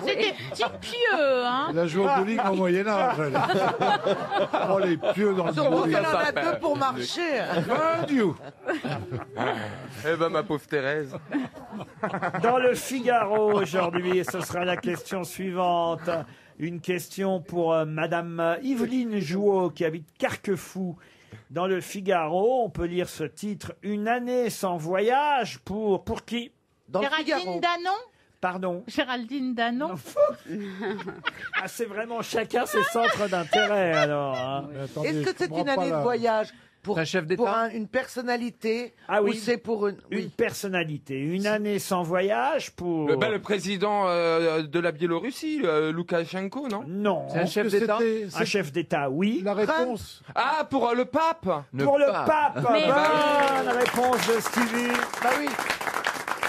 Speaker 8: C'est des petits pieux, hein?
Speaker 3: Il a joué au bowling au Moyen-Âge. Oh, les pieux dans le
Speaker 4: Donc
Speaker 3: bowling.
Speaker 4: elle en a
Speaker 7: s'appelle.
Speaker 4: deux pour marcher.
Speaker 3: Mon Dieu.
Speaker 7: Eh ben, ma pauvre Thérèse.
Speaker 2: Dans le Figaro aujourd'hui, et ce sera la question suivante. Une question pour Madame Yveline Jouot qui habite Carquefou. Dans le Figaro, on peut lire ce titre: Une année sans voyage pour qui?
Speaker 4: Dans le
Speaker 8: Géraldine
Speaker 4: Figaro.
Speaker 8: Danon?
Speaker 2: Pardon.
Speaker 8: Géraldine Danon?
Speaker 2: Ah, c'est vraiment chacun ses centres d'intérêt alors. hein.
Speaker 3: Mais attendez,
Speaker 4: Est-ce que
Speaker 3: je
Speaker 4: c'est
Speaker 3: comprends
Speaker 4: une
Speaker 3: pas
Speaker 4: année de
Speaker 3: la-
Speaker 4: voyage pour,
Speaker 6: Un chef
Speaker 4: pour
Speaker 6: d'État
Speaker 4: une personnalité
Speaker 2: Ah oui.
Speaker 4: ou c'est pour une...
Speaker 2: Une
Speaker 4: Oui.
Speaker 2: personnalité, une année sans voyage pour.
Speaker 7: Le président de la Biélorussie, Loukachenko, non?
Speaker 2: Non.
Speaker 6: C'est un chef
Speaker 3: Est-ce que
Speaker 6: d'État
Speaker 3: c'était-
Speaker 2: Un chef d'État, oui.
Speaker 3: La réponse.
Speaker 7: Ah, pour le pape.
Speaker 2: Pour le pape.
Speaker 5: Mais-
Speaker 2: Bonne réponse de Stevie.
Speaker 4: Bah oui.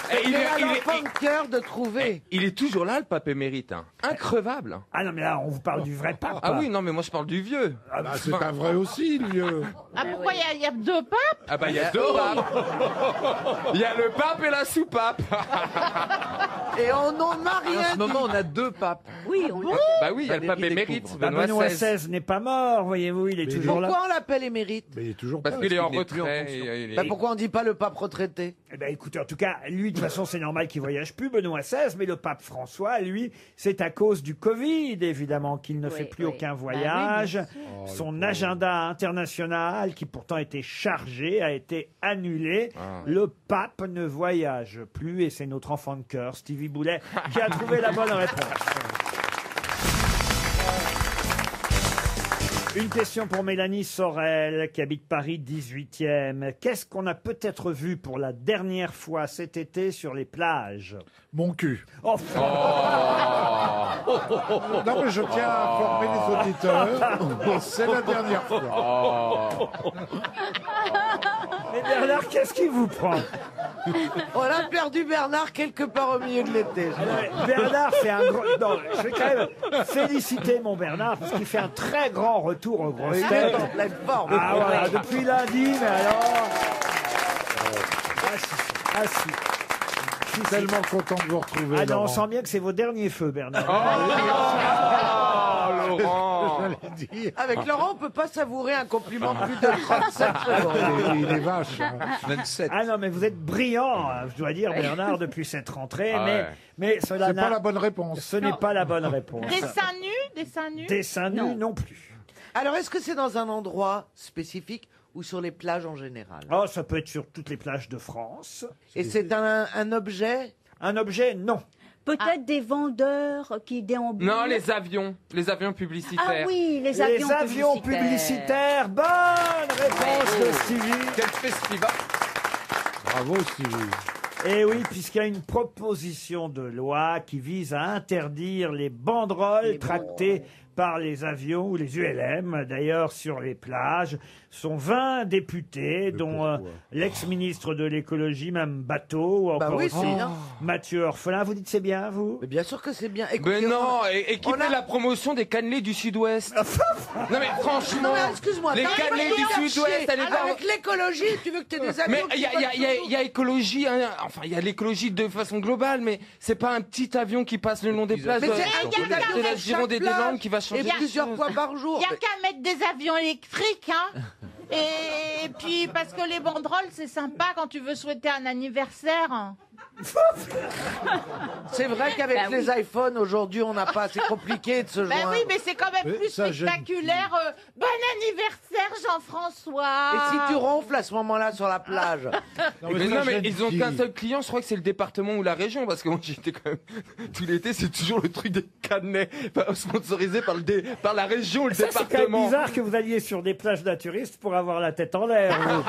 Speaker 4: C'est à l'enfant de cœur de trouver.
Speaker 7: Il est toujours là, le pape émérite. Hein. Increvable.
Speaker 2: Ah non, mais là, on vous parle du vrai pape.
Speaker 7: Ah oui, non, mais moi, je parle du vieux.
Speaker 3: Ah bah, c'est un vrai aussi, le vieux.
Speaker 8: Ah, pourquoi il y a deux papes?
Speaker 7: Ah bah, il y a deux papes. Il y a le pape et la soupape.
Speaker 4: Et on n'en a
Speaker 6: Et en
Speaker 4: rien
Speaker 6: ce moment, on a deux papes.
Speaker 5: Oui, on l'a.
Speaker 7: Bah oui, il y a le pape émérite,
Speaker 2: Bah,
Speaker 7: Benoît
Speaker 2: Benoît
Speaker 7: XVI.
Speaker 2: XVI n'est pas mort, voyez-vous, il est toujours là.
Speaker 4: Pourquoi on l'appelle émérite?
Speaker 3: Mais il est toujours
Speaker 7: Parce
Speaker 3: pas.
Speaker 7: qu'il est en
Speaker 6: qu'il est plus en
Speaker 7: retrait.
Speaker 6: fonction.
Speaker 7: il est-
Speaker 4: Bah, pourquoi on dit pas le pape retraité?
Speaker 2: Eh ben, écoutez, en tout cas, lui, de toute façon, c'est normal qu'il voyage plus, Benoît XVI, mais le pape François, lui, c'est à cause du Covid, évidemment, qu'il ne
Speaker 5: Oui,
Speaker 2: fait plus
Speaker 5: oui.
Speaker 2: aucun
Speaker 5: Bah oui,
Speaker 2: voyage.
Speaker 5: bien sûr.
Speaker 3: Oh,
Speaker 2: Son agenda international, qui pourtant était chargé, a été annulé.
Speaker 7: Ah.
Speaker 2: Le pape ne voyage plus, et c'est notre enfant de cœur, Stevie Boulet, qui a trouvé la bonne réponse. Une question pour Mélanie Sorel, qui habite Paris 18e. Qu'est-ce qu'on a peut-être vu pour la dernière fois cet été sur les plages?
Speaker 3: Mon cul.
Speaker 2: Oh,
Speaker 3: Non, mais je tiens à informer les auditeurs. C'est la dernière fois.
Speaker 2: mais Bernard, qu'est-ce qui vous prend?
Speaker 4: On a perdu Bernard quelque part au milieu de l'été.
Speaker 2: Bernard fait un grand... Non, je vais quand même féliciter mon Bernard, parce qu'il fait un très grand retour aux grosses
Speaker 4: Il est
Speaker 2: têtes.
Speaker 4: en pleine forme.
Speaker 2: Ah voilà, depuis lundi, mais alors... Ah si.
Speaker 3: Je suis tellement content de vous retrouver.
Speaker 2: Ah non, on
Speaker 3: Laurent.
Speaker 2: sent bien que c'est vos derniers feux, Bernard.
Speaker 7: Oh, Laurent.
Speaker 3: J'allais dire.
Speaker 4: Avec Laurent, on peut pas savourer un compliment plus de 37 secondes.
Speaker 3: Il est vache. Hein.
Speaker 6: 27.
Speaker 2: Ah non, mais vous êtes brillant, je dois dire, Bernard, depuis cette rentrée.
Speaker 7: Ah ouais.
Speaker 2: Mais cela
Speaker 3: C'est
Speaker 2: n'a...
Speaker 3: pas la bonne réponse.
Speaker 2: Ce n'est pas la bonne réponse.
Speaker 8: Des seins nus? Des seins nus?
Speaker 2: Des seins nus non plus.
Speaker 4: Alors, est-ce que c'est dans un endroit spécifique ou sur les plages en général?
Speaker 2: Oh, ça peut être sur toutes les plages de France.
Speaker 4: Et c'est un objet?
Speaker 2: Un objet, non.
Speaker 5: Peut-être des vendeurs qui déambulent.
Speaker 7: Non, les avions publicitaires.
Speaker 5: Ah oui, les
Speaker 2: Les
Speaker 5: avions,
Speaker 2: avions publicitaires. Bonne réponse de Stevie.
Speaker 7: Quel festival.
Speaker 3: Bravo, Stevie.
Speaker 2: Et oui, puisqu'il y a une proposition de loi qui vise à interdire les banderoles tractées par les avions ou les ULM, d'ailleurs, sur les plages. Ce sont 20 députés, dont l'ex-ministre de l'écologie, Mme Bateau, ou encore
Speaker 4: oui,
Speaker 2: aussi
Speaker 4: c'est bien.
Speaker 2: Mathieu Orphelin. Vous dites c'est bien, vous?
Speaker 4: Mais bien sûr que c'est bien.
Speaker 7: Mais
Speaker 4: Écoutez,
Speaker 7: non, et qui
Speaker 4: on
Speaker 7: fait
Speaker 4: a-
Speaker 7: la promotion des cannelés du Sud-Ouest? Non mais franchement,
Speaker 4: Non, mais excuse-moi.
Speaker 7: les
Speaker 4: t'as
Speaker 7: cannelés
Speaker 4: envie de
Speaker 7: du
Speaker 4: faire
Speaker 7: Sud-Ouest,
Speaker 4: chier.
Speaker 7: allez
Speaker 4: Alors,
Speaker 7: voir.
Speaker 4: avec l'écologie, tu veux que t'aies des avions
Speaker 7: Mais
Speaker 4: qui
Speaker 7: il y a écologie, hein, enfin il y a l'écologie de façon globale, mais c'est pas un petit avion qui passe le long des plages
Speaker 4: Mais
Speaker 7: de,
Speaker 4: c'est un
Speaker 7: de la-
Speaker 4: avion
Speaker 7: de la
Speaker 4: sur
Speaker 7: Gironde et des
Speaker 4: chaque
Speaker 7: Landes qui va
Speaker 4: plage,
Speaker 7: changer
Speaker 4: et
Speaker 7: les
Speaker 4: plusieurs
Speaker 7: choses.
Speaker 4: fois par jour.
Speaker 8: Il n'y a qu'à mettre des avions électriques, hein. Et puis, parce que les banderoles, c'est sympa quand tu veux souhaiter un anniversaire.
Speaker 4: C'est vrai qu'avec
Speaker 5: Bah
Speaker 4: les iPhones, aujourd'hui, on n'a pas... C'est compliqué de se
Speaker 8: Ben
Speaker 4: joindre.
Speaker 8: oui, mais c'est quand même plus
Speaker 3: ça, je-
Speaker 8: spectaculaire. Bon anniversaire, Jean-François.
Speaker 4: Et si tu ronfles à ce moment-là sur la plage?
Speaker 7: Mais non, mais ils ont
Speaker 3: dit.
Speaker 7: qu'un seul client, je crois que c'est le département ou la région, parce que moi j'étais quand même tout l'été, c'est toujours le truc des cannets sponsorisé par par la région ou le
Speaker 2: Ça, c'est quand même
Speaker 7: département.
Speaker 2: bizarre que vous alliez sur des plages naturistes pour avoir la tête en l'air. vous.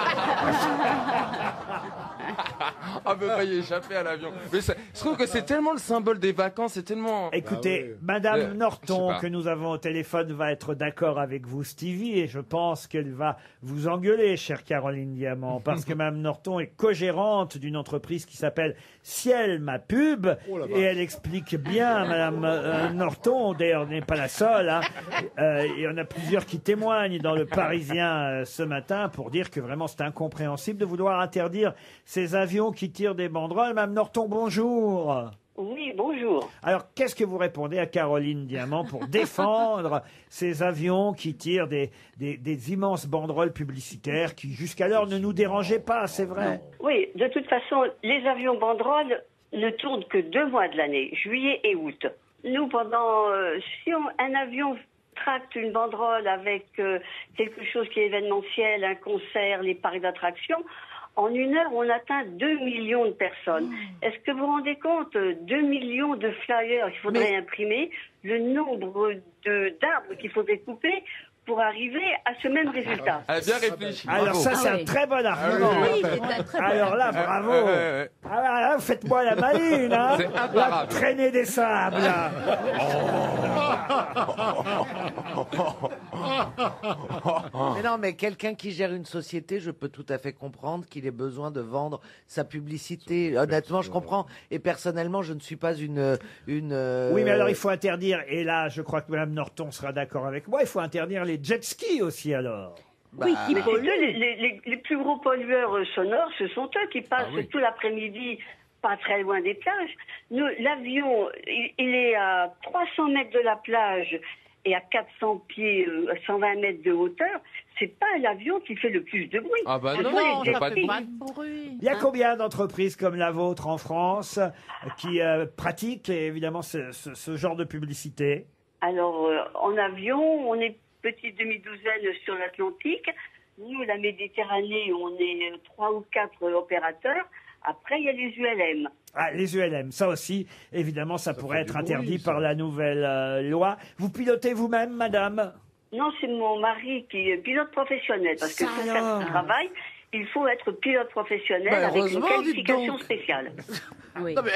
Speaker 7: Ah ben pas y échapper à l'avion. Mais je trouve que c'est tellement le symbole des vacances, c'est tellement.
Speaker 2: Écoutez,
Speaker 3: oui.
Speaker 2: Madame
Speaker 7: Je sais
Speaker 2: Norton,
Speaker 7: pas.
Speaker 2: que nous avons au téléphone, va être d'accord avec vous, Stevie, et je pense qu'elle va vous engueuler, chère Caroline Diamant, parce que Madame Norton est co-gérante d'une entreprise qui s'appelle Ciel Ma Pub, et elle explique bien, Madame Norton, d'ailleurs, n'est pas la seule, hein, il y en a plusieurs qui témoignent dans le Parisien ce matin pour dire que vraiment c'est incompréhensible de vouloir interdire ces avions qui tirent des banderoles. Madame Norton, bonjour.
Speaker 13: Oui, bonjour.
Speaker 2: Alors, qu'est-ce que vous répondez à Caroline Diamant pour défendre ces avions qui tirent des immenses banderoles publicitaires qui, jusqu'alors, ne nous dérangeaient pas, c'est vrai?
Speaker 13: Oui, de toute façon, les avions banderoles ne tournent que 2 mois de l'année, juillet et août. Nous, si un avion tracte une banderole avec quelque chose qui est événementiel, un concert, les parcs d'attractions, en 1 heure, on atteint 2 millions de personnes. Est-ce que vous vous rendez compte, 2 millions de flyers qu'il faudrait imprimer, le nombre d'arbres qu'il faudrait couper pour arriver à ce même résultat?
Speaker 7: Elle a bien réfléchi.
Speaker 2: Alors
Speaker 7: Bravo.
Speaker 2: ça, c'est un très bon argument.
Speaker 5: Oui, c'est un très bon
Speaker 2: Alors là, bravo. Ah là, faites-moi la maline, hein.
Speaker 7: C'est imparable.
Speaker 2: La traînée des sables. là.
Speaker 4: Mais non, mais quelqu'un qui gère une société, je peux tout à fait comprendre qu'il ait besoin de vendre sa publicité. Honnêtement, je comprends. Et personnellement, je ne suis pas une.
Speaker 2: Oui, mais alors il faut interdire, et là je crois que Mme Norton sera d'accord avec moi, il faut interdire les jet skis aussi alors.
Speaker 13: Oui, mais c'est eux, les plus gros pollueurs sonores, ce sont eux qui passent tout l'après-midi pas très loin des plages. L'avion, il est à 300 mètres de la plage et à 400 pieds, 120 mètres de hauteur. C'est pas l'avion qui fait le plus de bruit.
Speaker 6: Ah bah
Speaker 13: Ce
Speaker 6: non,
Speaker 13: sont
Speaker 6: non,
Speaker 13: les
Speaker 6: pas de
Speaker 13: jet skis.
Speaker 2: Il y a combien d'entreprises comme la vôtre en France qui pratiquent évidemment ce genre de publicité?
Speaker 13: Alors, en avion, on est petite demi-douzaine sur l'Atlantique. Nous, la Méditerranée, on est 3 ou 4 opérateurs. Après, il y a les ULM.
Speaker 2: Ah, les ULM, ça aussi, évidemment, ça pourrait être interdit par la nouvelle loi. Vous pilotez vous-même, madame?
Speaker 13: Non, c'est mon mari qui est pilote professionnel. Parce que pour faire
Speaker 2: alors.
Speaker 13: ce travail, il faut être pilote professionnel
Speaker 4: Ben,
Speaker 13: avec une
Speaker 4: heureusement,
Speaker 13: qualification
Speaker 4: dites donc.
Speaker 13: spéciale.
Speaker 4: Non, mais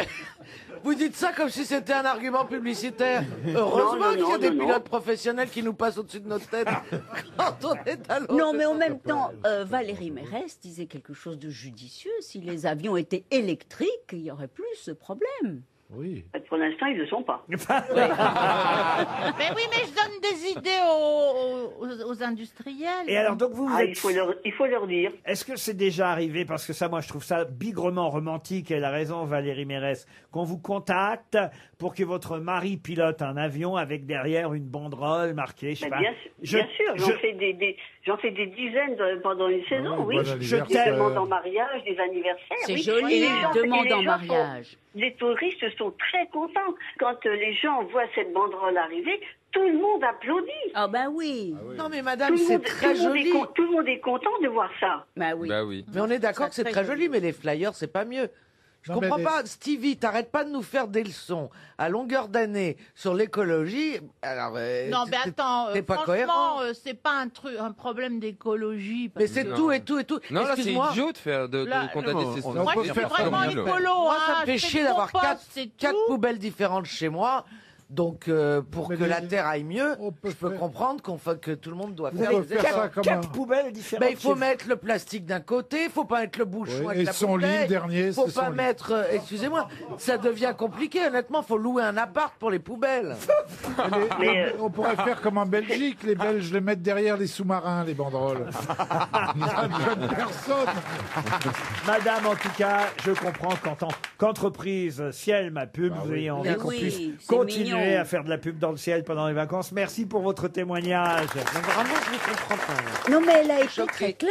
Speaker 4: vous dites ça comme si c'était un argument publicitaire. Heureusement qu'il y a des pilotes professionnels qui nous passent au-dessus de notre tête quand on est à l'autre.
Speaker 5: Non, mais en même temps, Valérie Mérès disait quelque chose de judicieux. Si les avions étaient électriques, il n'y aurait plus ce problème.
Speaker 3: Oui.
Speaker 13: Pour l'instant, ils ne le sont pas.
Speaker 8: Mais oui, mais je donne des idées aux industriels.
Speaker 2: Et alors, donc vous
Speaker 13: Ah,
Speaker 2: êtes...
Speaker 13: il faut leur dire.
Speaker 2: Est-ce que c'est déjà arrivé, parce que ça, moi, je trouve ça bigrement romantique, et elle a raison, Valérie Mérès, qu'on vous contacte pour que votre mari pilote un avion avec derrière une banderole marquée, je sais
Speaker 13: Mais
Speaker 2: pas.
Speaker 13: bien sûr, j'en fais des dizaines pendant une saison, oui.
Speaker 2: Je
Speaker 13: Des
Speaker 2: t'aime.
Speaker 13: demandes en mariage, des anniversaires.
Speaker 5: C'est
Speaker 13: oui.
Speaker 5: joli,
Speaker 13: Et les gens-
Speaker 5: demande
Speaker 13: et les
Speaker 5: en
Speaker 13: gens
Speaker 5: mariage.
Speaker 13: Les touristes sont très contents. Quand les gens voient cette banderole arriver, tout le monde applaudit.
Speaker 5: Ah ben oui.
Speaker 4: Non, mais madame, c'est très joli.
Speaker 13: Tout le monde est content de voir ça.
Speaker 5: Bah oui.
Speaker 6: Bah oui.
Speaker 4: Mais on est d'accord que c'est
Speaker 5: très
Speaker 4: très joli, mais les flyers, c'est pas mieux. Je
Speaker 3: Non, mais
Speaker 4: comprends
Speaker 3: les-
Speaker 4: pas, Stevie, t'arrêtes pas de nous faire des leçons à longueur d'année sur l'écologie. Alors,
Speaker 8: Non, mais attends,
Speaker 4: t'es pas cohérent.
Speaker 8: franchement, c'est pas un problème d'écologie.
Speaker 4: Mais c'est
Speaker 6: Non.
Speaker 4: tout et tout et tout.
Speaker 6: Non, là, c'est
Speaker 4: Excuse-moi.
Speaker 6: idiot de
Speaker 8: Là,
Speaker 6: constater ces
Speaker 3: on-
Speaker 6: choses.
Speaker 8: Moi,
Speaker 3: peut
Speaker 8: je suis
Speaker 3: faire
Speaker 8: vraiment
Speaker 3: comme nul.
Speaker 8: écolo.
Speaker 4: Moi, ça
Speaker 8: hein,
Speaker 4: me fait
Speaker 8: je fais
Speaker 4: chier
Speaker 8: du
Speaker 4: d'avoir
Speaker 8: compost, c'est
Speaker 4: quatre
Speaker 8: tout.
Speaker 4: poubelles différentes chez moi. Donc, pour
Speaker 3: Mais
Speaker 4: que la Terre aille mieux,
Speaker 3: on peut
Speaker 4: je peux
Speaker 3: faire-
Speaker 4: comprendre que tout le monde doit
Speaker 3: Vous
Speaker 4: faire
Speaker 3: pouvez
Speaker 4: des
Speaker 3: faire
Speaker 4: efforts.
Speaker 3: ça comme
Speaker 2: Quatre poubelles différentes.
Speaker 4: Ben, il faut
Speaker 2: chez
Speaker 4: mettre le plastique d'un côté, il faut pas mettre le bouchon
Speaker 3: Oui,
Speaker 4: avec
Speaker 3: et
Speaker 4: la
Speaker 3: son lit,
Speaker 4: bouteille.
Speaker 3: le dernier,
Speaker 4: faut
Speaker 3: c'est
Speaker 4: pas
Speaker 3: son lit.
Speaker 4: mettre, excusez-moi, ça devient compliqué, honnêtement, faut louer un appart pour les poubelles.
Speaker 3: On pourrait faire comme en Belgique, les Belges les mettent derrière les sous-marins, les banderoles. Ils n'ont besoin de personne.
Speaker 2: Madame, en tout cas, je comprends qu'entreprise Ciel, ma pub, vous ayez envie
Speaker 5: Mais
Speaker 2: qu'on
Speaker 5: oui,
Speaker 2: puisse
Speaker 5: c'est
Speaker 2: continuer
Speaker 5: mignon.
Speaker 2: à faire de la pub dans le ciel pendant les vacances. Merci pour votre témoignage.
Speaker 4: Mais vraiment, je ne comprends pas.
Speaker 5: Non, mais elle a été
Speaker 4: Choquée.
Speaker 5: très claire.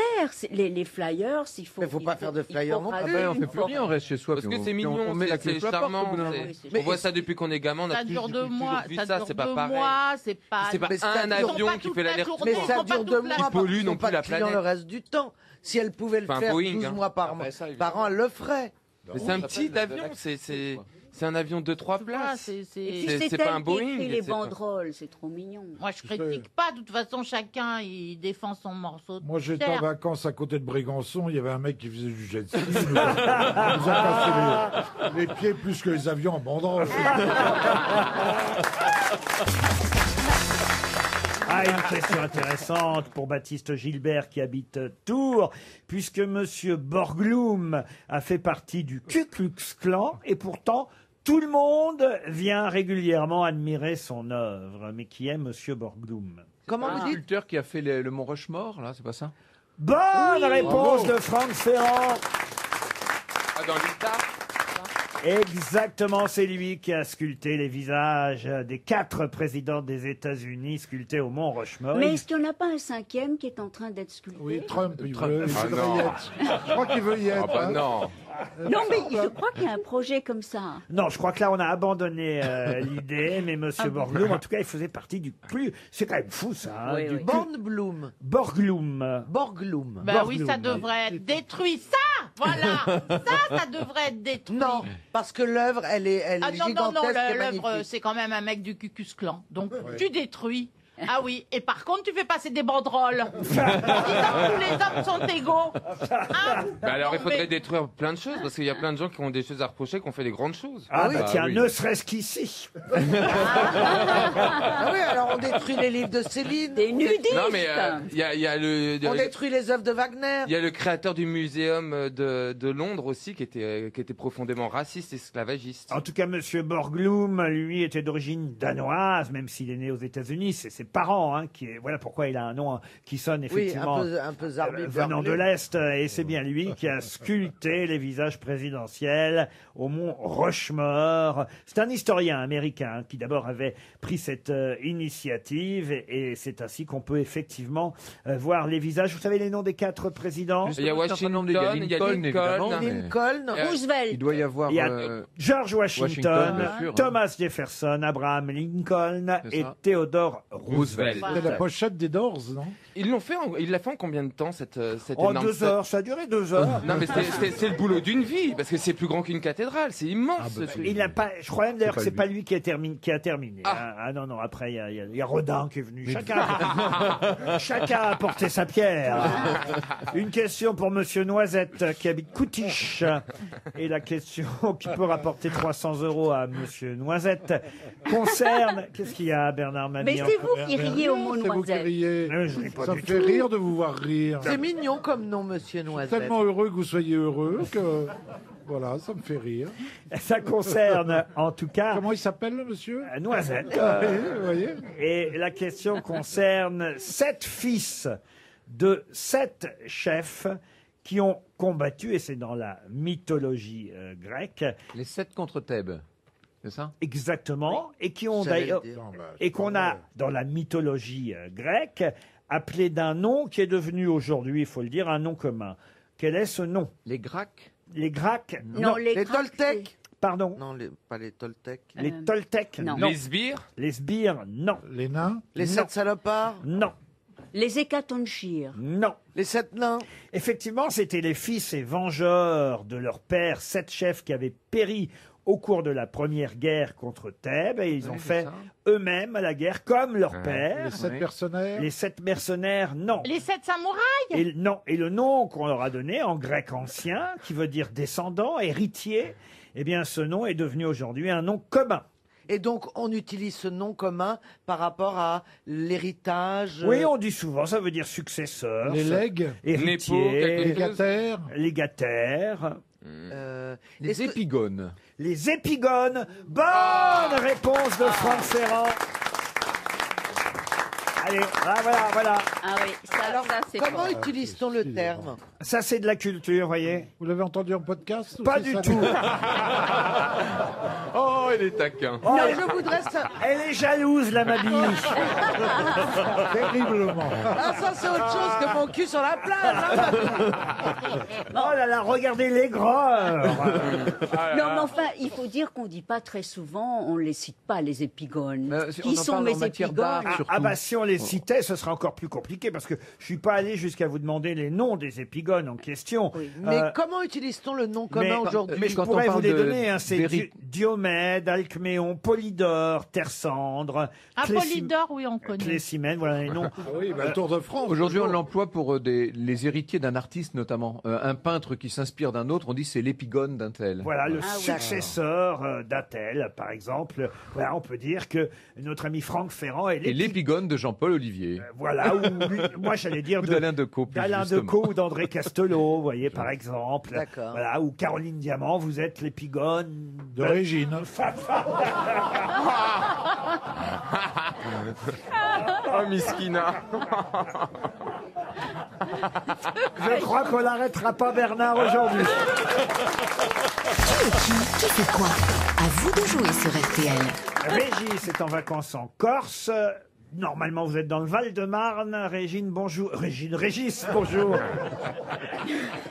Speaker 5: Les flyers, il faut.
Speaker 4: Mais faut pas faire de flyers non plus.
Speaker 6: Ah ben, on fait plus rien, on reste chez soi.
Speaker 7: Parce
Speaker 6: puis
Speaker 7: que
Speaker 6: on-
Speaker 7: c'est
Speaker 6: puis
Speaker 7: mignon,
Speaker 6: on met la clé
Speaker 7: c'est
Speaker 6: sous la porte,
Speaker 7: charmant.
Speaker 6: au bout d'un
Speaker 7: c'est-
Speaker 6: moment.
Speaker 5: Mais
Speaker 7: On voit ça depuis qu'on est gamin, on a
Speaker 8: Ça dure
Speaker 7: toujours
Speaker 8: 2 mois,
Speaker 7: vu
Speaker 8: ça
Speaker 7: ça,
Speaker 8: dure
Speaker 7: c'est pas
Speaker 8: 2
Speaker 7: pareil.
Speaker 8: mois, c'est pas.
Speaker 7: C'est pas
Speaker 4: Mais
Speaker 7: un
Speaker 4: ça dure
Speaker 7: avion
Speaker 8: pas
Speaker 7: qui
Speaker 8: toute
Speaker 7: fait
Speaker 8: la
Speaker 7: l'aller-retour.
Speaker 8: journée.
Speaker 4: Mais
Speaker 8: Ils
Speaker 4: ça
Speaker 8: sont pas
Speaker 4: dure
Speaker 8: toute
Speaker 4: 2
Speaker 8: la-
Speaker 4: mois,
Speaker 7: Ils polluent
Speaker 4: ils
Speaker 7: non
Speaker 4: sont
Speaker 7: plus
Speaker 4: pas
Speaker 7: la
Speaker 4: clients
Speaker 7: planète.
Speaker 4: le reste du temps. Si elle pouvait le
Speaker 7: Enfin,
Speaker 4: faire
Speaker 7: Boeing,
Speaker 4: 12
Speaker 7: hein.
Speaker 4: mois par
Speaker 6: Après ça, évidemment.
Speaker 4: par an, elle le ferait.
Speaker 7: Mais c'est un petit avion, c'est un avion de 3 places.
Speaker 5: Et puis
Speaker 7: C'est
Speaker 5: c'est
Speaker 7: pas
Speaker 5: elle
Speaker 7: un
Speaker 5: qui
Speaker 7: Boeing,
Speaker 5: écrit les
Speaker 7: c'est pas-
Speaker 5: banderoles, c'est trop mignon.
Speaker 8: Moi, je critique pas. De toute façon, chacun, il défend son morceau de
Speaker 3: Moi, j'étais en
Speaker 8: terre.
Speaker 3: vacances à côté de Brégançon. Il y avait un mec qui faisait du jet ski. Il nous a cassé les pieds plus que les avions en banderole.
Speaker 2: Ah, une question intéressante pour Baptiste Gilbert qui habite Tours, puisque Monsieur Borglum a fait partie du Ku Klux Klan et pourtant tout le monde vient régulièrement admirer son œuvre. Mais qui est Monsieur Borglum?
Speaker 4: Comment
Speaker 6: Un
Speaker 4: vous dites
Speaker 6: sculpteur qui a fait le Mont Rushmore, là, c'est pas ça?
Speaker 2: Bonne réponse de Franck Ferrand.
Speaker 7: Ah, dans l'Utah.
Speaker 2: Exactement, c'est lui qui a sculpté les visages des 4 présidents des États-Unis, sculptés au Mont Rushmore.
Speaker 5: Mais est-ce qu'il n'y en a pas un 5e qui est en train d'être sculpté?
Speaker 3: Oui, Trump, il
Speaker 6: Trump.
Speaker 3: veut, il
Speaker 6: Ah
Speaker 3: voudrait
Speaker 6: non.
Speaker 3: y être. Je crois qu'il veut y être.
Speaker 6: Ah bah
Speaker 3: hein.
Speaker 6: non.
Speaker 5: Non, mais je crois qu'il y a un projet comme ça.
Speaker 2: Non, je crois que là, on a abandonné l'idée, mais Monsieur Borglum, en tout cas, il faisait partie du plus... C'est quand même fou, ça. Hein,
Speaker 5: Oui,
Speaker 2: du
Speaker 5: oui.
Speaker 4: Borglum.
Speaker 2: Borglum.
Speaker 4: Borglum.
Speaker 8: Ben oui,
Speaker 2: Borglum.
Speaker 8: ça devrait être détruit. Ça, voilà. Ça devrait être détruit.
Speaker 4: Non, parce que l'œuvre, elle est
Speaker 8: Ah non, non, non,
Speaker 4: gigantesque et
Speaker 8: l'œuvre,
Speaker 4: magnifique.
Speaker 8: c'est quand même un mec du Ku Klux Klan. Donc, tu détruis. Ah oui, et par contre, tu fais passer des banderoles. Disant que tous les hommes sont égaux. Hein?
Speaker 7: Bah alors il faudrait détruire plein de choses parce qu'il y a plein de gens qui ont des choses à reprocher, qui ont fait des grandes choses.
Speaker 14: Ah, bah tiens,
Speaker 7: oui.
Speaker 14: ne serait-ce qu'ici.
Speaker 4: Ah oui, alors on détruit les livres de Céline.
Speaker 5: Des nudistes.
Speaker 7: Non mais il y a
Speaker 4: On détruit les œuvres de Wagner.
Speaker 7: il y a le créateur du muséum de Londres aussi qui était profondément raciste et esclavagiste.
Speaker 14: En tout cas, Monsieur Borglum, lui, était d'origine danoise, même s'il est né aux États-Unis. C'est ses parents, hein, voilà pourquoi il a un nom qui sonne effectivement
Speaker 4: un peu zarbi,
Speaker 14: venant de l'Est. Et c'est bien lui qui a sculpté les visages présidentiels au mont Rushmore. C'est un historien américain qui d'abord avait pris cette initiative et c'est ainsi qu'on peut effectivement voir les visages. Vous savez les noms des 4 présidents?
Speaker 7: Il y a Washington, il y a
Speaker 5: Lincoln, Roosevelt.
Speaker 6: Il doit y avoir
Speaker 14: Il y a George Washington,
Speaker 6: bien sûr, hein.
Speaker 14: Thomas Jefferson, Abraham Lincoln et Theodore Roosevelt.
Speaker 3: C'est la pochette des Doors, non?
Speaker 7: Il l'a fait en combien de temps cette
Speaker 14: En
Speaker 7: énorme
Speaker 14: 2 heures, ça a duré 2 heures.
Speaker 7: Non mais c'est le boulot d'une vie parce que c'est plus grand qu'une cathédrale, c'est immense ce truc.
Speaker 14: Il n'a pas, je crois même d'ailleurs que c'est
Speaker 3: lui.
Speaker 14: pas lui qui a terminé. Ah non, après il y a Rodin qui est venu. Chacun a apporté sa pierre. Une question pour Monsieur Noisette qui habite Coutiche. Et la question qui peut rapporter 300 € à Monsieur Noisette concerne... Qu'est-ce qu'il y a, Bernard Mabille?
Speaker 5: Mais c'est vous qui riez au mot
Speaker 3: C'est vous qui
Speaker 5: noisette.
Speaker 3: riez.
Speaker 14: Je ris pas
Speaker 3: Ça
Speaker 14: du
Speaker 3: me fait
Speaker 14: tout.
Speaker 3: rire de vous voir rire.
Speaker 4: C'est mignon comme nom, Monsieur Noisette.
Speaker 3: Tellement heureux que vous soyez heureux que... Voilà, ça me fait rire.
Speaker 14: Ça concerne, en tout cas...
Speaker 3: Comment il s'appelle, le monsieur?
Speaker 14: Noisette.
Speaker 3: Vous voyez.
Speaker 14: Et la question concerne 7 fils de 7 chefs qui ont combattu, et c'est dans la mythologie grecque.
Speaker 6: Les 7 contre Thèbes, c'est ça?
Speaker 14: Exactement, et qui ont
Speaker 4: J'allais
Speaker 14: d'ailleurs,
Speaker 4: le dire.
Speaker 14: et qu'on a dans la mythologie grecque appelé d'un nom qui est devenu aujourd'hui, il faut le dire, un nom commun. Quel est ce nom?
Speaker 6: Les Gracques?
Speaker 14: Les Gracques?
Speaker 5: Non,
Speaker 4: Les
Speaker 5: Gracques,
Speaker 4: Toltecs.
Speaker 14: Pardon?
Speaker 4: Non, pas les Toltecs.
Speaker 14: Les Toltecs?
Speaker 5: non.
Speaker 7: Les sbires?
Speaker 14: Les sbires? Non.
Speaker 3: Les nains?
Speaker 4: Les
Speaker 14: Non.
Speaker 4: 7 salopards.
Speaker 14: Non.
Speaker 5: Les Hécatonchires.
Speaker 14: Non.
Speaker 4: Les 7 nains.
Speaker 14: Effectivement, c'étaient les fils et vengeurs de leur père, 7 chefs qui avaient péri au cours de la première guerre contre Thèbes, et ils ont fait eux-mêmes la guerre comme leur père.
Speaker 3: Les 7 mercenaires?
Speaker 14: Les 7 mercenaires, non.
Speaker 8: Les 7 samouraïs.
Speaker 14: Et, non. Et le nom qu'on leur a donné en grec ancien, qui veut dire descendant, héritier, eh bien ce nom est devenu aujourd'hui un nom commun.
Speaker 4: Et donc, on utilise ce nom commun par rapport à l'héritage.
Speaker 14: Oui, on dit souvent, ça veut dire successeur.
Speaker 3: Les legs?
Speaker 14: Héritier.
Speaker 3: Légataires?
Speaker 14: Légataires.
Speaker 6: Les épigones.
Speaker 14: Les épigones. Bonne réponse de Franck Ferrand. Allez, voilà.
Speaker 5: Ah oui,
Speaker 4: Alors,
Speaker 5: ça c'est
Speaker 4: comment
Speaker 5: fort.
Speaker 4: utilise-t-on le terme?
Speaker 14: Ça, c'est de la culture, voyez.
Speaker 3: Vous l'avez entendu en podcast? ou
Speaker 14: Pas
Speaker 3: c'est
Speaker 14: du
Speaker 3: ça
Speaker 14: tout.
Speaker 7: Oh, il est taquin.
Speaker 14: Oh,
Speaker 4: Non,
Speaker 14: elle,
Speaker 4: je voudrais ça.
Speaker 14: elle est jalouse, la Mabille.
Speaker 3: Terriblement.
Speaker 4: Ah, ça, c'est autre chose que mon cul sur la plage. Hein.
Speaker 14: Oh là là, regardez l'aigreur.
Speaker 5: Non, mais enfin, il faut dire qu'on ne dit pas très souvent, on ne les cite pas, les épigones.
Speaker 6: On
Speaker 5: Qui
Speaker 6: en
Speaker 5: sont
Speaker 6: parle en
Speaker 5: mes
Speaker 6: matière
Speaker 5: épigones?
Speaker 6: d'art, surtout.
Speaker 14: Ah bah si on les citait, ce serait encore plus compliqué parce que je suis pas allé jusqu'à vous demander les noms des épigones en question.
Speaker 5: Oui.
Speaker 4: Mais comment utilise-t-on le nom commun aujourd'hui?
Speaker 14: Mais je
Speaker 6: quand on
Speaker 14: pourrais vous
Speaker 6: parle
Speaker 14: les
Speaker 6: de-
Speaker 14: donner. Hein, c'est
Speaker 6: d'hérit-
Speaker 14: Diomède, Alcméon, Polydore, Terre Cendre,
Speaker 8: Apollydore, oui, on connaît.
Speaker 14: Clécymène, voilà les noms.
Speaker 3: Oui, bah, le Tour de France.
Speaker 6: Aujourd'hui, on l'emploie pour les héritiers d'un artiste, notamment. Un peintre qui s'inspire d'un autre, on dit c'est l'épigone d'un tel.
Speaker 14: Voilà, le
Speaker 5: Ah oui.
Speaker 14: successeur d'Athel, par exemple. Voilà, on peut dire que notre ami Franck Ferrand est
Speaker 6: Et l'épigone de Jean-Paul Olivier.
Speaker 14: Voilà, ou moi j'allais dire
Speaker 6: Ou d'Alain Decaux, plus
Speaker 14: d'Alain
Speaker 6: justement.
Speaker 14: Decaux ou d'André Castelot, vous voyez, par exemple.
Speaker 4: D'accord.
Speaker 14: Voilà, ou Caroline Diamant, vous êtes l'épigone
Speaker 3: De Régine.
Speaker 7: Oh, Miskina.
Speaker 14: Je crois qu'on n'arrêtera pas Bernard aujourd'hui.
Speaker 1: Qui fait quoi? À vous de jouer sur RTL.
Speaker 14: Régis est en vacances en Corse. Normalement, vous êtes dans le Val-de-Marne. Régine, bonjour. Régis, bonjour.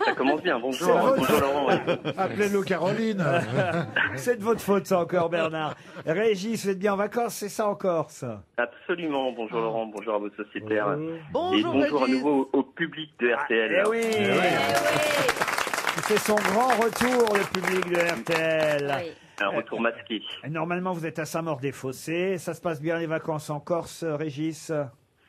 Speaker 15: Ça commence bien, bonjour.
Speaker 14: C'est votre-
Speaker 15: Bonjour Laurent. oui.
Speaker 3: Appelez-le Caroline.
Speaker 14: C'est de votre faute, ça encore, Bernard. Régis, vous êtes bien en vacances, c'est ça en Corse?
Speaker 15: Absolument, bonjour Laurent, bonjour à vos sociétaires.
Speaker 4: Bonjour,
Speaker 15: Et bonjour à
Speaker 4: Régis.
Speaker 15: nouveau au public de RTL.
Speaker 14: Eh oui. C'est son grand retour, le public de RTL.
Speaker 5: Oui.
Speaker 15: Un retour masqué.
Speaker 2: Normalement, vous êtes à Saint-Maur-des-Fossés. Ça se passe bien les vacances en Corse, Régis?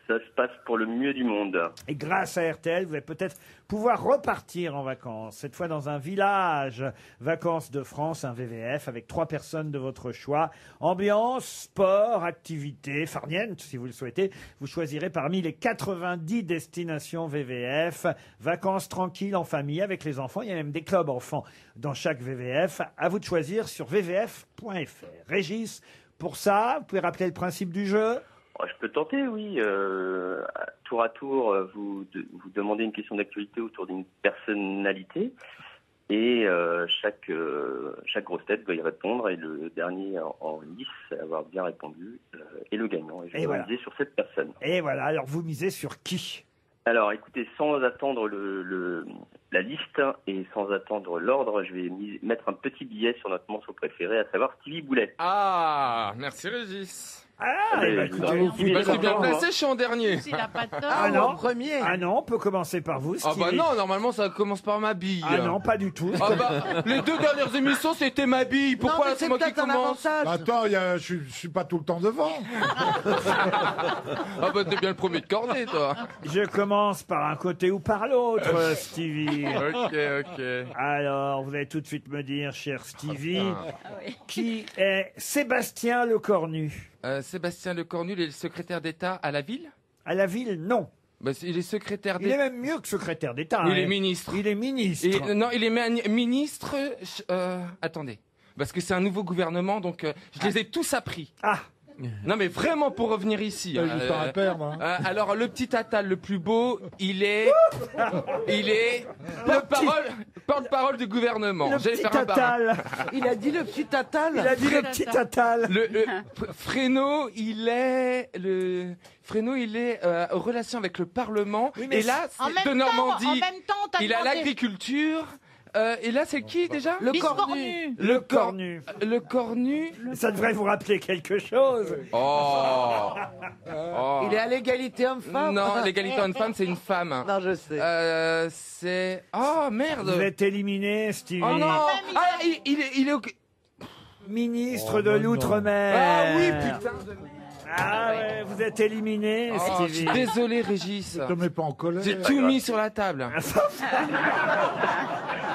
Speaker 15: Ça se passe pour le mieux du monde.
Speaker 2: Et grâce à RTL, vous allez peut-être pouvoir repartir en vacances. Cette fois dans un village, Vacances de France, un VVF, avec 3 personnes de votre choix. Ambiance, sport, activité, farniente, si vous le souhaitez. Vous choisirez parmi les 90 destinations VVF. Vacances tranquilles en famille, avec les enfants. Il y a même des clubs enfants dans chaque VVF. À vous de choisir sur vvf.fr. Régis, pour ça, vous pouvez rappeler le principe du jeu?
Speaker 15: Je peux tenter, oui. Tour à tour, vous demandez une question d'actualité autour d'une personnalité et chaque grosse tête doit y répondre et le dernier en lice à avoir bien répondu est le gagnant. Et je vais miser sur cette personne.
Speaker 2: Et voilà, alors vous misez sur qui?
Speaker 15: Alors écoutez, sans attendre la liste et sans attendre l'ordre, je vais mettre un petit billet sur notre morceau préféré, à savoir Stevie Boulet.
Speaker 7: Ah, merci Régis.
Speaker 2: Ah,
Speaker 7: je suis bien placé, je suis en dernier.
Speaker 8: S'il a pas tort.
Speaker 2: Ah non, ah non, on peut commencer par vous,
Speaker 7: Ah
Speaker 2: Stevie.
Speaker 7: bah non, normalement ça commence par ma bille.
Speaker 2: Ah non, pas du tout.
Speaker 7: Ah bah, les 2 dernières émissions c'était ma bille. Pourquoi là, c'est moi qui commence?
Speaker 3: Attends, je suis pas tout le temps devant.
Speaker 7: Ah bah t'es bien le premier de cordée, toi.
Speaker 2: Je commence par un côté ou par l'autre, Stevie.
Speaker 7: Ok.
Speaker 2: Alors, vous allez tout de suite me dire, cher Stevie, qui est Sébastien Lecornu?
Speaker 7: Sébastien Lecornu, il est le secrétaire d'État à la ville?
Speaker 2: À la ville, non.
Speaker 7: Bah, il est secrétaire
Speaker 2: Il
Speaker 7: d'État.
Speaker 2: est même mieux que secrétaire d'État.
Speaker 7: Il
Speaker 2: hein.
Speaker 7: est ministre.
Speaker 2: Il est ministre.
Speaker 7: Non, il est ministre. Attendez. Parce que c'est un nouveau gouvernement, donc je les ai tous appris.
Speaker 2: Ah.
Speaker 7: Non mais vraiment pour revenir ici.
Speaker 3: T'as juste à perdre, hein.
Speaker 7: Alors le petit Attal le plus beau, il est porte-parole du gouvernement.
Speaker 2: Le
Speaker 7: J'allais
Speaker 2: petit
Speaker 7: faire un bar.
Speaker 2: Attal.
Speaker 4: Il a dit le petit Attal.
Speaker 2: Il a dit le petit Attal.
Speaker 7: Fresneau, il est en relation avec le Parlement.
Speaker 2: Oui, mais
Speaker 7: et là,
Speaker 8: En
Speaker 7: c'est
Speaker 8: même
Speaker 7: de
Speaker 8: temps,
Speaker 7: Normandie.
Speaker 8: en même temps, t'as
Speaker 7: Il a
Speaker 8: demandé-
Speaker 7: l'agriculture. Et là, c'est qui déjà?
Speaker 4: Le
Speaker 8: Biscornu.
Speaker 2: Le Cornu.
Speaker 7: Le Cornu.
Speaker 2: Ça devrait vous rappeler quelque chose.
Speaker 7: Oh.
Speaker 4: Il est à l'égalité homme-femme.
Speaker 7: Non, l'égalité homme-femme, c'est une femme.
Speaker 4: Non, je sais.
Speaker 7: C'est... Oh, merde.
Speaker 2: Vous êtes éliminé, Stevie.
Speaker 7: Oh non. Ah, il est au...
Speaker 2: Ministre de l'Outre-mer.
Speaker 7: Ah oui, putain.
Speaker 2: Ah ouais, vous êtes éliminé,
Speaker 7: Oh, je suis
Speaker 2: Stevie.
Speaker 7: désolé, Régis.
Speaker 3: Ne te mets pas en colère.
Speaker 7: J'ai tout mis sur la table.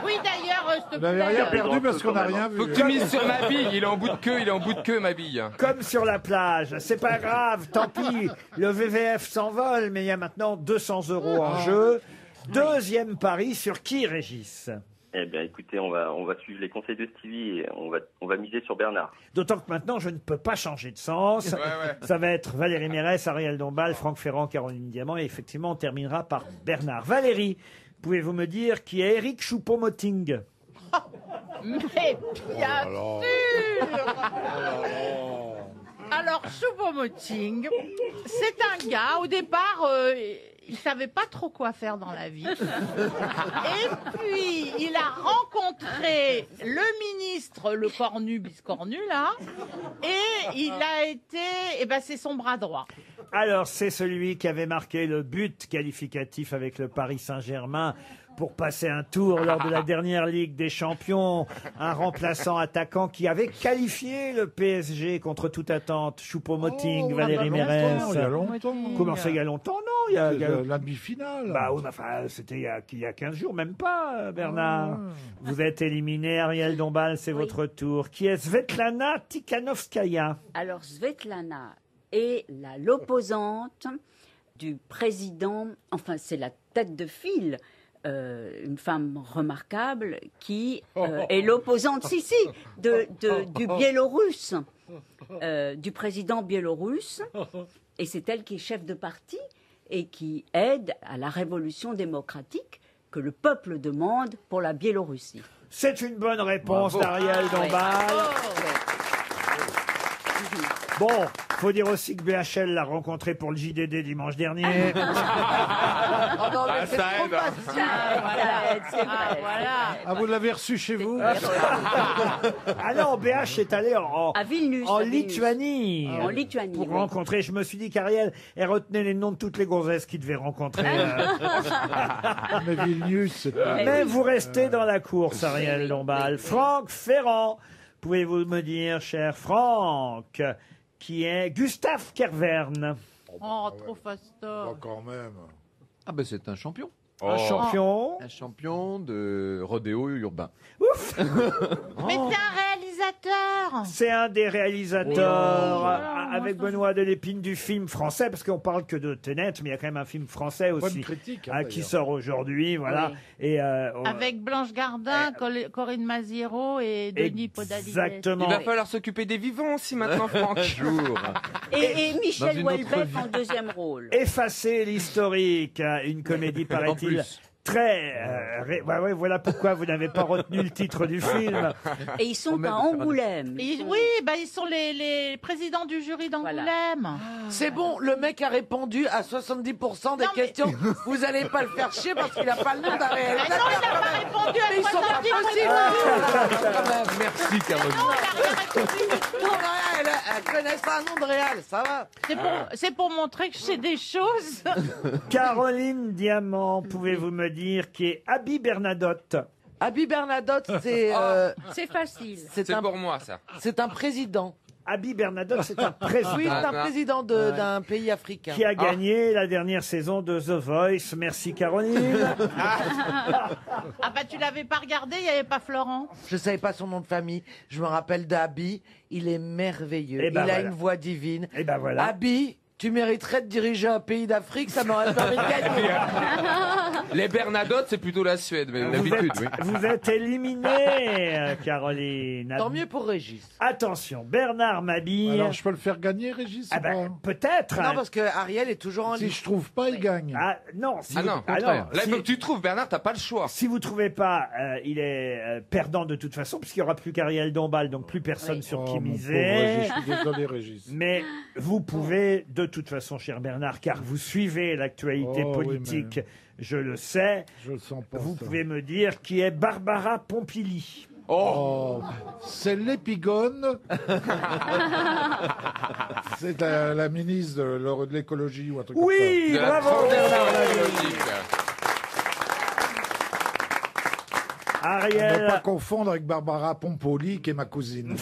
Speaker 8: Oui, d'ailleurs, s'il te
Speaker 3: Vous n'avez
Speaker 8: plaît.
Speaker 3: rien perdu parce qu'on n'a rien vu.
Speaker 7: Faut que tu mises sur ma bille. Il est en bout de queue, ma bille.
Speaker 2: Comme sur la plage. C'est pas grave, tant pis. Le VVF s'envole, mais il y a maintenant 200 € en jeu. Deuxième pari sur qui, Régis?
Speaker 15: Eh bien, écoutez, on va suivre les conseils de Stevie et on va miser sur Bernard.
Speaker 2: D'autant que maintenant, je ne peux pas changer de sens.
Speaker 7: Ouais.
Speaker 2: Ça va être Valérie Mérès, Ariel Dombal, Franck Ferrand, Caroline Diamant. Et effectivement, on terminera par Bernard. Valérie, pouvez-vous me dire qui est Éric Choupo-Moting?
Speaker 8: Mais bien sûr. Alors, Choupo-Moting, c'est un gars, au départ, il savait pas trop quoi faire dans la vie. Et puis, il a rencontré le ministre, le cornu, biscornu, là, et il a été, c'est son bras droit.
Speaker 2: Alors, c'est celui qui avait marqué le but qualificatif avec le Paris Saint-Germain pour passer un tour lors de la dernière Ligue des Champions. Un remplaçant attaquant qui avait qualifié le PSG contre toute attente. Choupo-Moting, Valérie Mérès.
Speaker 3: Il y a longtemps.
Speaker 2: Comment ça, il y a longtemps? Non, il y a...
Speaker 3: La demi-finale.
Speaker 2: Bah oui, mais enfin, c'était il y a 15 jours, même pas, Bernard. Vous êtes éliminé, Ariel Dombal, c'est votre tour. Qui est Svetlana Tikhanovskaya?
Speaker 5: Alors, Svetlana est l'opposante du président, enfin, c'est la tête de file, une femme remarquable qui est l'opposante, du Biélorusse, du président biélorusse. Et c'est elle qui est chef de parti et qui aide à la révolution démocratique que le peuple demande pour la Biélorussie.
Speaker 2: C'est une bonne réponse
Speaker 5: Bravo.
Speaker 2: d'Ariel Dombal. Bon, faut dire aussi que BHL l'a rencontré pour le JDD dimanche dernier.
Speaker 4: Oh non, mais c'est
Speaker 7: ça
Speaker 4: trop
Speaker 7: aide.
Speaker 4: facile.
Speaker 3: Ah, vous l'avez reçu chez vous?
Speaker 2: Ah non, BH est allé
Speaker 5: À Vilnius.
Speaker 2: en
Speaker 5: à Vilnius.
Speaker 2: Lituanie.
Speaker 5: En Lituanie,
Speaker 2: Pour
Speaker 5: oui.
Speaker 2: rencontrer, je me suis dit qu'Ariel, elle retenait les noms de toutes les gonzesses qu'il devait rencontrer.
Speaker 3: Mais Vilnius, c'est pas...
Speaker 2: Mais vous restez dans la course, Ariel Dombal. Franck Ferrand, Pouvez-vous me dire, cher Franck, qui est Gustave Kervern?
Speaker 8: Oh, trop fastoche.
Speaker 3: Quand même.
Speaker 6: Ah ben c'est un champion.
Speaker 2: Un champion.
Speaker 6: Un champion de rodéo urbain.
Speaker 2: Ouf.
Speaker 8: Mais c'est un réalisateur.
Speaker 2: C'est un des réalisateurs,
Speaker 8: Oui.
Speaker 2: avec Benoît Delépine, du film français, parce qu'on parle que de Tenet, mais il y a quand même un film français aussi,
Speaker 3: critique,
Speaker 2: qui
Speaker 3: d'ailleurs.
Speaker 2: sort aujourd'hui, voilà.
Speaker 8: Oui.
Speaker 2: Et
Speaker 8: Avec Blanche Gardin, Corinne Maziero et Denis Podalides.
Speaker 2: Exactement.
Speaker 7: Il va falloir s'occuper des vivants aussi maintenant, Franck.
Speaker 5: Et
Speaker 6: Dans
Speaker 5: Michel
Speaker 6: une autre
Speaker 5: Houellebecq
Speaker 6: vie.
Speaker 5: en deuxième rôle.
Speaker 2: Effacer l'historique, une comédie, paraît-il,
Speaker 6: plus.
Speaker 2: très... ouais, voilà pourquoi vous n'avez pas retenu le titre du film.
Speaker 5: Et ils sont à Angoulême.
Speaker 8: Oui, ils sont les présidents du jury d'Angoulême.
Speaker 4: C'est bon, le mec a répondu à 70% des questions. Vous allez pas le faire chier parce qu'il a pas le nom d'un réalisateur.
Speaker 8: Non, il n'a pas répondu à
Speaker 4: Mais ils sont pas
Speaker 8: 70%.
Speaker 6: Merci Caroline.
Speaker 4: Elle connaît pas un nom de réal, ça va.
Speaker 8: C'est pour montrer que je sais des choses.
Speaker 2: Caroline Diamant, pouvez-vous me dire qui est Abby Bernadotte?
Speaker 4: Abby Bernadotte, c'est
Speaker 5: C'est facile.
Speaker 7: C'est pour moi, ça.
Speaker 4: c'est un président.
Speaker 2: Abby Bernadotte, c'est un président.
Speaker 4: Oui, c'est un président d'un pays africain.
Speaker 2: Qui a gagné la dernière saison de The Voice. Merci Caroline.
Speaker 8: Ah bah tu l'avais pas regardé, il n'y avait pas Florent.
Speaker 4: Je savais pas son nom de famille. Je me rappelle d'Abby. Il est merveilleux.
Speaker 2: Eh ben
Speaker 4: il a
Speaker 2: voilà.
Speaker 4: une voix divine.
Speaker 2: Et ben voilà.
Speaker 4: Abby, tu mériterais de diriger un pays d'Afrique, ça m'aurait permis de gagner.
Speaker 7: Les Bernadotte, c'est plutôt la Suède, mais d'habitude, oui.
Speaker 2: Vous êtes éliminée, Caroline.
Speaker 4: Tant mieux pour Régis.
Speaker 2: Attention, Bernard Mabille.
Speaker 3: Alors, je peux le faire gagner, Régis
Speaker 2: Ah
Speaker 3: ou
Speaker 2: ben,
Speaker 3: pas
Speaker 2: peut-être.
Speaker 4: Non, parce que Ariel est toujours en
Speaker 3: Si
Speaker 4: ligne.
Speaker 3: je trouve pas, il gagne.
Speaker 2: Ah non, si
Speaker 7: Ah
Speaker 2: vous-
Speaker 7: non, au
Speaker 2: ah
Speaker 7: contraire.
Speaker 2: non,
Speaker 7: Là, il
Speaker 2: si-
Speaker 7: faut que tu trouves, Bernard, t'as pas le choix.
Speaker 2: Si vous trouvez pas, il est perdant de toute façon, puisqu'il n'y aura plus qu'Ariel Dombal, donc plus personne sur
Speaker 3: Oh,
Speaker 2: qui
Speaker 3: mon pauvre
Speaker 2: miser.
Speaker 3: Régis, je suis désolé, Régis.
Speaker 2: Mais vous pouvez, de toute façon, cher Bernard, car vous suivez l'actualité
Speaker 3: Oh, oui,
Speaker 2: politique, je le sais,
Speaker 3: Je le sens pas.
Speaker 2: vous
Speaker 3: ça.
Speaker 2: pouvez me dire qui est Barbara Pompili.
Speaker 3: Oh, c'est l'épigone. C'est la ministre de l'écologie ou un truc
Speaker 2: Oui,
Speaker 7: De la
Speaker 2: bravo Bernard
Speaker 7: transition
Speaker 2: Mabille.
Speaker 7: écologique.
Speaker 3: comme ça. Ne
Speaker 2: Ariel,
Speaker 3: pas confondre avec Barbara Pompoli, qui est ma cousine.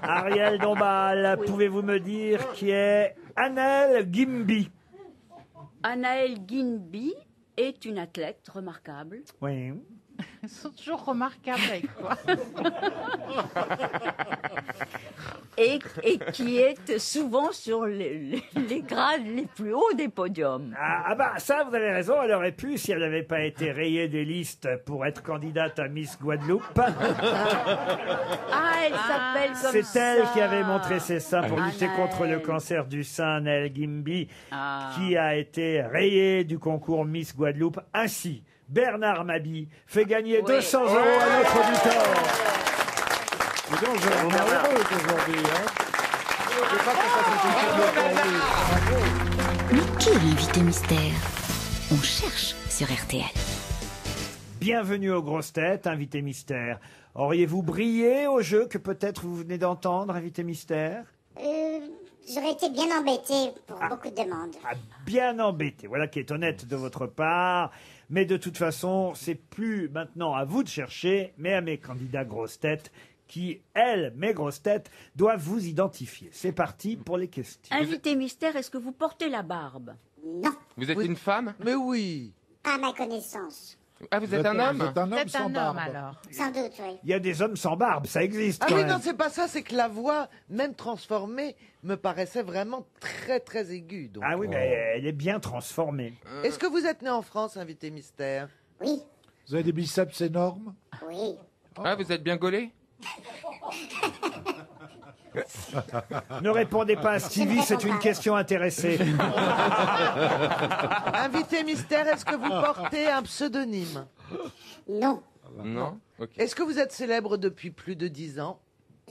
Speaker 2: Ariel Dombal,
Speaker 5: Oui.
Speaker 2: pouvez-vous me dire qui est Annelle Gimby?
Speaker 5: Anaël Guinby est une athlète remarquable.
Speaker 2: Oui.
Speaker 8: Ils sont toujours remarquables avec quoi.
Speaker 5: Et qui est souvent sur les grades les plus hauts des podiums.
Speaker 2: Ah bah ça, vous avez raison, elle aurait pu si elle n'avait pas été rayée des listes pour être candidate à Miss Guadeloupe.
Speaker 5: Ah, elle s'appelle comme ça.
Speaker 2: C'est elle qui avait montré ses seins pour lutter
Speaker 5: Anaël.
Speaker 2: contre le cancer du sein, Annelle Gimby,
Speaker 5: Ah.
Speaker 2: qui a été rayée du concours Miss Guadeloupe. Ainsi, Bernard Mabille fait gagner
Speaker 5: Oui.
Speaker 2: 200 € à notre auditeur.
Speaker 3: Dis donc, je suis heureux aujourd'hui. Hein. Je sais pas que ça fait
Speaker 1: Mais qui est l'invité mystère? On cherche sur RTL.
Speaker 2: Bienvenue aux grosses têtes, invité mystère. Auriez-vous brillé au jeu que peut-être vous venez d'entendre, invité mystère?
Speaker 16: J'aurais été bien embêtée pour beaucoup de demandes.
Speaker 2: Ah, bien embêté. Voilà qui est honnête de votre part. Mais de toute façon, c'est plus maintenant à vous de chercher, mais à mes candidats grosses têtes qui, elles, mes grosses têtes, doivent vous identifier. C'est parti pour les questions.
Speaker 5: Invité mystère, est-ce que vous portez la barbe?
Speaker 16: Non,
Speaker 7: Vous êtes une femme?
Speaker 4: Mais oui.
Speaker 16: pas à ma connaissance.
Speaker 7: Ah, vous êtes un homme?
Speaker 3: Vous êtes un homme
Speaker 8: Peut-être
Speaker 3: sans
Speaker 8: un
Speaker 3: barbe.
Speaker 8: homme alors.
Speaker 16: Sans doute, oui.
Speaker 2: Il y a des hommes sans barbe, ça existe
Speaker 4: Ah
Speaker 2: quand
Speaker 4: oui,
Speaker 2: même.
Speaker 4: non, c'est pas ça, c'est que la voix, même transformée, me paraissait vraiment très, très aiguë. Donc.
Speaker 2: Ah oui, mais elle est bien transformée.
Speaker 4: Est-ce que vous êtes né en France, invité mystère?
Speaker 16: Oui,
Speaker 3: Vous avez des biceps énormes?
Speaker 16: oui.
Speaker 7: Ah, vous êtes bien gaulé?
Speaker 2: Ne répondez pas à Stevie, c'est une question intéressée.
Speaker 4: Invité mystère, est-ce que vous portez un pseudonyme?
Speaker 16: Non,
Speaker 7: Non? Ok.
Speaker 4: Est-ce que vous êtes célèbre depuis plus de 10 ans?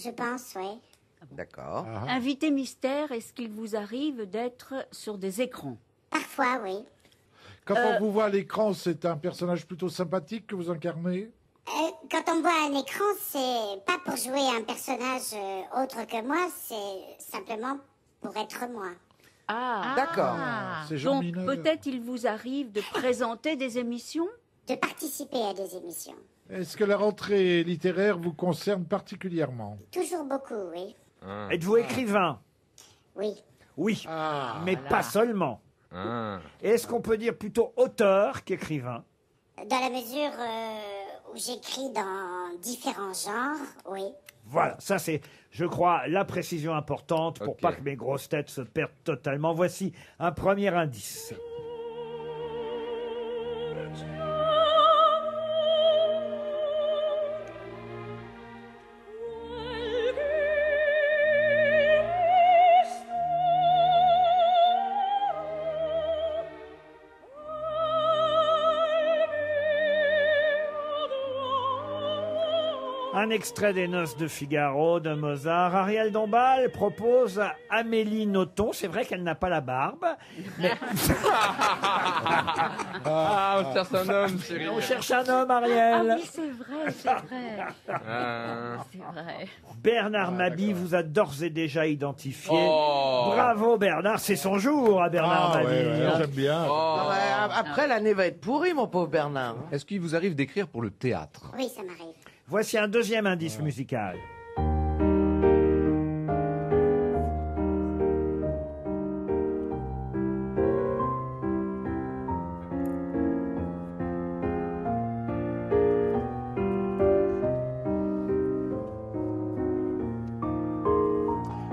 Speaker 16: je pense, oui.
Speaker 4: D'accord.
Speaker 5: Invité mystère, est-ce qu'il vous arrive d'être sur des écrans?
Speaker 16: Parfois, oui.
Speaker 3: Quand on vous voit à l'écran, c'est un personnage plutôt sympathique que vous incarnez?
Speaker 16: Quand on me voit à un écran, c'est pas pour jouer un personnage autre que moi, c'est simplement pour être moi.
Speaker 5: Ah,
Speaker 4: D'accord.
Speaker 3: C'est Jean
Speaker 5: donc
Speaker 3: Mineur.
Speaker 5: peut-être il vous arrive de présenter des émissions?
Speaker 16: De participer à des émissions.
Speaker 3: Est-ce que la rentrée littéraire vous concerne particulièrement?
Speaker 16: Toujours beaucoup, oui.
Speaker 2: Êtes-vous écrivain?
Speaker 16: Oui.
Speaker 2: Oui, mais
Speaker 16: Voilà.
Speaker 2: pas seulement. Et est-ce qu'on peut dire plutôt auteur qu'écrivain?
Speaker 16: Dans la mesure où j'écris dans différents genres, oui.
Speaker 2: Voilà, ça c'est, je crois, la précision importante pour pas que mes grosses têtes se perdent totalement. Voici un premier indice. Un extrait des Noces de Figaro de Mozart. Ariel Dombal propose Amélie Nothomb. C'est vrai qu'elle n'a pas la barbe. Mais...
Speaker 6: on cherche un homme, chérie.
Speaker 2: On cherche un homme, Ariel.
Speaker 5: Ah oui, c'est vrai, c'est vrai. C'est vrai.
Speaker 2: Bernard Mabie vous a d'ores et déjà identifié.
Speaker 7: Oh.
Speaker 2: Bravo Bernard, c'est son jour à Bernard Mabie.
Speaker 3: j'aime bien.
Speaker 4: Ah ouais, après, l'année va être pourrie, mon pauvre Bernard.
Speaker 6: Est-ce qu'il vous arrive d'écrire pour le théâtre?
Speaker 16: Oui, ça m'arrive.
Speaker 2: Voici un deuxième indice musical.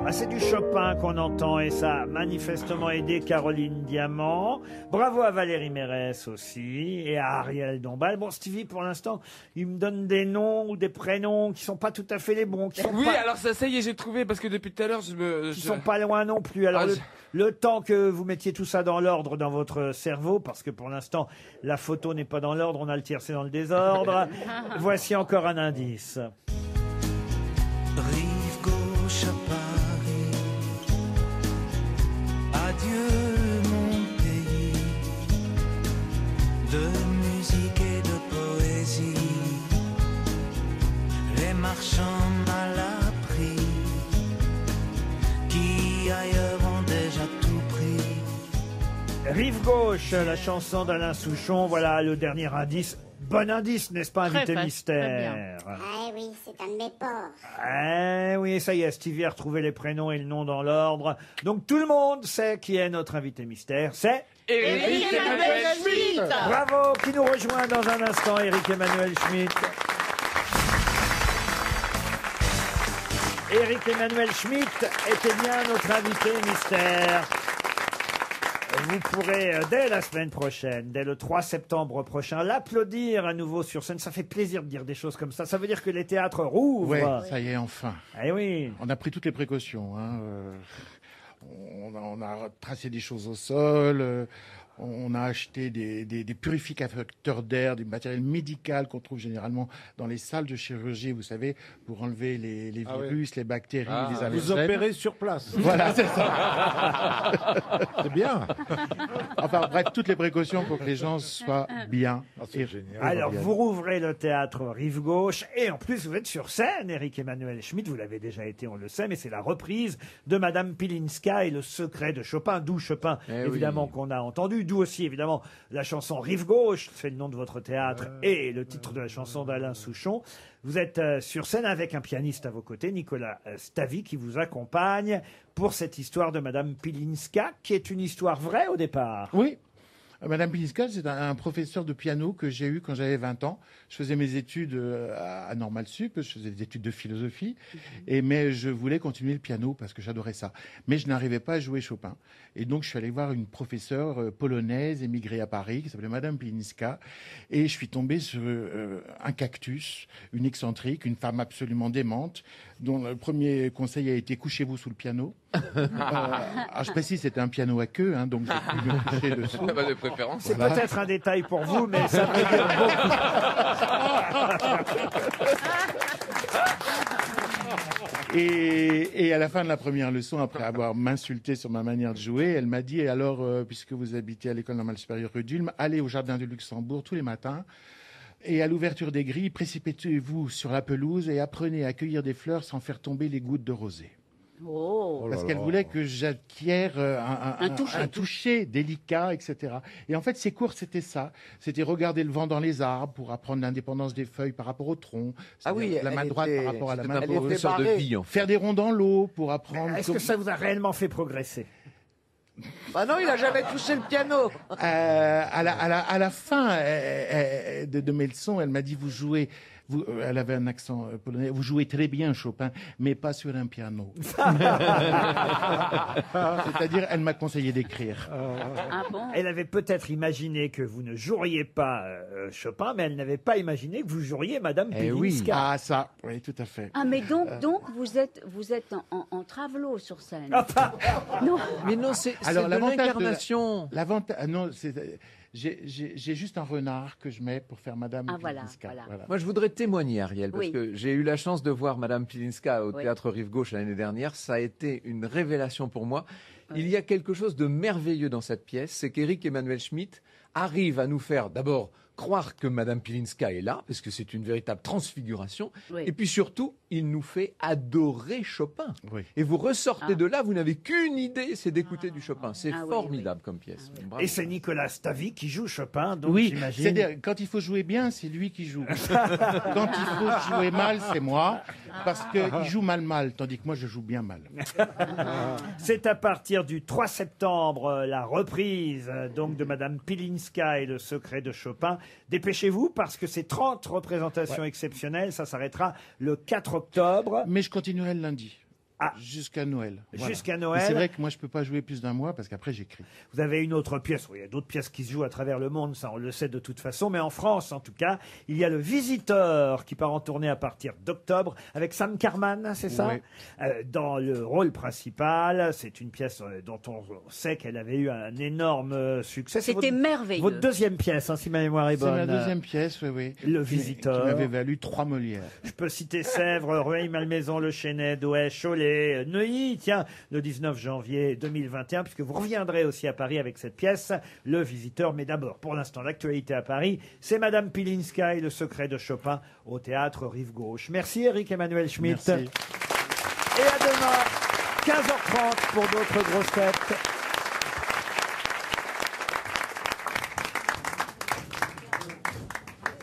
Speaker 2: Ah, c'est du Chopin qu'on entend et ça a manifestement aidé Caroline Diamant. Bravo à Valérie Mérès aussi et à Ariel Dombal. Bon, Stevie, pour l'instant, il me donne des noms ou des prénoms qui sont pas tout à fait les bons. Qui sont
Speaker 7: Oui,
Speaker 2: pas,
Speaker 7: alors ça y est, j'ai trouvé, parce que depuis tout à l'heure,
Speaker 2: qui sont pas loin non plus. Alors, le temps que vous mettiez tout ça dans l'ordre dans votre cerveau, parce que pour l'instant, la photo n'est pas dans l'ordre, on a le tiercé dans le désordre. Voici encore un indice.
Speaker 11: Rive gauche à Paris, adieu mon pays, de musique et de poésie, les marchands mal appris, qui ailleurs ont déjà tout pris.
Speaker 2: Rive gauche, la chanson d'Alain Souchon. Voilà le dernier indice. Bon indice, n'est-ce pas, invité mystère?
Speaker 16: Ah oui, c'est un de mes ports.
Speaker 2: Eh oui, ça y est, Stevie a retrouvé les prénoms et le nom dans l'ordre. Donc tout le monde sait qui est notre invité mystère. C'est
Speaker 8: Éric Emmanuel Schmitt.
Speaker 2: Bravo, qui nous rejoint dans un instant, Éric Emmanuel Schmitt. Éric Emmanuel Schmitt était bien notre invité mystère. Vous pourrez, dès la semaine prochaine, dès le 3 septembre prochain, l'applaudir à nouveau sur scène. Ça fait plaisir de dire des choses comme ça. Ça veut dire que les théâtres rouvrent.
Speaker 17: Oui, ça y est, enfin.
Speaker 2: Eh oui.
Speaker 17: On a pris toutes les précautions. Hein. On a tracé des choses au sol. On a acheté des purificateurs d'air, du matériel médical qu'on trouve généralement dans les salles de chirurgie, vous savez, pour enlever les virus, les bactéries, les allergènes.
Speaker 3: Vous opérez sur place.
Speaker 17: Voilà, c'est ça.
Speaker 3: C'est bien.
Speaker 17: Enfin bref, toutes les précautions pour que les gens soient bien.
Speaker 3: C'est génial.
Speaker 2: Alors, vous rouvrez le théâtre Rive Gauche et en plus, vous êtes sur scène, Éric Emmanuel Schmitt. Vous l'avez déjà été, on le sait, mais c'est la reprise de Madame Pilinska et le secret de Chopin, d'où Chopin, évidemment, qu'on a entendu. D'où aussi, évidemment, la chanson Rive Gauche, c'est le nom de votre théâtre, et le titre de la chanson d'Alain Souchon. Vous êtes sur scène avec un pianiste à vos côtés, Nicolas Stavi, qui vous accompagne pour cette histoire de Madame Pilinska, qui est une histoire vraie au départ.
Speaker 17: Oui. Madame Pilinska, c'est un professeur de piano que j'ai eu quand j'avais 20 ans. Je faisais mes études à Normal Sup, je faisais des études de philosophie, mais je voulais continuer le piano parce que j'adorais ça. Mais je n'arrivais pas à jouer Chopin. Et donc, je suis allé voir une professeure polonaise émigrée à Paris qui s'appelait Madame Pilinska. Et je suis tombé sur un cactus, une excentrique, une femme absolument démente, dont le premier conseil a été « couchez-vous sous le piano ». Alors je précise, c'était un piano à queue, hein, donc j'ai pu me coucher dessous.
Speaker 7: De préférence.
Speaker 2: C'est peut-être un détail pour vous, mais ça veut dire beaucoup.
Speaker 17: Et à la fin de la première leçon, après avoir m'insulté sur ma manière de jouer, elle m'a dit, alors, puisque vous habitez à l'école normale supérieure rue d'Ulm, allez au jardin du Luxembourg tous les matins. Et à l'ouverture des grilles, précipitez-vous sur la pelouse et apprenez à cueillir des fleurs sans faire tomber les gouttes de rosée. Parce qu'elle voulait que j'acquière
Speaker 5: Un
Speaker 17: toucher délicat, etc. Et en fait, ces cours, c'était ça. C'était regarder le vent dans les arbres pour apprendre l'indépendance des feuilles par rapport au tronc.
Speaker 4: Ah oui,
Speaker 17: la main
Speaker 4: elle
Speaker 17: droite
Speaker 4: était-
Speaker 17: par rapport à la
Speaker 6: C'était
Speaker 17: main
Speaker 6: un
Speaker 17: gauche.
Speaker 6: professeur de vie, en fait.
Speaker 17: Faire des ronds dans l'eau pour apprendre.
Speaker 2: Est-ce que ça vous a réellement fait progresser?
Speaker 4: Bah non, il a jamais touché le piano.
Speaker 17: À la fin de mes leçons, elle m'a dit vous jouez. Elle avait un accent polonais. Vous jouez très bien Chopin, mais pas sur un piano. C'est-à-dire, elle m'a conseillé d'écrire.
Speaker 2: Elle avait peut-être imaginé que vous ne joueriez pas Chopin, mais elle n'avait pas imaginé que vous joueriez Madame Pilinska.
Speaker 17: Ah ça, oui, tout à fait.
Speaker 5: Ah, mais donc vous êtes en travelot sur scène.
Speaker 2: Non.
Speaker 6: Mais non, c'est
Speaker 17: Alors,
Speaker 6: de
Speaker 17: l'avantage
Speaker 6: l'incarnation.
Speaker 17: Non, j'ai juste un renard que je mets pour faire Madame Pilinska. Voilà.
Speaker 6: Moi, je voudrais témoigner, Ariel, parce
Speaker 5: Oui.
Speaker 6: que j'ai eu la chance de voir Madame Pilinska au
Speaker 5: Oui.
Speaker 6: Théâtre Rive Gauche l'année dernière. Ça a été une révélation pour moi. Il y a quelque chose de merveilleux dans cette pièce, c'est qu'Éric Emmanuel Schmitt arrive à nous faire d'abord croire que Madame Pilinska est là, parce que c'est une véritable transfiguration,
Speaker 5: Oui.
Speaker 6: et puis surtout, il nous fait adorer Chopin.
Speaker 17: Oui.
Speaker 6: Et vous ressortez de là, vous n'avez qu'une idée, c'est d'écouter du Chopin. C'est
Speaker 5: Ah oui,
Speaker 6: formidable comme pièce. Bravo.
Speaker 2: Et c'est Nicolas Stavi qui joue Chopin, donc
Speaker 17: Oui,
Speaker 2: j'imagine.
Speaker 17: c'est-à-dire quand il faut jouer bien, c'est lui qui joue. Quand il faut jouer mal, c'est moi, parce qu'il joue mal, tandis que moi je joue bien mal.
Speaker 2: C'est à partir du 3 septembre la reprise donc de Madame Pilinska et le secret de Chopin. Dépêchez-vous parce que c'est 30 représentations exceptionnelles. Ça s'arrêtera le 4 octobre.
Speaker 17: Mais je continuerai le lundi. Jusqu'à Noël.
Speaker 2: Jusqu'à
Speaker 17: Mais
Speaker 2: Noël.
Speaker 17: c'est vrai que moi je peux pas jouer plus d'un mois parce qu'après j'écris.
Speaker 2: Vous avez une autre pièce. Oui, il y a d'autres pièces qui se jouent à travers le monde, ça on le sait de toute façon. Mais en France, en tout cas, il y a Le Visiteur qui part en tournée à partir d'octobre avec Sam Carman, c'est ça
Speaker 17: Oui.
Speaker 2: Dans le rôle principal. C'est une pièce dont on sait qu'elle avait eu un énorme succès. C'est
Speaker 5: C'était merveilleux.
Speaker 2: Votre deuxième pièce, hein, si ma mémoire est
Speaker 17: C'est
Speaker 2: bonne.
Speaker 17: ma deuxième pièce, oui.
Speaker 2: Le
Speaker 17: Qui
Speaker 2: Visiteur.
Speaker 17: m'avait valu 3 Molières.
Speaker 2: Je peux citer Sèvres, Rueil-Malmaison, Le Chesnay, Douai, Cholet, Neuilly, tiens, le 19 janvier 2021, puisque vous reviendrez aussi à Paris avec cette pièce, Le Visiteur. Mais d'abord, pour l'instant, l'actualité à Paris, c'est Madame Pilinska et le secret de Chopin au Théâtre Rive Gauche. Merci Eric Emmanuel Schmitt.
Speaker 17: Merci.
Speaker 2: Et à demain, 15h30 pour d'autres grosses têtes.